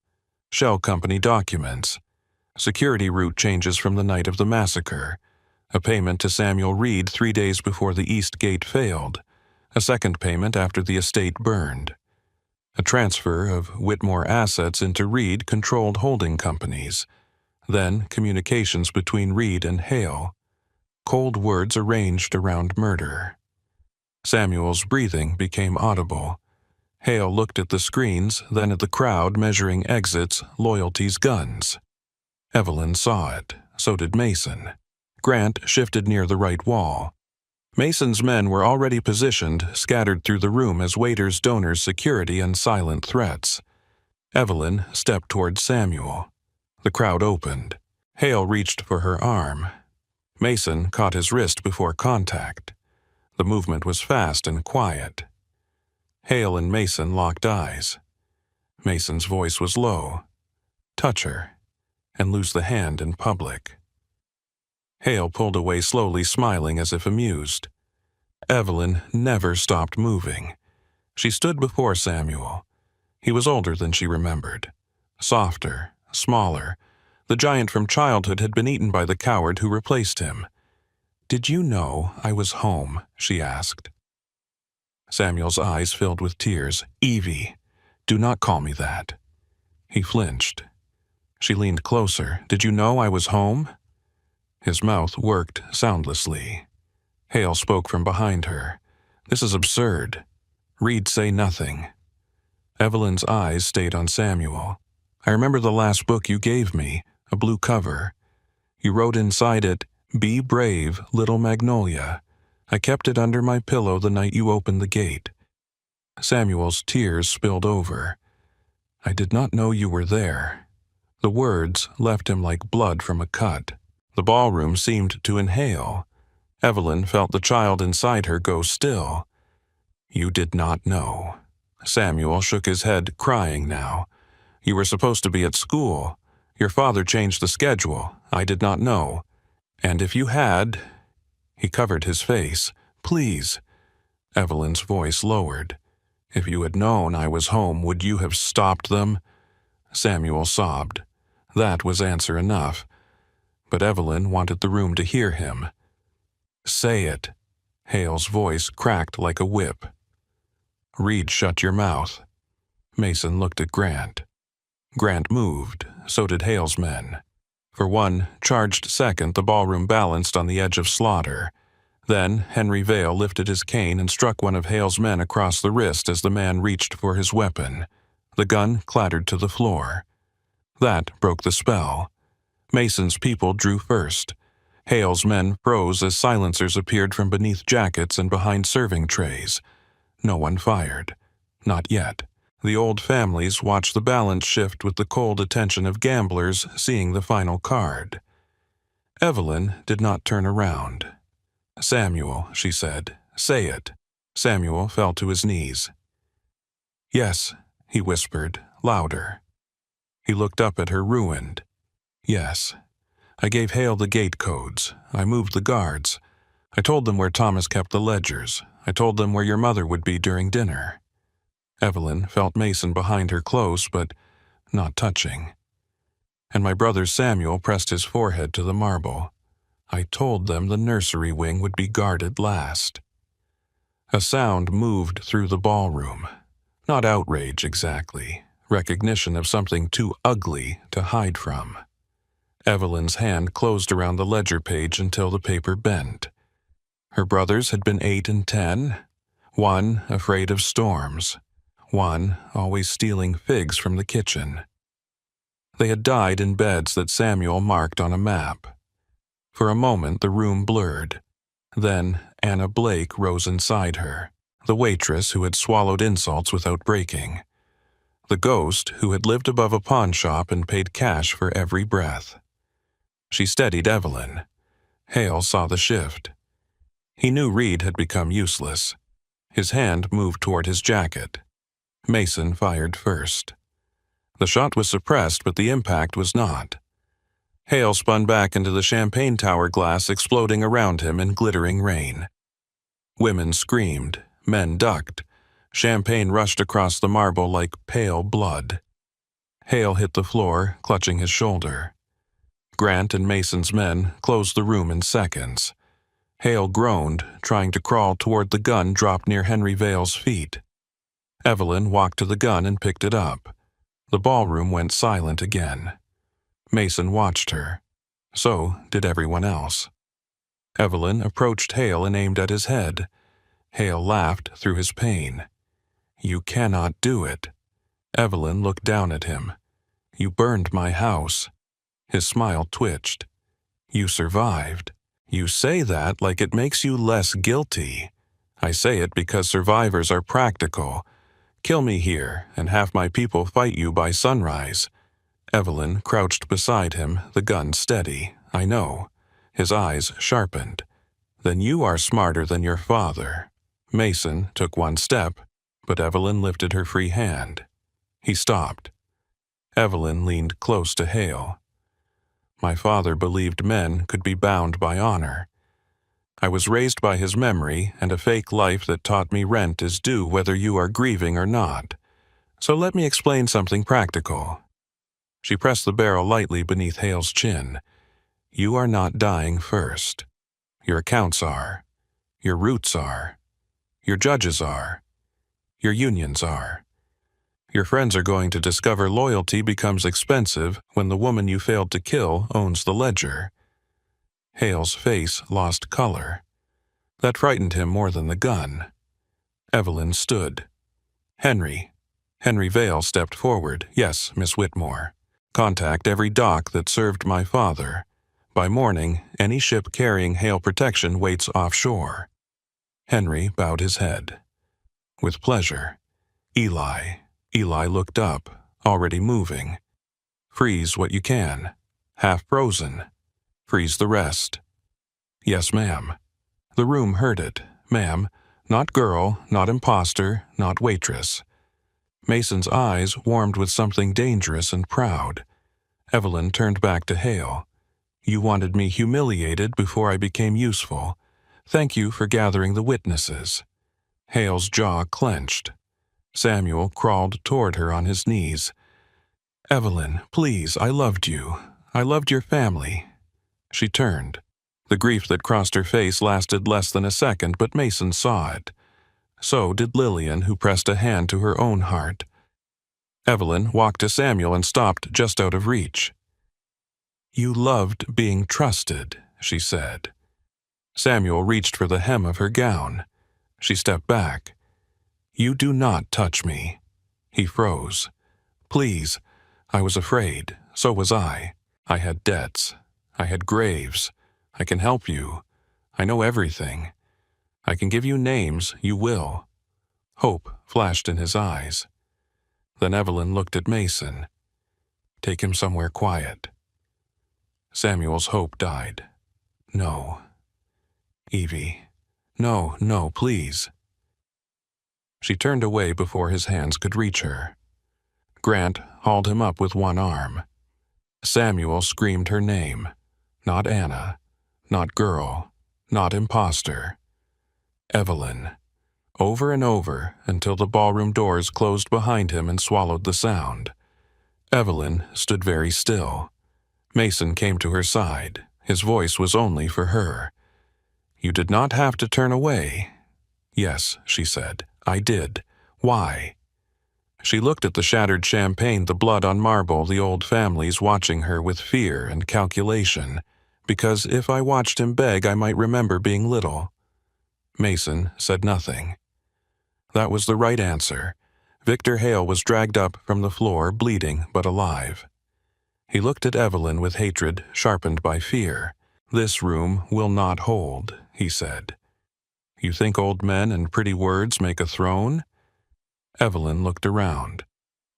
Shell company documents. Security route changes from the night of the massacre. A payment to Samuel Reed 3 days before the East Gate failed. A second payment after the estate burned. A transfer of Whitmore assets into Reed-controlled holding companies. Then communications between Reed and Hale. Cold words arranged around murder. Samuel's breathing became audible. Hale looked at the screens, then at the crowd measuring exits, loyalties, guns. Evelyn saw it. So did Mason. Grant shifted near the right wall. Mason's men were already positioned, scattered through the room as waiters, donors, security, and silent threats. Evelyn stepped toward Samuel. The crowd opened. Hale reached for her arm. Mason caught his wrist before contact. The movement was fast and quiet. Hale and Mason locked eyes. Mason's voice was low. "Touch her, and lose the hand in public." Hale pulled away slowly, smiling as if amused. Evelyn never stopped moving. She stood before Samuel. He was older than she remembered. Softer, smaller. The giant from childhood had been eaten by the coward who replaced him. "Did you know I was home?" she asked. Samuel's eyes filled with tears. "Evie, do not call me that." He flinched. She leaned closer. "Did you know I was home?" His mouth worked soundlessly. Hale spoke from behind her. "This is absurd. Reed, say nothing." Evelyn's eyes stayed on Samuel. "I remember the last book you gave me, a blue cover. You wrote inside it, 'Be brave, little Magnolia.' I kept it under my pillow the night you opened the gate." Samuel's tears spilled over. "I did not know you were there." The words left him like blood from a cut. The ballroom seemed to inhale. Evelyn felt the child inside her go still. "You did not know." Samuel shook his head, crying now. "You were supposed to be at school. Your father changed the schedule. I did not know. And if you had—" He covered his face. "Please." Evelyn's voice lowered. "If you had known I was home, would you have stopped them?" Samuel sobbed. That was answer enough. But Evelyn wanted the room to hear him. "Say it." Hale's voice cracked like a whip. "Reed, shut your mouth." Mason looked at Grant. Grant moved. So did Hale's men. For one charged second, the ballroom balanced on the edge of slaughter. Then Henry Vale lifted his cane and struck one of Hale's men across the wrist as the man reached for his weapon. The gun clattered to the floor. That broke the spell. Mason's people drew first. Hale's men froze as silencers appeared from beneath jackets and behind serving trays. No one fired. Not yet. The old families watched the balance shift with the cold attention of gamblers seeing the final card. Evelyn did not turn around. "Samuel," she said, "say it." Samuel fell to his knees. "Yes," he whispered, louder. He looked up at her, ruined. "Yes. I gave Hale the gate codes. I moved the guards. I told them where Thomas kept the ledgers. I told them where your mother would be during dinner." Evelyn felt Mason behind her close, but not touching. And my brother Samuel pressed his forehead to the marble. "I told them the nursery wing would be guarded last." A sound moved through the ballroom. Not outrage exactly, recognition of something too ugly to hide from. Evelyn's hand closed around the ledger page until the paper bent. Her brothers had been 8 and 10, one afraid of storms, one always stealing figs from the kitchen. They had died in beds that Samuel marked on a map. For a moment the room blurred. Then Anna Blake rose inside her, the waitress who had swallowed insults without breaking, the ghost who had lived above a pawn shop and paid cash for every breath. She steadied Evelyn. Hale saw the shift. He knew Reed had become useless. His hand moved toward his jacket. Mason fired first. The shot was suppressed, but the impact was not. Hale spun back into the champagne tower glass exploding around him in glittering rain. Women screamed, men ducked. Champagne rushed across the marble like pale blood. Hale hit the floor, clutching his shoulder. Grant and Mason's men closed the room in seconds. Hale groaned, trying to crawl toward the gun dropped near Henry Vale's feet. Evelyn walked to the gun and picked it up. The ballroom went silent again. Mason watched her. So did everyone else. Evelyn approached Hale and aimed at his head. Hale laughed through his pain. "You cannot do it." Evelyn looked down at him. "You burned my house." His smile twitched. "You survived. You say that like it makes you less guilty. I say it because survivors are practical. Kill me here, and half my people fight you by sunrise." Evelyn crouched beside him, the gun steady. "I know." His eyes sharpened. "Then you are smarter than your father." Mason took one step, but Evelyn lifted her free hand. He stopped. Evelyn leaned close to Hale. "My father believed men could be bound by honor. I was raised by his memory and a fake life that taught me rent is due whether you are grieving or not. So let me explain something practical." She pressed the barrel lightly beneath Hale's chin. "You are not dying first. Your accounts are. Your roots are. Your judges are. Your unions are. Your friends are going to discover loyalty becomes expensive when the woman you failed to kill owns the ledger." Hale's face lost color. That frightened him more than the gun. Evelyn stood. "Henry." Henry Vale stepped forward. "Yes, Miss Whitmore. Contact every dock that served my father. By morning, any ship carrying Hale protection waits offshore." Henry bowed his head. "With pleasure." "Eli." Eli looked up, already moving. "Freeze what you can. Half frozen. Freeze the rest." "Yes, ma'am." The room heard it. "Ma'am. Not girl, not imposter, not waitress." Mason's eyes warmed with something dangerous and proud. Evelyn turned back to Hale. "You wanted me humiliated before I became useful. Thank you for gathering the witnesses." Hale's jaw clenched. Samuel crawled toward her on his knees. "Evelyn, please, I loved you. I loved your family." She turned. The grief that crossed her face lasted less than a second, but Mason saw it. So did Lillian, who pressed a hand to her own heart. Evelyn walked to Samuel and stopped just out of reach. "You loved being trusted," she said. Samuel reached for the hem of her gown. She stepped back. "You do not touch me." He froze. "Please. I was afraid. So was I. I had debts. I had graves. I can help you. I know everything. I can give you names. You will." Hope flashed in his eyes. Then Evelyn looked at Mason. "Take him somewhere quiet." Samuel's hope died. "No. Evie. No, no, please." She turned away before his hands could reach her. Grant hauled him up with one arm. Samuel screamed her name. Not Anna. Not girl. Not imposter. Evelyn. Over and over until the ballroom doors closed behind him and swallowed the sound. Evelyn stood very still. Mason came to her side. His voice was only for her. "You did not have to turn away." "Yes," she said, "I did. Why?" She looked at the shattered champagne, the blood on marble, the old families watching her with fear and calculation. "Because if I watched him beg, I might remember being little." Mason said nothing. That was the right answer. Victor Hale was dragged up from the floor, bleeding but alive. He looked at Evelyn with hatred sharpened by fear. "This room will not hold," he said. "You think old men and pretty words make a throne?" Evelyn looked around.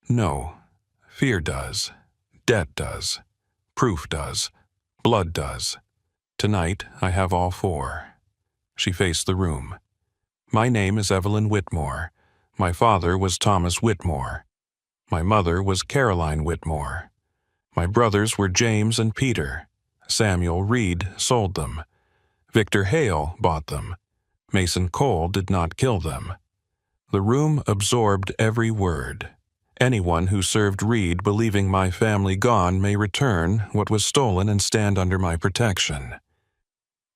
"No. Fear does. Debt does. Proof does. Blood does. Tonight I have all four." She faced the room. "My name is Evelyn Whitmore. My father was Thomas Whitmore. My mother was Caroline Whitmore. My brothers were James and Peter. Samuel Reed sold them. Victor Hale bought them. Mason Cole did not kill them." The room absorbed every word. "Anyone who served Reed believing my family gone may return what was stolen and stand under my protection.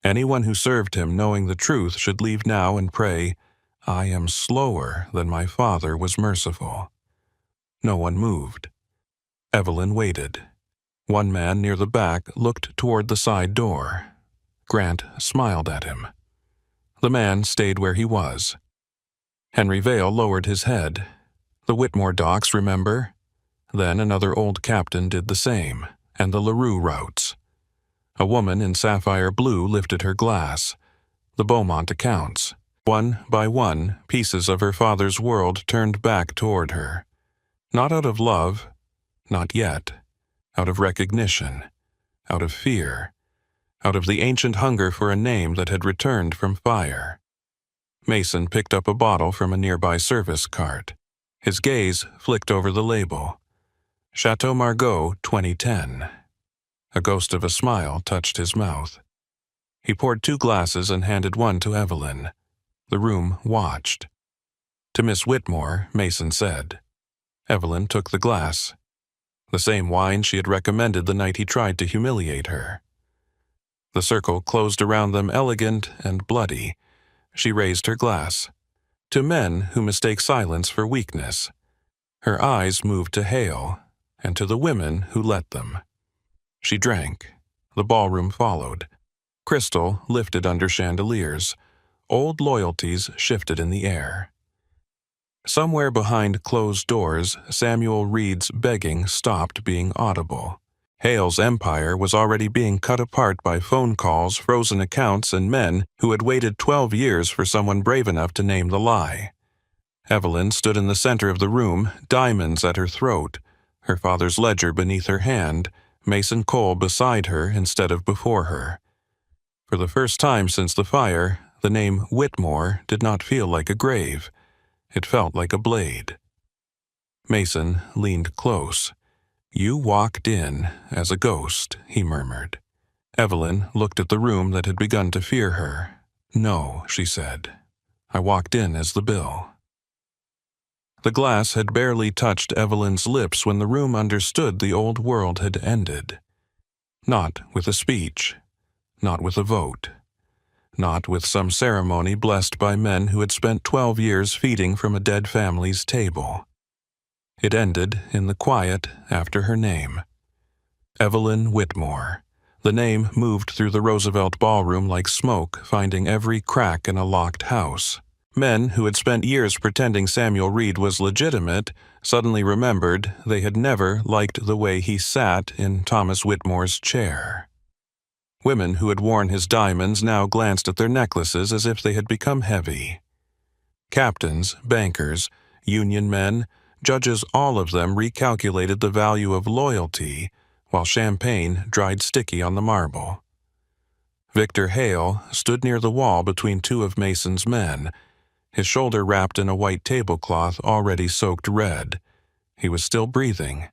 Anyone who served him knowing the truth should leave now and pray, 'I am slower than my father was merciful.'" No one moved. Evelyn waited. One man near the back looked toward the side door. Grant smiled at him. The man stayed where he was. Henry Vale lowered his head. "The Whitmore docks, remember?" Then another old captain did the same, and the LaRue routes. A woman in sapphire blue lifted her glass. "The Beaumont accounts." One by one, pieces of her father's world turned back toward her. Not out of love, not yet. Out of recognition, out of fear, out of the ancient hunger for a name that had returned from fire. Mason picked up a bottle from a nearby service cart. His gaze flicked over the label. Chateau Margaux 2010. A ghost of a smile touched his mouth. He poured 2 glasses and handed one to Evelyn. The room watched. "To Miss Whitmore," Mason said. Evelyn took the glass. The same wine she had recommended the night he tried to humiliate her. The circle closed around them, elegant and bloody. She raised her glass. "To men who mistake silence for weakness." Her eyes moved to Hale, and to the women who let them. She drank. The ballroom followed. Crystal lifted under chandeliers. Old loyalties shifted in the air. Somewhere behind closed doors, Samuel Reed's begging stopped being audible. Hale's empire was already being cut apart by phone calls, frozen accounts, and men who had waited 12 years for someone brave enough to name the lie. Evelyn stood in the center of the room, diamonds at her throat, her father's ledger beneath her hand, Mason Cole beside her instead of before her. For the first time since the fire, the name Whitmore did not feel like a grave. It felt like a blade. Mason leaned close. "You walked in as a ghost," he murmured. Evelyn looked at the room that had begun to fear her. "No," she said. "I walked in as the bill." The glass had barely touched Evelyn's lips when the room understood the old world had ended. Not with a speech. Not with a vote. Not with some ceremony blessed by men who had spent 12 years feeding from a dead family's table. It ended in the quiet after her name. Evelyn Whitmore. The name moved through the Roosevelt ballroom like smoke, finding every crack in a locked house. Men who had spent years pretending Samuel Reed was legitimate suddenly remembered they had never liked the way he sat in Thomas Whitmore's chair. Women who had worn his diamonds now glanced at their necklaces as if they had become heavy. Captains, bankers, union men, Judges, all of them, recalculated the value of loyalty, while champagne dried sticky on the marble. Victor Hale stood near the wall between two of Mason's men, his shoulder wrapped in a white tablecloth already soaked red. He was still breathing.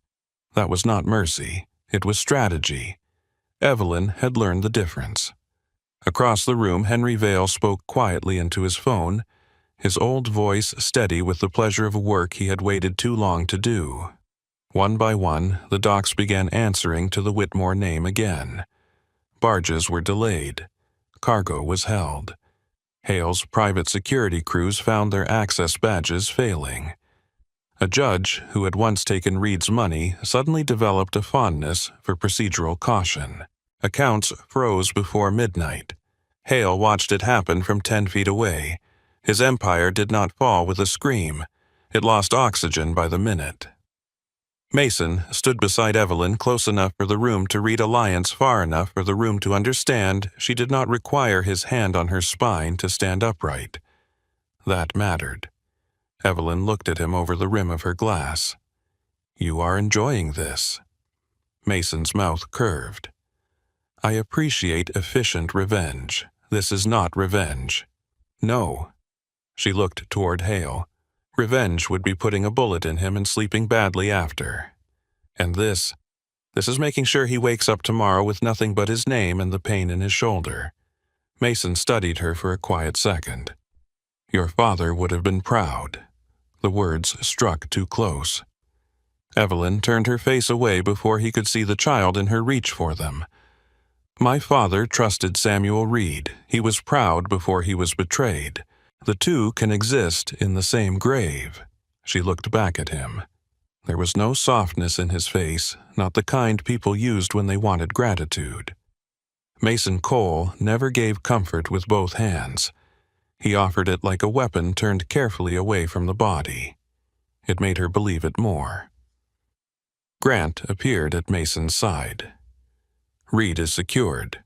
That was not mercy. It was strategy. Evelyn had learned the difference. Across the room, Henry Vale spoke quietly into his phone, his old voice steady with the pleasure of work he had waited too long to do. One by one, the docks began answering to the Whitmore name again. Barges were delayed. Cargo was held. Hale's private security crews found their access badges failing. A judge who had once taken Reed's money suddenly developed a fondness for procedural caution. Accounts froze before midnight. Hale watched it happen from 10 feet away. His empire did not fall with a scream. It lost oxygen by the minute. Mason stood beside Evelyn, close enough for the room to read alliance, far enough for the room to understand she did not require his hand on her spine to stand upright. That mattered. Evelyn looked at him over the rim of her glass. "You are enjoying this." Mason's mouth curved. "I appreciate efficient revenge. This is not revenge." "No." She looked toward Hale. Revenge would be putting a bullet in him and sleeping badly after. And this is making sure he wakes up tomorrow with nothing but his name and the pain in his shoulder. Mason studied her for a quiet second. "Your father would have been proud." The words struck too close. Evelyn turned her face away before he could see the child in her reach for them. "My father trusted Samuel Reed. He was proud before he was betrayed. The two can exist in the same grave." She looked back at him. There was no softness in his face, not the kind people used when they wanted gratitude. Mason Cole never gave comfort with both hands. He offered it like a weapon turned carefully away from the body. It made her believe it more. Grant appeared at Mason's side. "Reed is secured."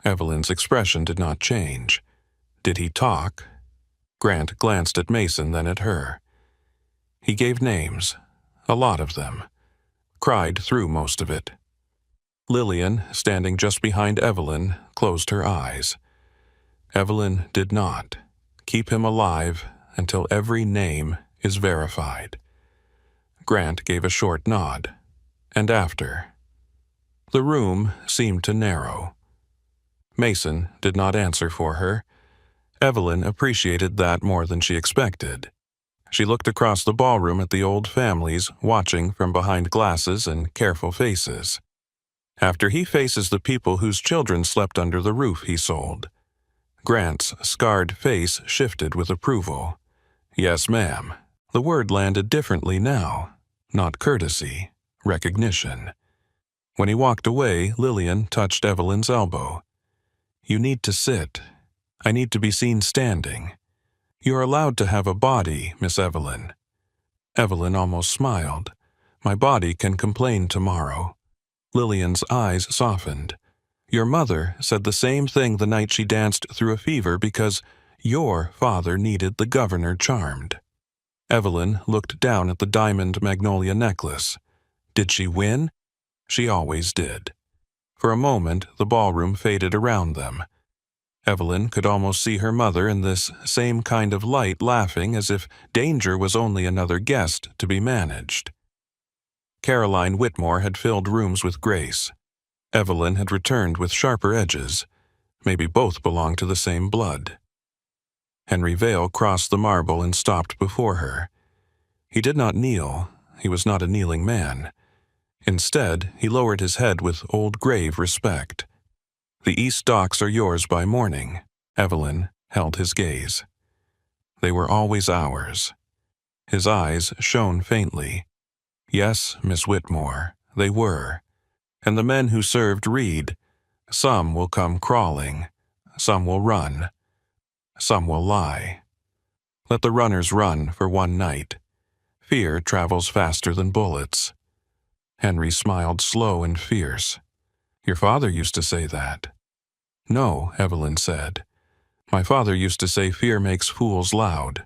Evelyn's expression did not change. "Did he talk?" Grant glanced at Mason, then at her. "He gave names, a lot of them. Cried through most of it." Lillian, standing just behind Evelyn, closed her eyes. Evelyn did not. Keep him alive until every name is verified. Grant gave a short nod. And after. The room seemed to narrow. Mason did not answer for her. Evelyn appreciated that more than she expected. She looked across the ballroom at the old families, watching from behind glasses and careful faces. "After he faces the people whose children slept under the roof he sold." Grant's scarred face shifted with approval. "Yes, ma'am." The word landed differently now. Not courtesy, recognition. When he walked away, Lillian touched Evelyn's elbow. "You need to sit. I need to be seen standing. You're allowed to have a body, Miss Evelyn." Evelyn almost smiled. "My body can complain tomorrow." Lillian's eyes softened. "Your mother said the same thing the night she danced through a fever because your father needed the governor charmed." Evelyn looked down at the diamond magnolia necklace. Did she win? She always did. For a moment, the ballroom faded around them. Evelyn could almost see her mother in this same kind of light, laughing as if danger was only another guest to be managed. Caroline Whitmore had filled rooms with grace. Evelyn had returned with sharper edges. Maybe both belonged to the same blood. Henry Vale crossed the marble and stopped before her. He did not kneel. He was not a kneeling man. Instead, he lowered his head with old grave respect. "The East Docks are yours by morning." Evelyn held his gaze. "They were always ours." His eyes shone faintly. "Yes, Miss Whitmore, they were. And the men who served Reed, some will come crawling, some will run, some will lie. Let the runners run for one night. Fear travels faster than bullets." Henry smiled slow and fierce. "Your father used to say that." "No," Evelyn said. "My father used to say fear makes fools loud."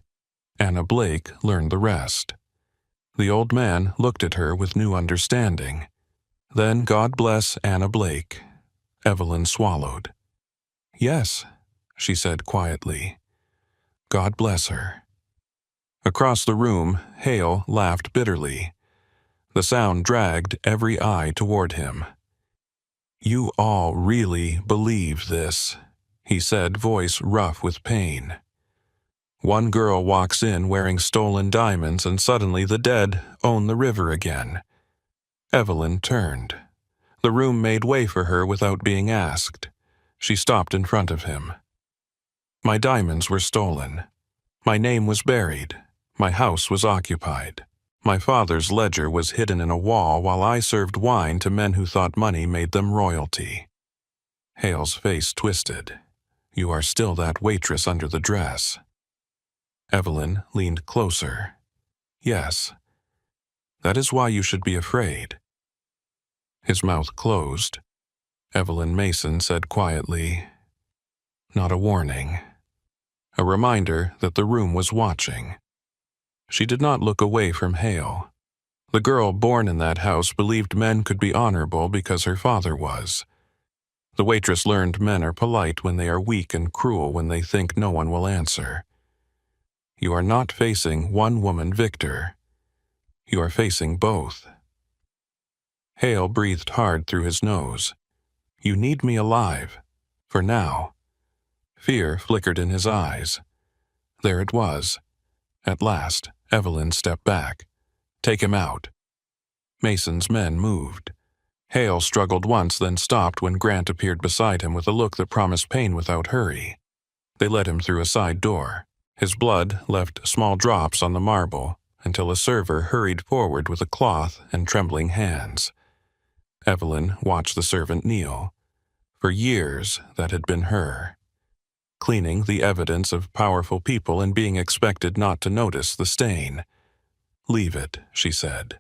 Anna Blake learned the rest. The old man looked at her with new understanding. Then God bless Anna Blake. Evelyn swallowed. Yes, she said quietly. God bless her. Across the room, Hale laughed bitterly. The sound dragged every eye toward him. You all really believe this, he said, voice rough with pain. One girl walks in wearing stolen diamonds and suddenly the dead own the river again. Evelyn turned. The room made way for her without being asked. She stopped in front of him. My diamonds were stolen. My name was buried. My house was occupied. My father's ledger was hidden in a wall while I served wine to men who thought money made them royalty. Hale's face twisted. You are still that waitress under the dress. Evelyn leaned closer. Yes. That is why you should be afraid. His mouth closed. Evelyn Mason said quietly, not a warning. A reminder that the room was watching. She did not look away from Hale. The girl born in that house believed men could be honorable because her father was. The waitress learned men are polite when they are weak and cruel when they think no one will answer. You are not facing one woman victor. You are facing both. Hale breathed hard through his nose. You need me alive. For now. Fear flickered in his eyes. There it was. At last, Evelyn stepped back. Take him out. Mason's men moved. Hale struggled once, then stopped when Grant appeared beside him with a look that promised pain without hurry. They led him through a side door. His blood left small drops on the marble until a server hurried forward with a cloth and trembling hands. Evelyn watched the servant kneel. For years, that had been her. Cleaning the evidence of powerful people and being expected not to notice the stain. Leave it, she said.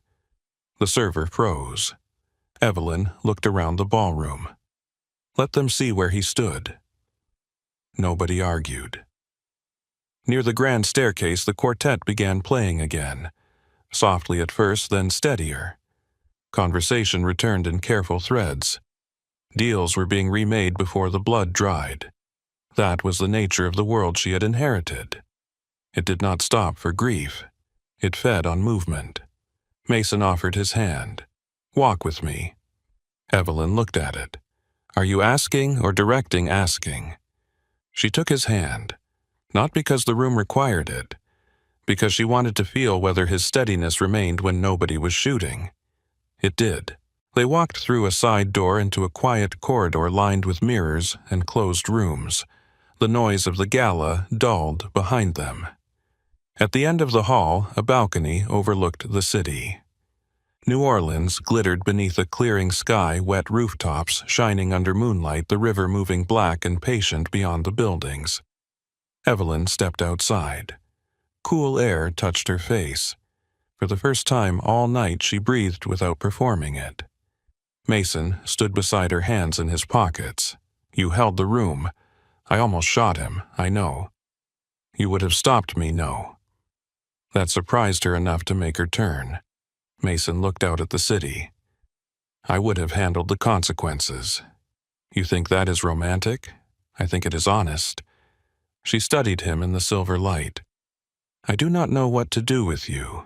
The server froze. Evelyn looked around the ballroom. Let them see where he stood. Nobody argued. Near the grand staircase, the quartet began playing again. Softly at first, then steadier. Conversation returned in careful threads. Deals were being remade before the blood dried. That was the nature of the world she had inherited. It did not stop for grief. It fed on movement. Mason offered his hand. Walk with me. Evelyn looked at it. Are you asking or directing asking? She took his hand, not because the room required it, because she wanted to feel whether his steadiness remained when nobody was shooting. It did. They walked through a side door into a quiet corridor lined with mirrors and closed rooms. The noise of the gala dulled behind them. At the end of the hall, a balcony overlooked the city. New Orleans glittered beneath a clearing sky, wet rooftops shining under moonlight, the river moving black and patient beyond the buildings. Evelyn stepped outside. Cool air touched her face. For the first time all night she breathed without performing it. Mason stood beside her, hands in his pockets. You held the room. I almost shot him, I know. You would have stopped me, no. That surprised her enough to make her turn. Mason looked out at the city. I would have handled the consequences. You think that is romantic? I think it is honest. She studied him in the silver light. I do not know what to do with you.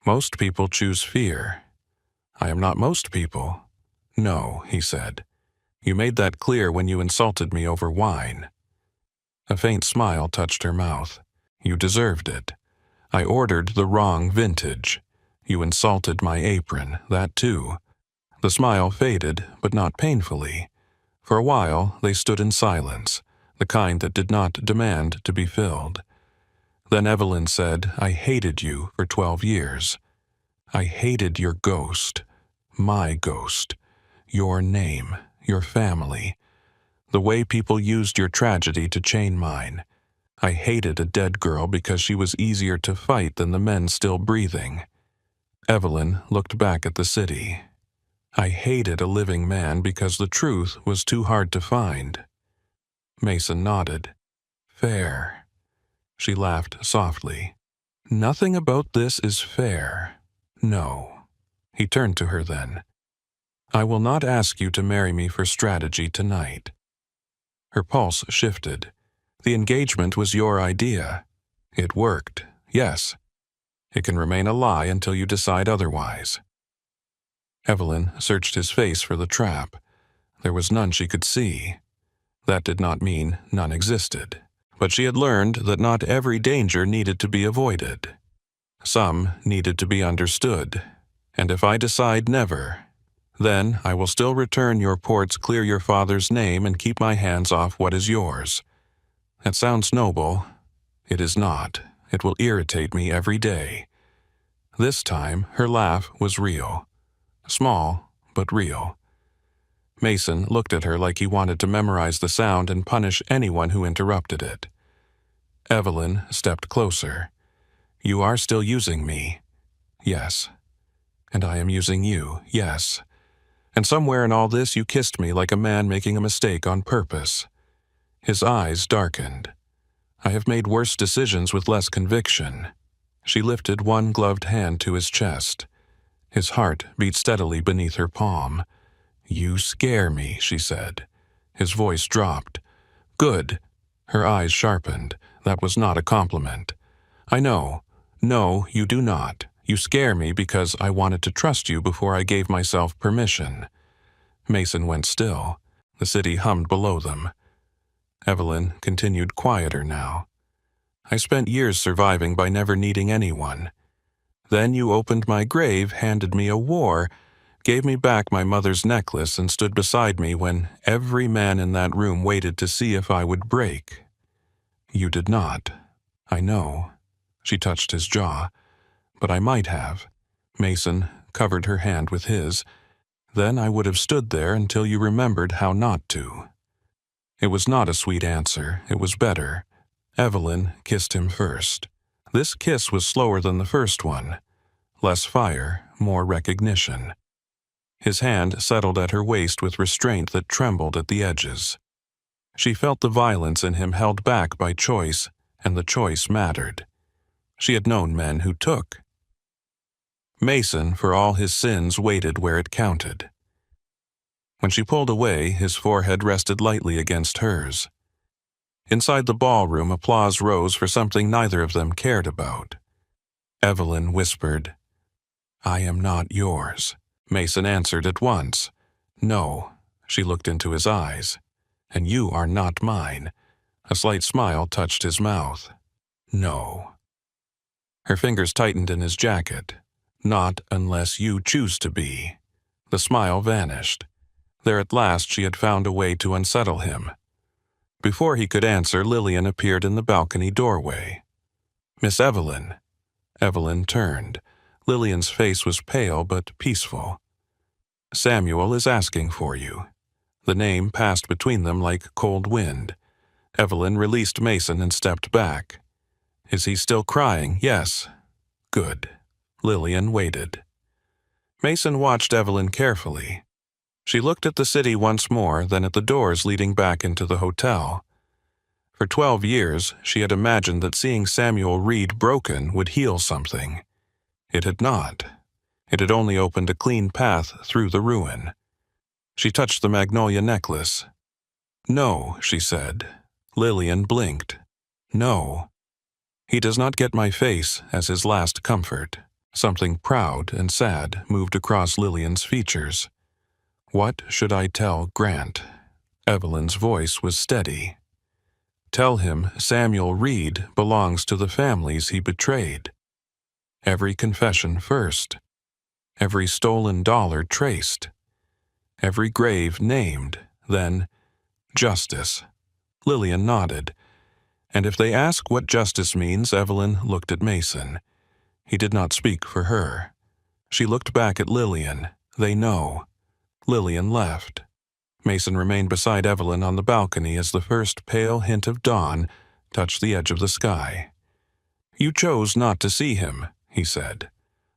Most people choose fear. I am not most people. No, he said. You made that clear when you insulted me over wine. A faint smile touched her mouth. You deserved it. I ordered the wrong vintage. You insulted my apron, that too. The smile faded, but not painfully. For a while, they stood in silence, the kind that did not demand to be filled. Then Evelyn said, I hated you for 12 years. I hated your ghost, my ghost, your name, your family, the way people used your tragedy to chain mine. I hated a dead girl because she was easier to fight than the men still breathing. Evelyn looked back at the city. I hated a living man because the truth was too hard to find. Mason nodded. Fair. She laughed softly. Nothing about this is fair. No. He turned to her then. I will not ask you to marry me for strategy tonight. Her pulse shifted. The engagement was your idea. It worked, yes. It can remain a lie until you decide otherwise. Evelyn searched his face for the trap. There was none she could see. That did not mean none existed. But she had learned that not every danger needed to be avoided. Some needed to be understood. And if I decide never, then I will still return your ports, clear your father's name, and keep my hands off what is yours. That sounds noble. It is not. It will irritate me every day. This time, her laugh was real. Small, but real. Mason looked at her like he wanted to memorize the sound and punish anyone who interrupted it. Evelyn stepped closer. You are still using me. Yes. And I am using you. Yes. And somewhere in all this you kissed me like a man making a mistake on purpose. His eyes darkened. I have made worse decisions with less conviction. She lifted one gloved hand to his chest. His heart beat steadily beneath her palm. You scare me, she said. His voice dropped. Good. Her eyes sharpened. That was not a compliment. I know. No, you do not. You scare me because I wanted to trust you before I gave myself permission. Mason went still. The city hummed below them. Evelyn continued quieter now. I spent years surviving by never needing anyone. Then you opened my grave, handed me a war, gave me back my mother's necklace, and stood beside me when every man in that room waited to see if I would break. You did not. I know. She touched his jaw. But I might have. Mason covered her hand with his. Then I would have stood there until you remembered how not to. It was not a sweet answer. It was better. Evelyn kissed him first. This kiss was slower than the first one. Less fire, more recognition. His hand settled at her waist with restraint that trembled at the edges. She felt the violence in him held back by choice, and the choice mattered. She had known men who took. Mason, for all his sins, waited where it counted. When she pulled away, his forehead rested lightly against hers. Inside the ballroom, applause rose for something neither of them cared about. Evelyn whispered, I am not yours. Mason answered at once. No. She looked into his eyes. And you are not mine. A slight smile touched his mouth. No. Her fingers tightened in his jacket. Not unless you choose to be. The smile vanished. There at last she had found a way to unsettle him. Before he could answer, Lillian appeared in the balcony doorway. Miss Evelyn. Evelyn turned. Lillian's face was pale but peaceful. Samuel is asking for you. The name passed between them like cold wind. Evelyn released Mason and stepped back. Is he still crying? Yes. Good. Lillian waited. Mason watched Evelyn carefully. She looked at the city once more, then at the doors leading back into the hotel. For 12 years, she had imagined that seeing Samuel Reed broken would heal something. It had not. It had only opened a clean path through the ruin. She touched the magnolia necklace. No, she said. Lillian blinked. No. He does not get my face as his last comfort. Something proud and sad moved across Lillian's features. What should I tell Grant? Evelyn's voice was steady. Tell him Samuel Reed belongs to the families he betrayed. Every confession first. Every stolen dollar traced. Every grave named. Then, justice. Lillian nodded. And if they ask what justice means, Evelyn looked at Mason. He did not speak for her. She looked back at Lillian. They know. Lillian left. Mason remained beside Evelyn on the balcony as the first pale hint of dawn touched the edge of the sky. You chose not to see him, he said.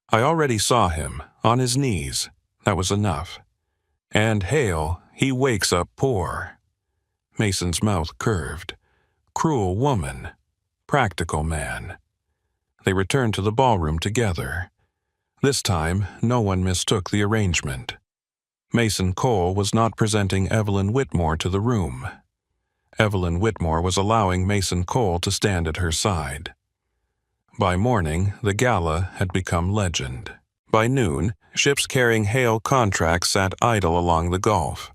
I already saw him, on his knees. That was enough. And hail, he wakes up poor. Mason's mouth curved. Cruel woman. Practical man. They returned to the ballroom together. This time, no one mistook the arrangement. Mason Cole was not presenting Evelyn Whitmore to the room. Evelyn Whitmore was allowing Mason Cole to stand at her side. By morning, the gala had become legend. By noon, ships carrying Hale contracts sat idle along the Gulf.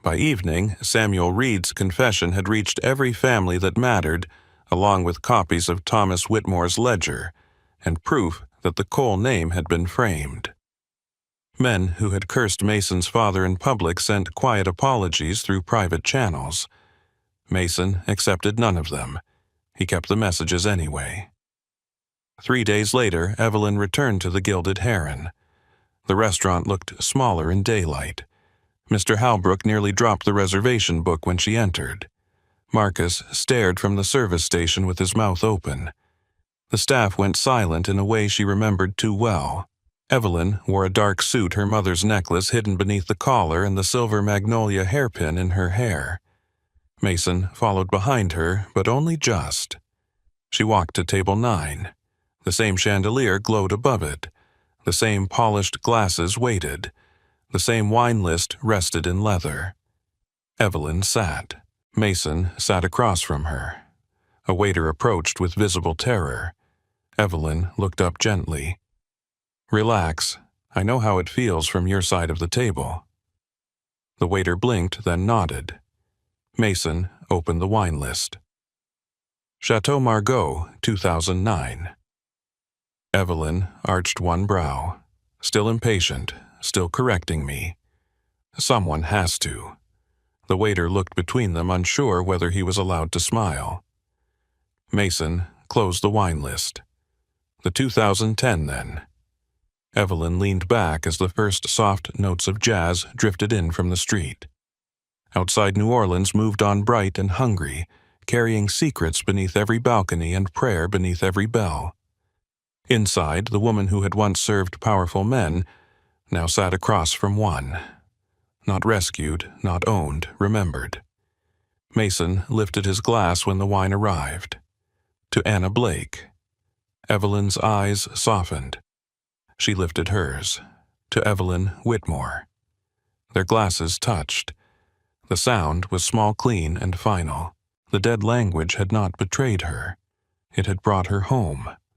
By evening, Samuel Reed's confession had reached every family that mattered, along with copies of Thomas Whitmore's ledger, and proof that the Cole name had been framed. Men who had cursed Mason's father in public sent quiet apologies through private channels. Mason accepted none of them. He kept the messages anyway. 3 days later, Evelyn returned to the Gilded Heron. The restaurant looked smaller in daylight. Mr. Halbrook nearly dropped the reservation book when she entered. Marcus stared from the service station with his mouth open. The staff went silent in a way she remembered too well. Evelyn wore a dark suit, her mother's necklace hidden beneath the collar and the silver magnolia hairpin in her hair. Mason followed behind her, but only just. She walked to table 9. The same chandelier glowed above it. The same polished glasses waited. The same wine list rested in leather. Evelyn sat. Mason sat across from her. A waiter approached with visible terror. Evelyn looked up gently. "Relax. I know how it feels from your side of the table." The waiter blinked, then nodded. Mason opened the wine list. Chateau Margaux, 2009. Evelyn arched one brow. Still impatient, still correcting me. Someone has to. The waiter looked between them, unsure whether he was allowed to smile. Mason closed the wine list. The 2010, then. Evelyn leaned back as the first soft notes of jazz drifted in from the street. Outside New Orleans moved on bright and hungry, carrying secrets beneath every balcony and prayer beneath every bell. Inside, the woman who had once served powerful men now sat across from one. Not rescued, not owned, remembered. Mason lifted his glass when the wine arrived. To Anna Blake. Evelyn's eyes softened. She lifted hers. To Evelyn Whitmore. Their glasses touched. The sound was small, clean, and final. The dead language had not betrayed her. It had brought her home.